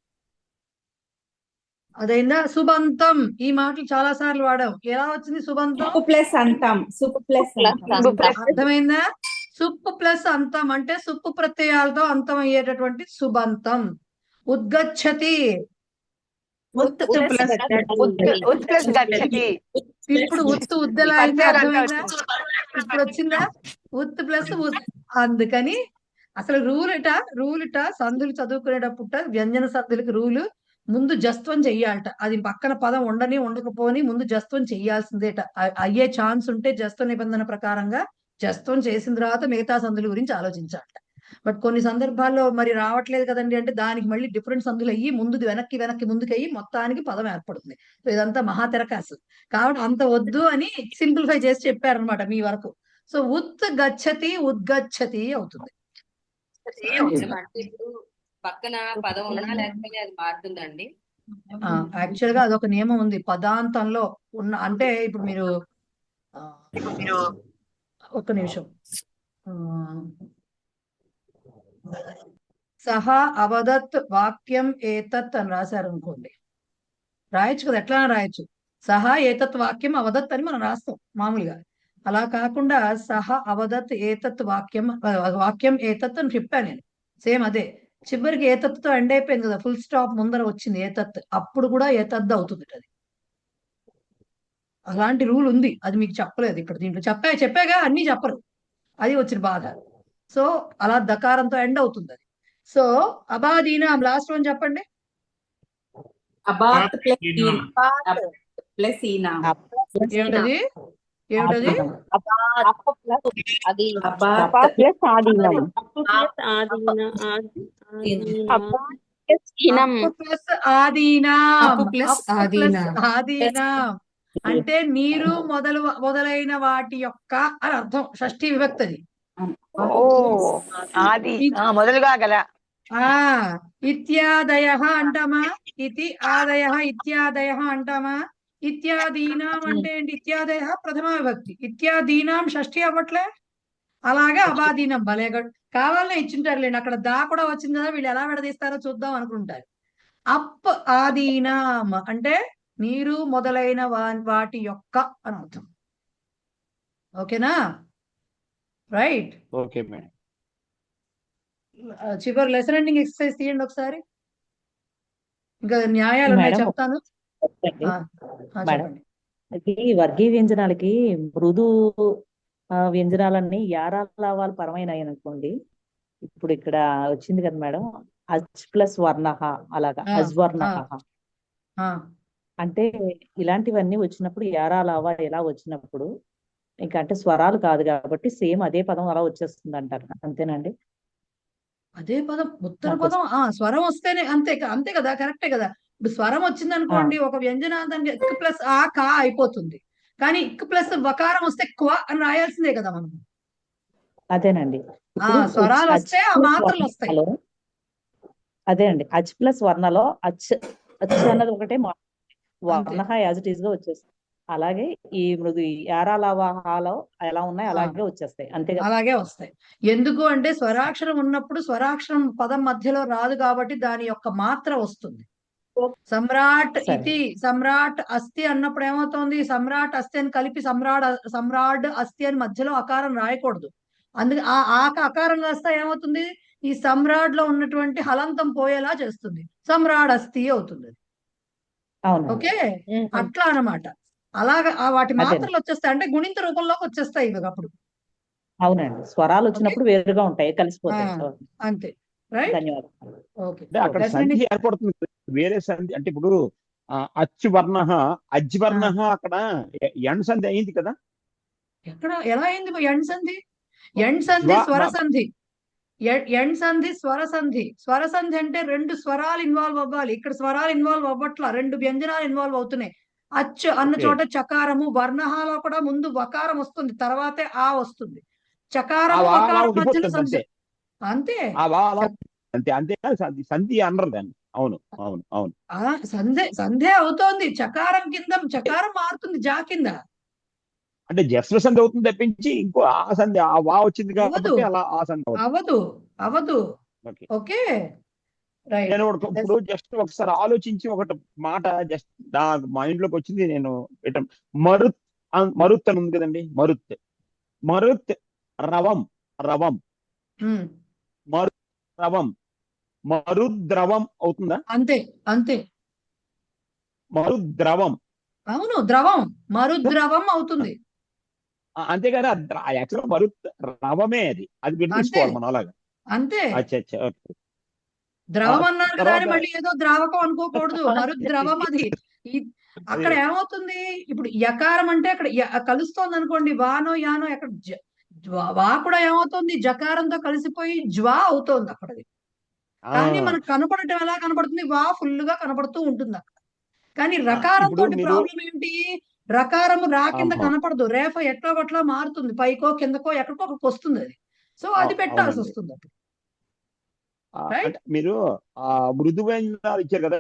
అదైందా? సుబంతం, ఈ మాటలు చాలా సార్లు వాడాం. ఎలా వచ్చింది సుబంతం? అర్థమైందా? సుప్పు ప్లస్ అంతం అంటే సుప్పు ప్రత్యయాలతో అంతం అయ్యేటటువంటి సుబంతం. ఉద్గచ్చతి, ఇప్పుడు ఉత్తు ఉద్దలా అయితే అర్థమైందా? ఇప్పుడు వచ్చిందా? ఉత్ ప్లస్ అందుకని అసలు రూల్ ఇట సందులు చదువుకునేటప్పుడు వ్యంజన సందులకి రూలు ముందు జస్త్వం చెయ్యాలట. అది పక్కన పదం ఉండని ఉండకపోని ముందు జస్త్వం చెయ్యాల్సిందేట. అయ్యే ఛాన్స్ ఉంటే జస్త్వ నిబంధన ప్రకారంగా జస్త్వం చేసిన తర్వాత మిగతా సందుల గురించి ఆలోచించాలట. బట్ కొన్ని సందర్భాల్లో మరి రావట్లేదు కదండి అంటే దానికి మళ్ళీ డిఫరెంట్ సందులు అయ్యి ముందుది వెనక్కి ముందుకు అయ్యి మొత్తానికి పదం ఏర్పడుతుంది. సో ఇదంతా మహాతెరకాసు కాబట్టి అంత వద్దు అని సింప్లిఫై చేసి చెప్పారనమాట మీ వరకు. సో ఉత్ గచ్చతి ఉద్గచ్చతి అవుతుంది. పక్కన పదం ఉన్నా లేకపోతే అది మారుతుందండి. యాక్చువల్ గా అదొక నియమం ఉంది పదాంతంలో ఉన్న. అంటే ఇప్పుడు మీరు ఒక్క నిమిషం, సహా అవదత్ వాక్యం ఏతత్ అని రాశారు అనుకోండి, రాయొచ్చు కదా, ఎట్లా రాయొచ్చు. సహా ఏతత్ వాక్యం అవదత్ అని మనం రాస్తాం మామూలుగా. అలా కాకుండా సహా అవదత్ ఏతత్ వాక్యం ఏతత్ అని చెప్పాను నేను. సేమ్ అదే చివరికి ఏతత్తో ఎండ్ అయిపోయింది కదా, ఫుల్ స్టాప్ ముందర వచ్చింది ఏతత్, అప్పుడు కూడా ఏతద్ అవుతుంది అది. అలాంటి రూల్ ఉంది, అది మీకు చెప్పలేదు ఇక్కడ. దీంట్లో చెప్పాగా అన్ని చెప్పరు, అది వచ్చిన బాధ. సో అలా దకారంతో ఎండ్ అవుతుంది అది. సో అబాదీనా లాస్ట్ వన్ చెప్పండి. ఏమిటది? ఏమిటది? అప ప్లస్ ఆదీనం. అప్పు ప్లస్ ఆదీనాం. అప్పు ప్లస్ అప్పు ప్లస్ ఆదీనాం. ఆదీనాం అంటే నీరు మొదలైన వాటి యొక్క అని అర్థం. షష్ఠీ విభక్తది. ఆది మొదలుగా గల ఇత్యాదయ అంటామా? ఇతి ఆదయ ఇత్యాదయ అంటామా? ఇత్యాదీనాం అంటే ఏంటి? ఇత్యాదయ ప్రథమ విభక్తి, ఇత్యాదీనాం షష్ఠి అవ్వట్లే. అలాగే అబాదీనం భలేగా కావాలనే ఇచ్చింటారులేండి. అక్కడ దా కూడా వచ్చింది కదా, వీళ్ళు ఎలా విడదీస్తారో చూద్దాం అనుకుంటారు. అప్ ఆదీనాం అంటే నీరు మొదలైన వాటి యొక్క అని అర్థం. ఓకేనా? రైట్. Okay madam. చివరి లెసన్ ఎండింగ్ ఎక్సర్సైజ్ తీయండి ఒకసారి. ఇంకా న్యాయాలు ఉన్నాయి మేడం చెప్తాను. మేడం చెప్పండి. ఈ వర్గీయ వ్యంజనాలకి మృదు వ్యంజనాలన్నీ యారాలావాలు పరమైనాయి అనుకోండి. ఇప్పుడు ఇక్కడ వచ్చింది కదా మేడం, అజ్ ప్లస్ వర్ణ అలాగా అజ్వర్ణ అంటే ఇలాంటివన్నీ వచ్చినప్పుడు యారాలావా ఎలా వచ్చినప్పుడు ఇంకా అంటే స్వరాలు కాదు కాబట్టి సేమ్ అదే పదం అలా వచ్చేస్తుంది అంటారు. అంతేనండి? అదే పదం ఉత్తర పదం స్వరం వస్తేనే అంతే కదా, కరెక్టే కదా. ఇప్పుడు స్వరం వచ్చింది అనుకోండి, ఒక వ్యంజనాంతానికి ఇక్ ప్లస్ ఆ కా అయిపోతుంది. కానీ ఇక్ ప్లస్ వకారం వస్తే క్వ అని రాయాల్సిందే కదా మనం. అదేనండి. స్వరాలు వస్తే ఆ మాత్రలు వస్తాయి. అదే అండి, అచ్ ప్లస్ వర్ణలో అచ్ అన్నది ఒకటే వర్ణ యాజ్ ఇట్ ఈస్ గా వచ్చేస్తుంది. అలాగే ఈ మృదు యారాలవాహాలో ఎలా ఉన్నాయి అలాగే వచ్చేస్తాయి. అంతే కదా? అలాగే వస్తాయి. ఎందుకు అంటే స్వరాక్షరం ఉన్నప్పుడు స్వరాక్షరం పదం మధ్యలో రాదు కాబట్టి దాని యొక్క మాత్ర వస్తుంది. సమ్రాట్ ఇది సమ్రాట్ అస్తి అన్నప్పుడు ఏమవుతుంది? సమ్రాట్ అస్తి అని కలిపి సమ్రాడ్ అస్తి అని మధ్యలో అకారం రాయకూడదు. అందుకే ఆ అకారం రాస్తా ఏమవుతుంది? ఈ సమ్రాడ్ లో ఉన్నటువంటి హలంతం పోయేలా చేస్తుంది. సమ్రాడ్ అస్తి అవుతుంది. ఓకే, అట్లా అన్నమాట. అలాగా వాటి మాత్రలు వచ్చేస్తాయి, అంటే గుణింత రూపంలోకి వచ్చేస్తాయి ఇవి అప్పుడు. అవునండి, స్వరాలు వచ్చినప్పుడు వేరుగా ఉంటాయి, కలిసిపోతాయి. అంతే. రైట్. ధన్యవాదాలు. అంటే అక్కడ సంధి ఏర్పడుతుంది, వేరే సంధి. అంటే ఇప్పుడు అచ్చు వర్ణ అజ్ వర్ణ అక్కడ ఎండ్ సంధి అయింది కదా. ఎక్కడ ఎలా అయింది ఎండ్ సంధి? ఎండ్ సంధి స్వర సంధి. ఎండ్ సంధి స్వర సంధి. స్వర సంధి అంటే రెండు స్వరాలు ఇన్వాల్వ్ అవ్వాలి. ఇక్కడ స్వరాలు ఇన్వాల్వ్ అవ్వట్లా, రెండు వ్యంజనాలు ఇన్వాల్వ్ అవుతున్నాయి. అచ్చు అన్న చోట చకారము, వర్ణహాలో కూడా ముందు వకారం వస్తుంది, తర్వాతే ఆ వస్తుంది. చకారము వకారం మధ్యలో సంధి. అంతే అంతే అంతే సంధి అనరు దాన్ని. అవును అవును అవును, సంధే అవుతోంది. చకారం కింద చకారం మారుతుంది జా కింద. అంటే జస్వ సంధి అవుతుంది తప్పించి ఇంకో ఆ సంధి ఆ వా వచ్చింది కాబట్టి అలా ఆ సంధి అవదు. Okay right. నేను ఇప్పుడు జస్ట్ ఒకసారి ఆలోచించి ఒకటి మాట జస్ట్ నా మైండ్ లోకి వచ్చింది. నేను మరుత్ అని ఉంది కదండి. మరుత్ రవం రవం మరుద్రవం అవుతుందా? అంతే మరుద్రవం. అవును, ద్రవం మరుద్రవం అవుతుంది. అంతేగాని యాక్చువల్ మరుత్ రవమే అది పెట్టించుకోవాలి మనం అలాగా. అంతే. అచ్చా ఓకే. ద్రవం అన్నారు కదా అని మళ్ళీ ఏదో ద్రావకం అనుకోకూడదు. మరుద్రవం అది. అక్కడ ఏమవుతుంది? ఇప్పుడు యకారం అంటే అక్కడ కలుస్తోంది అనుకోండి, వానో యానో, అక్కడ వా కూడా ఏమవుతుంది? జకారంతో కలిసిపోయి జ్వా అవుతోంది అక్కడది. కానీ మనకు కనపడటం ఎలా కనపడుతుంది? వా ఫుల్ గా కనపడుతూ ఉంటుంది అక్కడ. కానీ రకారంతో ప్రాబ్లం ఏంటి? రకారము రా కింద కనపడదు. రేఫ ఎట్లా గట్లా మారుతుంది, పైకో కిందకో ఎక్కడికో ఒకరికి వస్తుంది అది. సో అది పెట్టాల్సి వస్తుంది అప్పుడు. మీరు ఆ మృదువైన ఇచ్చారు కదా,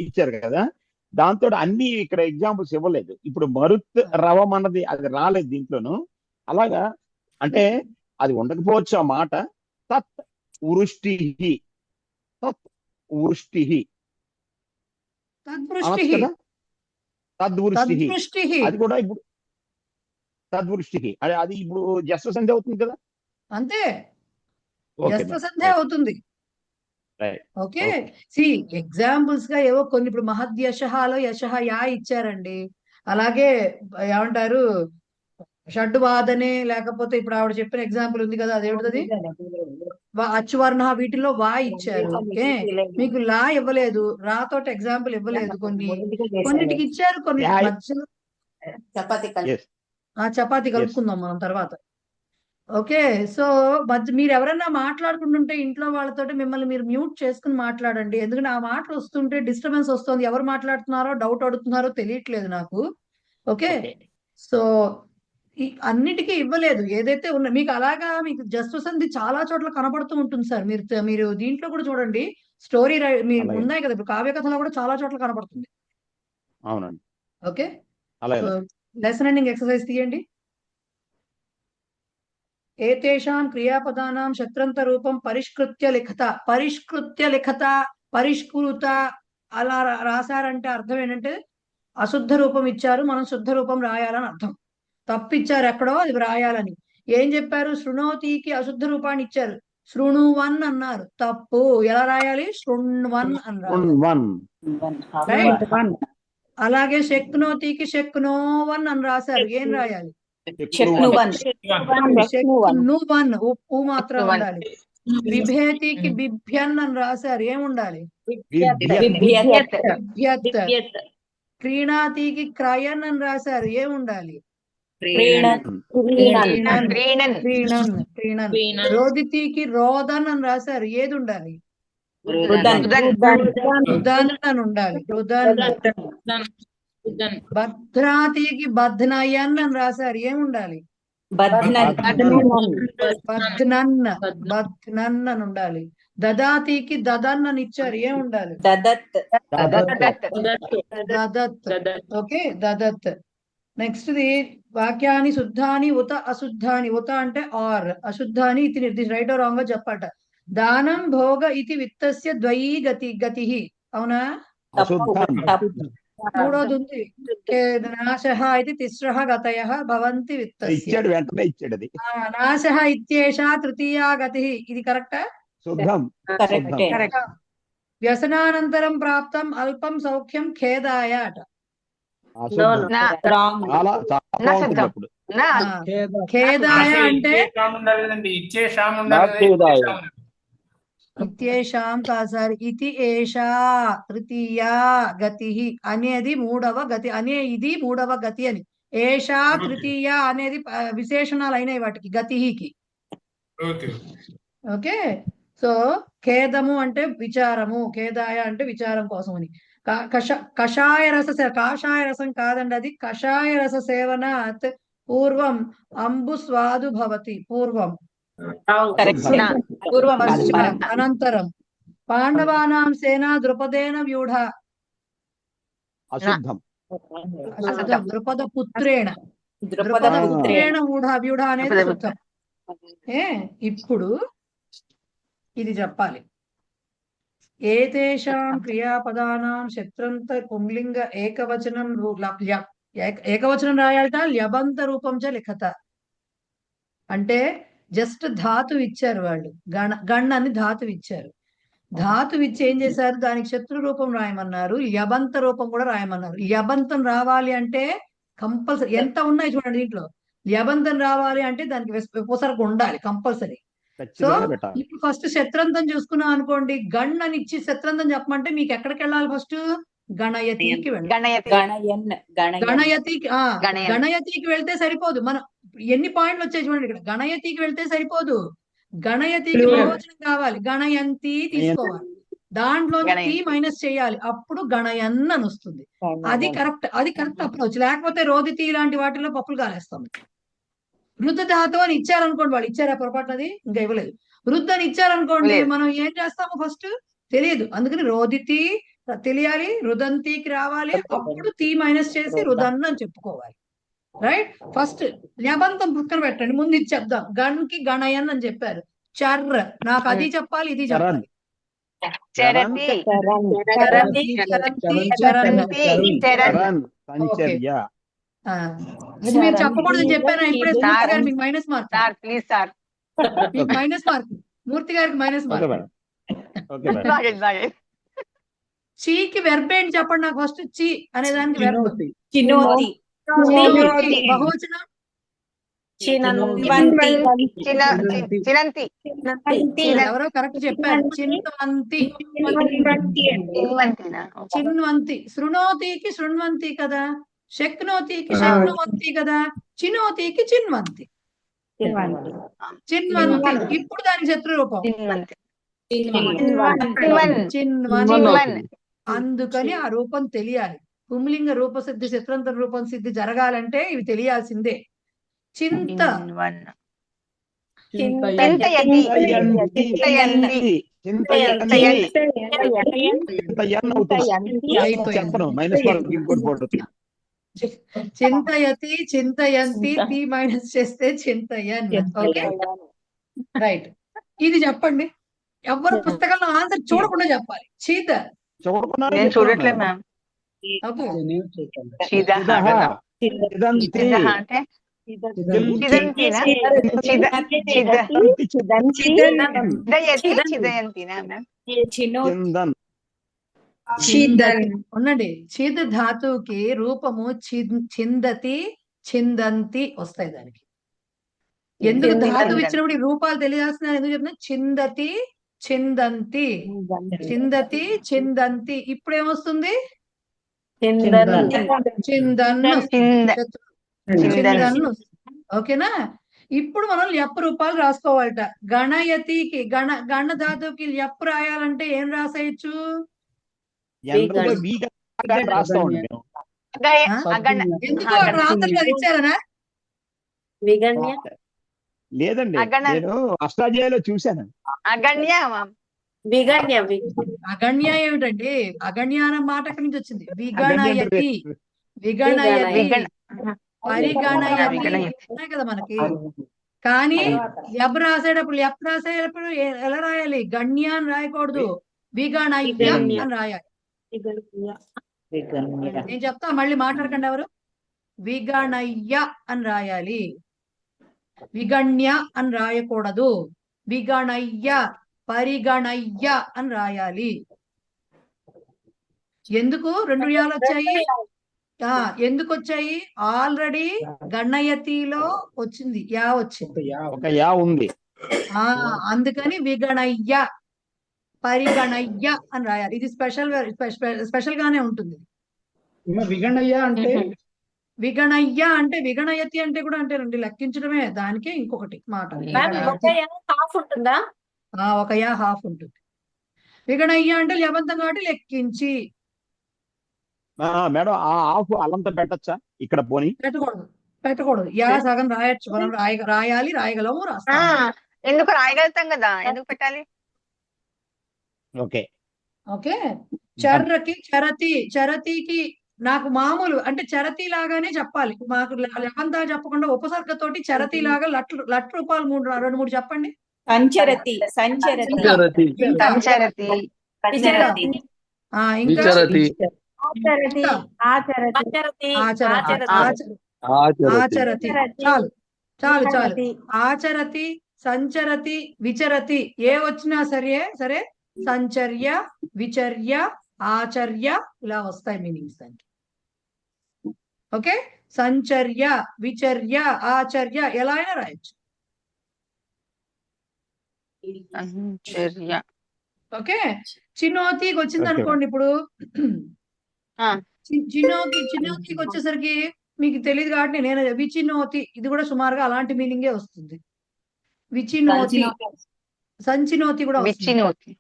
ఇచ్చారు కదా. దాంతో అన్ని ఇక్కడ ఎగ్జాంపుల్స్ ఇవ్వలేదు. ఇప్పుడు మరుత్ రవం అన్నది అది రాలేదు దీంట్లోను. అలాగా అంటే అది ఉండకపోవచ్చు ఆ మాట. తత్ వృష్టి తద్వృష్టి అది కూడా ఇప్పుడు తద్వృష్టి అది ఇప్పుడు జస్వ సంధి అవుతుంది కదా. అంతే, జస్వ సంధి అవుతుంది. ఓకే, సి ఎగ్జాంపుల్స్ గా ఏవో కొన్ని ఇప్పుడు మహద్యశలో యశః యా ఇచ్చారండి. అలాగే ఏమంటారు షడ్వాదనే, లేకపోతే ఇప్పుడు ఆవిడ చెప్పిన ఎగ్జాంపుల్ ఉంది కదా, అదేమిటది అచ్చువర్ణ వీటిలో వా ఇచ్చారు. ఓకే, మీకు లా ఇవ్వలేదు, రాతో ఎగ్జాంపుల్ ఇవ్వలేదు. కొన్నిటికి ఇచ్చారు, కొన్ని మధ్యలో చపాతి కలుపుకుందాం మనం తర్వాత. ఓకే, సో మీరు ఎవరైనా మాట్లాడుకుంటుంటే ఇంట్లో వాళ్ళతోటి మిమ్మల్ని మీరు మ్యూట్ చేసుకుని మాట్లాడండి. ఎందుకంటే ఆ మాటలు వస్తుంటే డిస్టర్బెన్స్ వస్తుంది, ఎవరు మాట్లాడుతున్నారో డౌట్ అడుగుతున్నారో తెలియట్లేదు నాకు. ఓకే, సో అన్నిటికీ ఇవ్వలేదు ఏదైతే ఉన్నా మీకు. అలాగా మీకు జస్ట్ సంధి చాలా చోట్ల కనబడుతూ ఉంటుంది సార్. మీరు దీంట్లో కూడా చూడండి, స్టోరీ మీరు ఉన్నాయి కదా, ఇప్పుడు కావ్య కథలో కూడా చాలా చోట్ల కనబడుతుంది. అవునండి. ఓకే, లెసన్ ఎండింగ్ ఎక్సర్సైజ్ తీయండి. ఏతేషాం క్రియాపదానాం శత్రంత రూపం పరిష్కృత్య లిఖత. పరిష్కృత్య లిఖత, పరిష్కృత అలా రాశారంటే అర్థం ఏంటంటే అశుద్ధ రూపం ఇచ్చారు, మనం శుద్ధ రూపం రాయాలని అర్థం. తప్పిచ్చారు ఎక్కడో, అది రాయాలని. ఏం చెప్పారు? శృణోతికి అశుద్ధ రూపాన్ని ఇచ్చారు, శృణువన్ అన్నారు, తప్పు. ఎలా రాయాలి? శృణ్వన్ అన్నారు. అలాగే శక్నోతికి శక్నోవన్ అని రాశారు, ఏం రాయాలి? శక్నువన్, ఉప్పు మాత్రం ఉండాలి. బిభేతికి బిభ్యన్ అని రాశారు, ఏముండాలి? క్రీణాతికి క్రయన్ అని రాశారు, ఏముండాలి? రోదితికి రోదన్ అని రాశారు, ఏది ఉండాలి? రుదన్ అని ఉండాలి, రుదన్. భద్రాతికి బధ్నయన్ అని రాశారు, ఏముండాలి? బధ్నన్ అని ఉండాలి. దదాతికి దదన్ అని ఇచ్చారు, ఏముండాలి? దదత్. ఓకే, దదత్. నెక్స్ట్ ది వాక్యాన్ని శుద్ధాని ఉత అశుద్ధాని. ఉత అంటే ఆర్, అశుద్ధాని ఇది నిర్దిష్ట. రైట్ రాంగ్ గా చెప్పట. దానం భోగ ఇది విత్తస్య ద్వయీ గతి. అవునా? మూడోది ఉంది, నాశః ఇది తిస్రః గతయః భవంతి విత్తస్య. నాశః ఇత్యేషా తృతీయా గతి. ఇది కరెక్టా? వ్యసనానంతరం ప్రాప్తం అల్పం సౌఖ్యం ఖేదాయ అట. ఖేదాయ అంటే ఇత్యేషాం కాదు సార్, ఇది ఏషా తృతీయా గతి అనేది మూడవ గతి, ఇది మూడవ గతి అని. ఏషా తృతీయ అనేది విశేషణాలు అయినాయి వాటికి, గతికి. ఓకే, సో ఖేదము అంటే విచారము, ఖేదాయ అంటే విచారం కోసం అని. కషాయ రసం కాదండి, అది కషాయ రస సేవనాత్ పూర్వం అంబు స్వాదు భవతి. పూర్వం, అనంతరం. పాండవానాం సేనా ద్రుపదేన వ్యూఢ. ద్రుపద పుత్రేణ వ్యూఢ అనేది శుద్ధం. ఇప్పుడు ఇది చెప్పాలి. ఏతేషాం క్రియాపదానాం శత్రంత పుంలింగ ఏకవచనం ఏకవచనం రాయాలట. ల్యబంత రూపం చ లిఖత అంటే జస్ట్ ధాతు ఇచ్చారు వాళ్ళు, గణ అని ధాతు ఇచ్చారు. ధాతు ఇచ్చి ఏం చేశారు? దానికి శత్రు రూపం రాయమన్నారు, ల్యబంత రూపం కూడా రాయమన్నారు. ల్యబంతం రావాలి అంటే కంపల్సరీ, ఎంత ఉన్నాయి చూడండి దీంట్లో. ల్యబంతం రావాలి అంటే దానికి ఉపసర్గ ఉండాలి కంపల్సరీ. సో ఇప్పుడు ఫస్ట్ శత్రంతం చూసుకున్నాం అనుకోండి, గణ్ అని ఇచ్చి శత్రంతం చెప్పమంటే మీకు ఎక్కడికి వెళ్ళాలి? ఫస్ట్ గణయతికి వెళ్ళాలి. గణయతికి వెళ్తే సరిపోదు. మనం ఎన్ని పాయింట్లు వచ్చాయి చూడండి ఇక్కడ. గణయతికి వెళ్తే సరిపోదు, గణయతికి బహువచనం కావాలి, గణయంతి తీసుకోవాలి, దాంట్లో టీ మైనస్ చేయాలి, అప్పుడు గణయన్ అని వస్తుంది. అది కరెక్ట్ అప్రోచ్. లేకపోతే రోదితి ఇలాంటి వాటిలో పప్పులు కాలేస్తాం. వృద్ధ ధాతు అని ఇచ్చారనుకోండి, వాళ్ళు ఇచ్చారా పొరపాటునది? ఇంకా ఇవ్వలేదు. వృద్ధ అని ఇచ్చారనుకోండి, మనం ఏం చేస్తాము? ఫస్ట్ తెలియదు, అందుకని రోదితి తెలియాలి, రుదంతికి రావాలి, అప్పుడు టీ మైనస్ చేసి రుదన్ అని చెప్పుకోవాలి. రైట్? ఫస్ట్ ల్యబంతం పక్కన పెట్టండి, ముందు ఇది చెప్దాం. గణ్కి గణయన్ అని చెప్పారు. చర్ర, నాకు అది చెప్పాలి, ఇది చెప్పాలి. మీరు చెప్పకూడదు చెప్పాను ఇప్పుడే. మూర్తి గారు మీకు మైనస్ మార్క్, మీకు మైనస్ మార్క్, మూర్తి గారికి మైనస్ మార్క్. చీకి వెర్బ్ ఏంటి చెప్పండి నాకు ఫస్ట్. చీ అనే దానికి వెర్బ్ బహువచనం చినంతి ఎవరో కరెక్ట్ చెప్పారు. చిన్వంతి. చిన్వంతి. శృణోతికి శృణ్వంతి కదా, శక్నోతికి శక్నువంతి కదా, చినోతికి చిన్వంతి. చిన్వంతి. ఇప్పుడు దానికి శత్రు రూపం చిన్వన్. అందుకని ఆ రూపం తెలియాలి. పుంలింగ రూపసిద్ధి శత్రంత రూపం సిద్ధి జరగాలంటే ఇవి తెలియాల్సిందే. చింత చింతయతి చింతయంతి టీ మైనస్ చేస్తే చింతయన్. Okay right. ఇది చెప్పండి. ఎవరు పుస్తకంలో ఆన్సర్ చూడకుండా చెప్పాలి. చీత చూడట్లే మ్యామ్. ఉండండి. చిద్ ధాతువుకి రూపము చిందతి చిందంతి వస్తాయి. దానికి ఎందుకు ధాతువు ఇచ్చినప్పుడు ఈ రూపాలు తెలియాల్సిన ఎందుకు చెప్తున్నా? చిందతి చిందంతి చిందతి చిందంతి. ఇప్పుడు ఏమొస్తుంది? చిందన్ను. ఓకేనా? ఇప్పుడు మనం ల్యప్ రూపాలు రాసుకోవాలట. గణయతికి గణ ధాతువుకి ల్యప్ రాయాలంటే ఏం రాసేయచ్చు? ఎందుకు అక్కడ ఆన్సర్ ఇచ్చారనా? లేదండి, నేను అష్టాధ్యాయులో చూశాను. అగణ్య ఏమిటండి? అగణ్య అనే మాట ఎక్కడి నుంచి వచ్చింది? విగణయతి విగణయతి పరిగణయతి ఉన్నాయి కదా మనకి. కానీ ల్యప్ రాసేటప్పుడు ఎలా రాయాలి? గణ్య అని రాయకూడదు, విగణయ్య అని రాయాలి. నేను చెప్తా, మళ్ళీ మాట్లాడకండి ఎవరు. విగణయ్య అని రాయాలి, విగణ్య అని రాయకూడదు. విగణయ్య పరిగణయ్య అని రాయాలి. ఎందుకు రెండు యాలు వచ్చాయి? ఎందుకు వచ్చాయి? ఆల్రెడీ గణయతిలో వచ్చింది, యా వచ్చింది, ఒక యా ఉంది. అందుకని విగణయ్య పరిగణయ్య అని రాయాలి. ఇది స్పెషల్ గానే ఉంటుంది. విగణయ్య అంటే విగణయ్య అంటే విగణయతి అంటే కూడా అంటే రండి లెక్కించడమే. దానికే ఇంకొకటి మాట. ఒక యా హాఫ్ ఉంటుంది. విగణయ్య అంటే లెవంతం కాబట్టి లెక్కించి. మేడం ఆ హాఫ్ అల్లంతా పెట్టచ్చా ఇక్కడ? పోనీ పెట్టకూడదు. యా సగం రాయొచ్చు. మనం రాయాలి, రాయగలము, రాస్తాం. ఎందుకు రాయగలుగుతాం కదా, ఎందుకు పెట్టాలి? Okay okay. చర్రకి చరతి. చరతికి నాకు మామూలు అంటే చరతి లాగానే చెప్పాలి. మాకు లెవంతా చెప్పకుండా ఉపసర్గతోటి చరతి లాగా లట్ రూపాలు రెండు మూడు చెప్పండి. సంచరతి సంచరతి సంచరతి ఇంకా ఆచరతి. చాలు చాలు చాలు. ఆచరతి, సంచరతి, విచరతి ఏ వచ్చినా సరే సంచర్య, విచర్య, ఆచర్య ఇలా వస్తాయి మీనింగ్స్ దానికి. ఓకే. సంచర్య, విచర్య, ఆచర్య ఎలా అయినా రాయొచ్చు. ఓకే. చినోతికి వచ్చింది అనుకోండి. ఇప్పుడు చినోతికి వచ్చేసరికి మీకు తెలియదు కాబట్టి నేను విచినోతి, ఇది కూడా సుమారుగా అలాంటి మీనింగే వస్తుంది. విచినోతి, సంచినోతి కూడా వస్తుంది.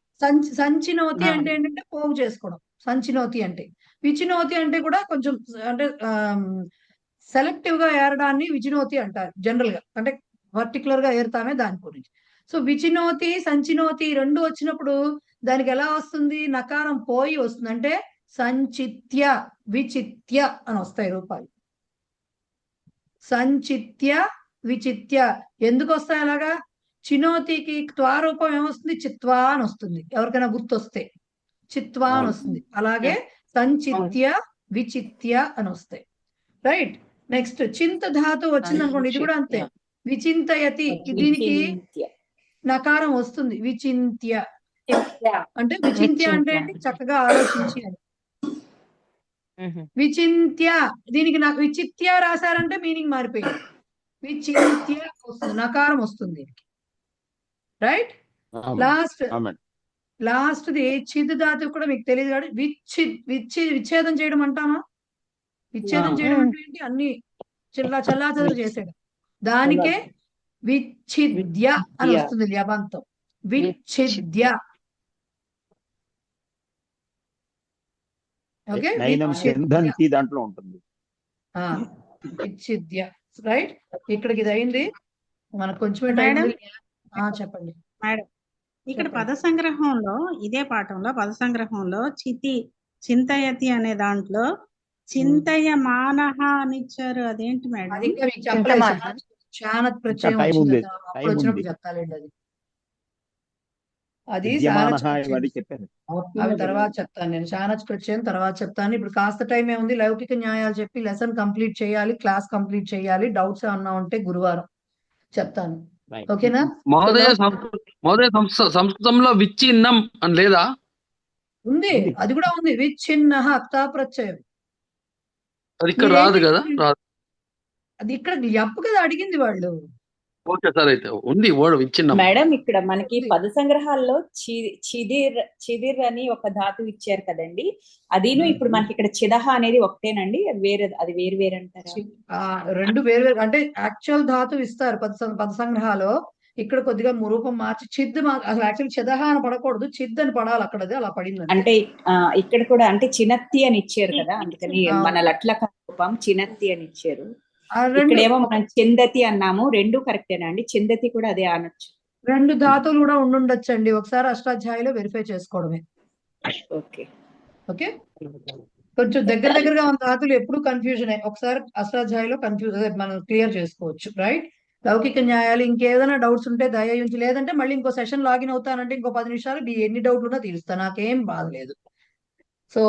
సంచినోతి అంటే ఏంటంటే పోగు చేసుకోవడం. సంచినోతి అంటే. విచినోతి అంటే కూడా కొంచెం అంటే సెలెక్టివ్ గా ఏరడాన్ని విచినోతి అంటారు జనరల్ గా. అంటే పర్టికులర్ గా ఏరుతామే దాని గురించి. సో విచినోతి, సంచినోతి రెండు వచ్చినప్పుడు దానికి ఎలా వస్తుంది? నకారం పోయి వస్తుంది. అంటే సంచిత్య, విచిత్య అని వస్తాయి రూపాలు. సంచిత్య, విచిత్య. ఎందుకు వస్తాయి అలాగా? చినోతికి త్వా రూపం ఏమొస్తుంది? చిత్వా అని వస్తుంది. ఎవరికైనా గుర్తొస్తే చిత్వా అని వస్తుంది. అలాగే సంచిత్య, విచిత్య అని వస్తాయి. రైట్. నెక్స్ట్ చింత ధాతు వచ్చింది అనుకోండి. ఇది కూడా అంతే. విచింతయతి, దీనికి నకారం వస్తుంది. విచింత్య అంటే విచింత్య అంటే చక్కగా ఆలోచించి అని. విచింత్య, దీనికి నాకు విచిత్య రాశారంటే మీనింగ్ మారిపోయింది. విచింత్య వస్తుంది, నకారం వస్తుంది దీనికి. రైట్. లాస్ట్ది చిద్ ధాతువు కూడా మీకు తెలియదు కాబట్టి విచ్ఛేదం చేయడం అంటామా? విచ్ఛేదం చేయడం అంటే ఏంటి? అన్ని చల్లాచదురు చేసేయడం. దానికే విచ్ఛిద్య అని వస్తుంది ల్యబంతం. విచ్ఛిద్య. ఓకే, దాంట్లో ఉంటుంది విచ్ఛిద్య. రైట్. ఇక్కడికి ఇది అయింది మనకు కొంచెమే టైం. చెప్పండి మేడం. ఇక్కడ పద సంగ్రహంలో ఇదే పాఠంలో పద సంగ్రహంలో చింతయతి అనే దాంట్లో చింతయ మానహ అని ఇచ్చారు. అదేంటి మేడం? అది ఇంకా మీకు చెప్పలేదు. శానత్ ప్రత్యయం వచ్చింది కదా, అప్పుడు వచ్చినప్పుడు చెప్తాలేండి. అది అవి తర్వాత చెప్తాను నేను. శానత్ ప్రత్యయం తర్వాత చెప్తాను. ఇప్పుడు కాస్త టైం ఏముంది. లౌకిక న్యాయాలు చెప్పి లెసన్ కంప్లీట్ చేయాలి, క్లాస్ కంప్లీట్ చేయాలి. డౌట్స్ ఏమన్నా ఉంటే గురువారం చెప్తాను. ఓకేనా? మహోదయ సంస్కృతంలో విచ్ఛిన్నం అని లేదా? ఉంది, అది కూడా ఉంది. విచ్ఛిన్న అక్తా ప్రత్యయం. అది ఇక్కడ రాదు కదా? అది ఇక్కడ ఎప్పు కదా అడిగింది వాళ్ళు. ఓకే సార్, అయితే ఉంది వర్డ్ విచ్ఛిన్నం. మేడం ఇక్కడ మనకి పద సంగ్రహాల్లో చిదిర్ అని ఒక ధాతువు ఇచ్చారు కదండి. అదిను ఇప్పుడు మనకి ఇక్కడ చిదహ అనేది ఒకటేనండి, అది వేరు వేరు అంటారా? రెండు వేరు వేరు అంటే యాక్చువల్ ధాతువు ఇస్తారు పద సంగ్రహాలో. ఇక్కడ కొద్దిగా రూపం మార్చి చిద్ అసలు యాక్చువల్ చిదహ అని పడకూడదు, చిద్ అని పడాలి. అక్కడ అలా పడింది. అంటే ఇక్కడ కూడా అంటే చినత్తి అని ఇచ్చారు కదా, అందుకని మన లట్లక రూపం చినత్తి అని ఇచ్చారు. ఇక్కడేమో మనం చిందతి అన్నాము. రెండు కరెక్టేనా అండి? చిందతి కూడా అదే అనొచ్చు. రెండు ధాతువులు కూడా ఉండుండొచ్చండి. ఒకసారి అష్టాధ్యాయిలో వెరిఫై చేసుకోవడమే. ఓకే ఓకే, కొంచెం దగ్గరగా ఉన్న ధాతువులు ఎప్పుడు కన్ఫ్యూజన్ ఒకసారి అష్టాధ్యాయిలో మనం క్లియర్ చేసుకోవచ్చు. రైట్. లౌకిక న్యాయాలు ఇంకేదైనా డౌట్స్ ఉంటే దయయుంచి, లేదంటే మళ్ళీ ఇంకో సెషన్ లాగిన్ అవుతానంటే ఇంకో 10 నిమిషాలు మీ ఎన్ని డౌట్లు ఉన్నా తీరుస్తాను, నాకేం బాధ లేదు. సో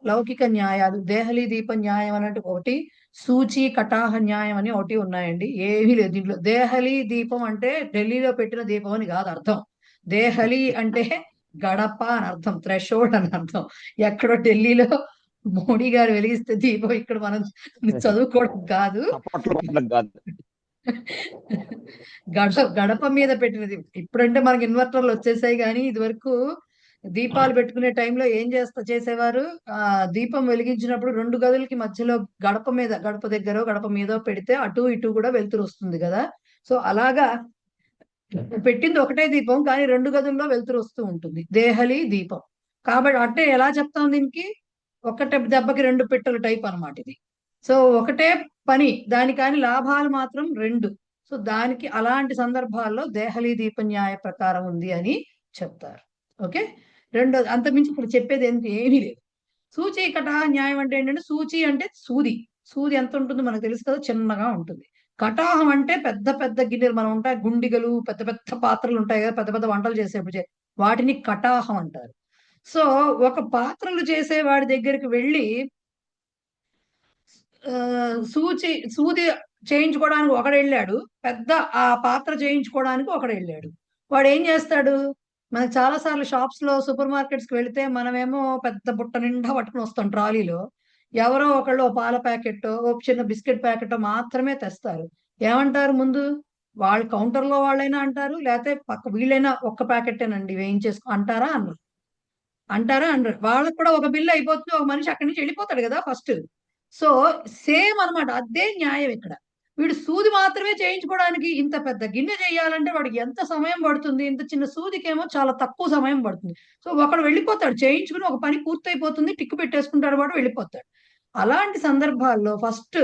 లౌకిక న్యాయాలు దేహలి దీప న్యాయం అన్నట్టు ఒకటి, సూచి కటాహ న్యాయం అని ఒకటి ఉన్నాయండి. ఏమీ లేదు దీంట్లో. దేహలి దీపం అంటే ఢిల్లీలో పెట్టిన దీపం అని కాదు అర్థం. దేహలి అంటే గడప అని అర్థం, థ్రెషోల్డ్ అని అర్థం. ఎక్కడో ఢిల్లీలో మోడీ గారు వెలిగిస్తే దీపం ఇక్కడ మనం చదువుకోవడం కాదు. గడప మీద పెట్టినది. ఇప్పుడంటే మనకి ఇన్వర్టర్లు వచ్చేసాయి, కానీ ఇది వరకు దీపాలు పెట్టుకునే టైంలో ఏం చేసేవారు, దీపం వెలిగించినప్పుడు 2 గదులకి మధ్యలో గడప దగ్గర గడప మీద పెడితే అటు ఇటు కూడా వెలుతురు వస్తుంది కదా. సో అలాగా పెట్టింది ఒకటే దీపం, కానీ 2 గదుల్లో వెలుతురు వస్తూ ఉంటుంది. దేహలి దీపం కాబట్టి అంటే ఎలా చెప్తాం దీనికి, ఒకటే దెబ్బకి 2 పిట్టల టైప్ అన్నమాట ఇది. సో ఒకటే పని దాని, కానీ లాభాలు మాత్రం 2. సో దానికి అలాంటి సందర్భాల్లో దేహలి దీప న్యాయ ప్రకారం ఉంది అని చెప్తారు. ఓకే. రెండోది అంతమించి ఇప్పుడు చెప్పేది ఏమీ లేదు. సూచి కటాహ న్యాయం అంటే ఏంటంటే, సూచి అంటే సూది ఎంత ఉంటుందో మనకు తెలుసు కదా, చిన్నగా ఉంటుంది. కటాహం అంటే పెద్ద పెద్ద గిన్నెలు మనం ఉంటాయి, గుండిగలు, పెద్ద పెద్ద పాత్రలు ఉంటాయి కదా, పెద్ద పెద్ద వంటలు చేసేప్పుడు వాటిని కటాహం అంటారు. సో ఒక పాత్రలు చేసే వాడి దగ్గరికి వెళ్ళి సూది చేయించుకోవడానికి ఒకడు వెళ్ళాడు, పెద్ద ఆ పాత్ర చేయించుకోవడానికి ఒకడు వెళ్ళాడు. వాడు ఏం చేస్తాడు, మనకు చాలా సార్లు షాప్స్ లో సూపర్ మార్కెట్స్ కి వెళితే మనమేమో పెద్ద బుట్ట నిండా పట్టుకుని వస్తాం ట్రాలీలో. ఎవరో ఒకళ్ళు పాల ప్యాకెట్, ఓ చిన్న బిస్కెట్ ప్యాకెట్ మాత్రమే తెస్తారు. ఏమంటారు ముందు వాళ్ళు, కౌంటర్ లో వాళ్ళైనా అంటారు, లేకపోతే పక్క వీళ్ళైనా ఒక్క ప్యాకెట్టేనండి వేయించేసుకో అంటారా అనరు. వాళ్ళకు కూడా ఒక బిల్లు అయిపోతుంది, ఒక మనిషి అక్కడి నుంచి వెళ్ళిపోతాడు కదా ఫస్ట్. సో సేమ్ అన్నమాట, అదే న్యాయం ఇక్కడ. వీడు సూది మాత్రమే చేయించుకోవడానికి ఇంత పెద్ద గిన్నె చేయాలంటే వాడికి ఎంత సమయం పడుతుంది, ఇంత చిన్న సూదికేమో చాలా తక్కువ సమయం పడుతుంది. సో ఒకడు వెళ్ళిపోతాడు, చేయించుకుని ఒక పని పూర్తయిపోతుంది, టిక్కు పెట్టేసుకుంటాడు, వాడు వెళ్ళిపోతాడు. అలాంటి సందర్భాల్లో ఫస్ట్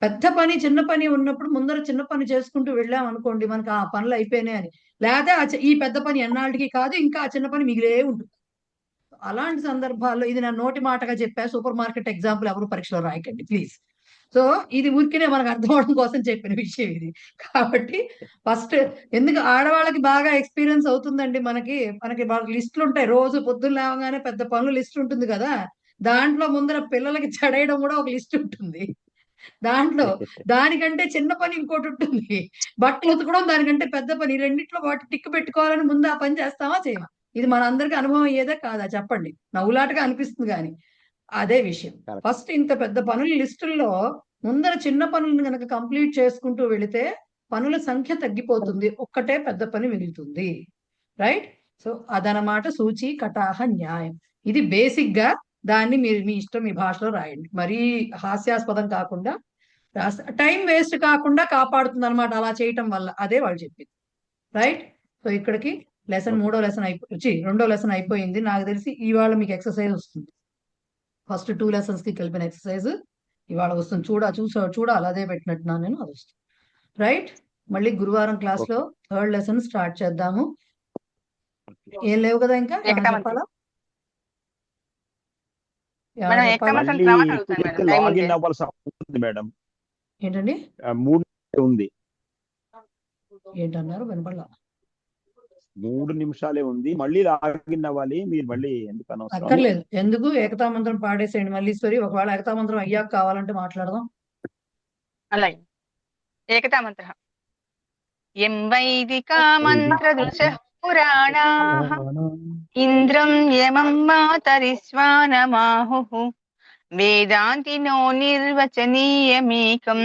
పెద్ద పని చిన్న పని ఉన్నప్పుడు ముందర చిన్న పని చేసుకుంటూ వెళ్ళాం అనుకోండి, మనకు ఆ పనులు అయిపోయినాయి అని. లేకపోతే ఈ పెద్ద పని ఎన్నాళ్ళకి కాదు, ఇంకా ఆ చిన్న పని మిగిలే ఉంటుంది. అలాంటి సందర్భాల్లో ఇది నా నోటి మాటగా చెప్పా, సూపర్ మార్కెట్ ఎగ్జాంపుల్ ఎవరు పరీక్షలో రాయకండి ప్లీజ్. సో ఇది ఊరికేనే మనకు అర్థం అవడం కోసం చెప్పిన విషయం ఇది. కాబట్టి ఫస్ట్ ఎందుకు ఆడవాళ్ళకి బాగా ఎక్స్పీరియన్స్ అవుతుందండి, మనకి లిస్టులు ఉంటాయి. రోజు పొద్దున్న లేవగానే పెద్ద పనులు లిస్ట్ ఉంటుంది కదా, దాంట్లో ముందర పిల్లలకి చడేయడం కూడా ఒక లిస్ట్ ఉంటుంది. దాంట్లో దానికంటే చిన్న పని ఇంకోటి ఉంటుంది, బట్టలు ఉతకడం దానికంటే పెద్ద పని. రెండిట్లో వాటి టిక్కు పెట్టుకోవాలని ముందు ఆ పని చేస్తామా చేయమా? ఇది మన అందరికి అనుభవం అయ్యేదే కాదా చెప్పండి? నవ్వులాటగా అనిపిస్తుంది కానీ అదే విషయం. ఫస్ట్ ఇంత పెద్ద పనుల లిస్టుల్లో ముందర చిన్న పనులను కనుక కంప్లీట్ చేసుకుంటూ వెళితే పనుల సంఖ్య తగ్గిపోతుంది, ఒక్కటే పెద్ద పని మిగులుతుంది. రైట్? సో అదనమాట సూచి కటాహ న్యాయం. ఇది బేసిక్ గా దాన్ని మీరు మీ ఇష్టం మీ భాషలో రాయండి. మరీ హాస్యాస్పదం కాకుండా టైం వేస్ట్ కాకుండా కాపాడుతుంది అనమాట అలా చేయటం వల్ల. అదే వాళ్ళు చెప్పింది. రైట్? సో ఇక్కడికి లెసన్ రెండో లెసన్ అయిపోయింది. నాకు తెలిసి ఇవాళ మీకు ఎక్సర్సైజ్ వస్తుంది. ఫస్ట్ 2 lessons కి కలిపిన ఎక్సర్సైజ్ ఇవాళ వస్తుంది. చూడాలి, అదే పెట్టినట్టున్నాను నేను, అది వస్తుంది. రైట్? మళ్ళీ గురువారం క్లాస్ లో 3rd లెసన్ స్టార్ట్ చేద్దాము. ఏం లేవు కదా ఇంకా చెప్పాలా? లాగిన్ అవ్వాల్సి ఉంటుంది మేడం. ఏంటండి 3 ఉంది, ఏంటన్నారు వినపడలా? 3 నిమిషాలే ఉంది. మళ్ళీ లాగిన్ అవ్వాలి. మీరు మళ్ళీ ఎందుకు అనవసరం? అక్కర్లేదు. ఎందుకు ఏకతా మంత్రం పాడేసేయండి మల్లీశ్వరి. ఒకవేళ ఏకతా మంత్రం అయ్యాక కావాలంటే మాట్లాడదాం. అలాగే ఏకతా మంత్ర యం వైదికా మంత్రదృశ పురాణాః ఇంద్రం యమం మాతరిస్వానమాహుః వేదాంతినో నిర్వచనీయమేకం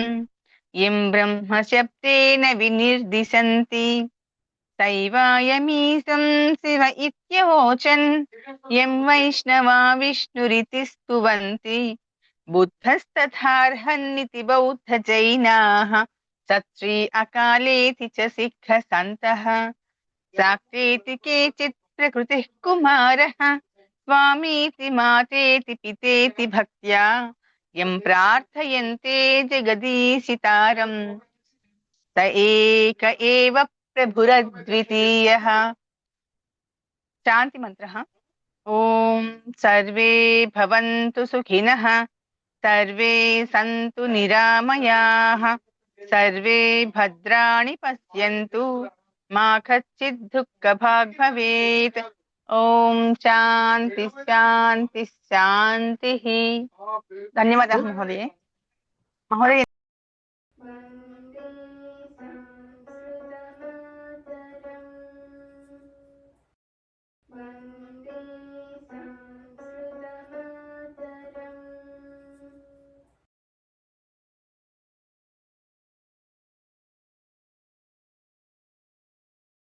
యం బ్రహ్మ శబ్దేన వినిర్దిశంతి సైవాయమీశం శివ ఇత్యవోచన్ యం వైష్ణవా విష్ణురితి స్తువంతి బుద్ధస్తథార్హన్నితి బౌద్ధ జైనాః సత్శ్రీ అకాలేతి చ సిద్ధ సంతః సాక్తేతి కేచిత్ ప్రకృతిః కుమారః స్వామీతి మాతేతి పితేతి భక్త్యా యం ప్రార్థయంతే జగదీశితారం స ఏక ఏవ ప్రభురద్వితీయః. శాంతి మంత్రః ఓం సర్వే భవంతు సుఖినః సర్వే సంతు నిరామయాః సర్వే భద్రాణి పశ్యంతు మా కచ్చిత్ దుఃఖభాగ్ భవేత్. ఓం శాంతి శాంతి శాంతి. ధన్యవాదాలు మహోదయ.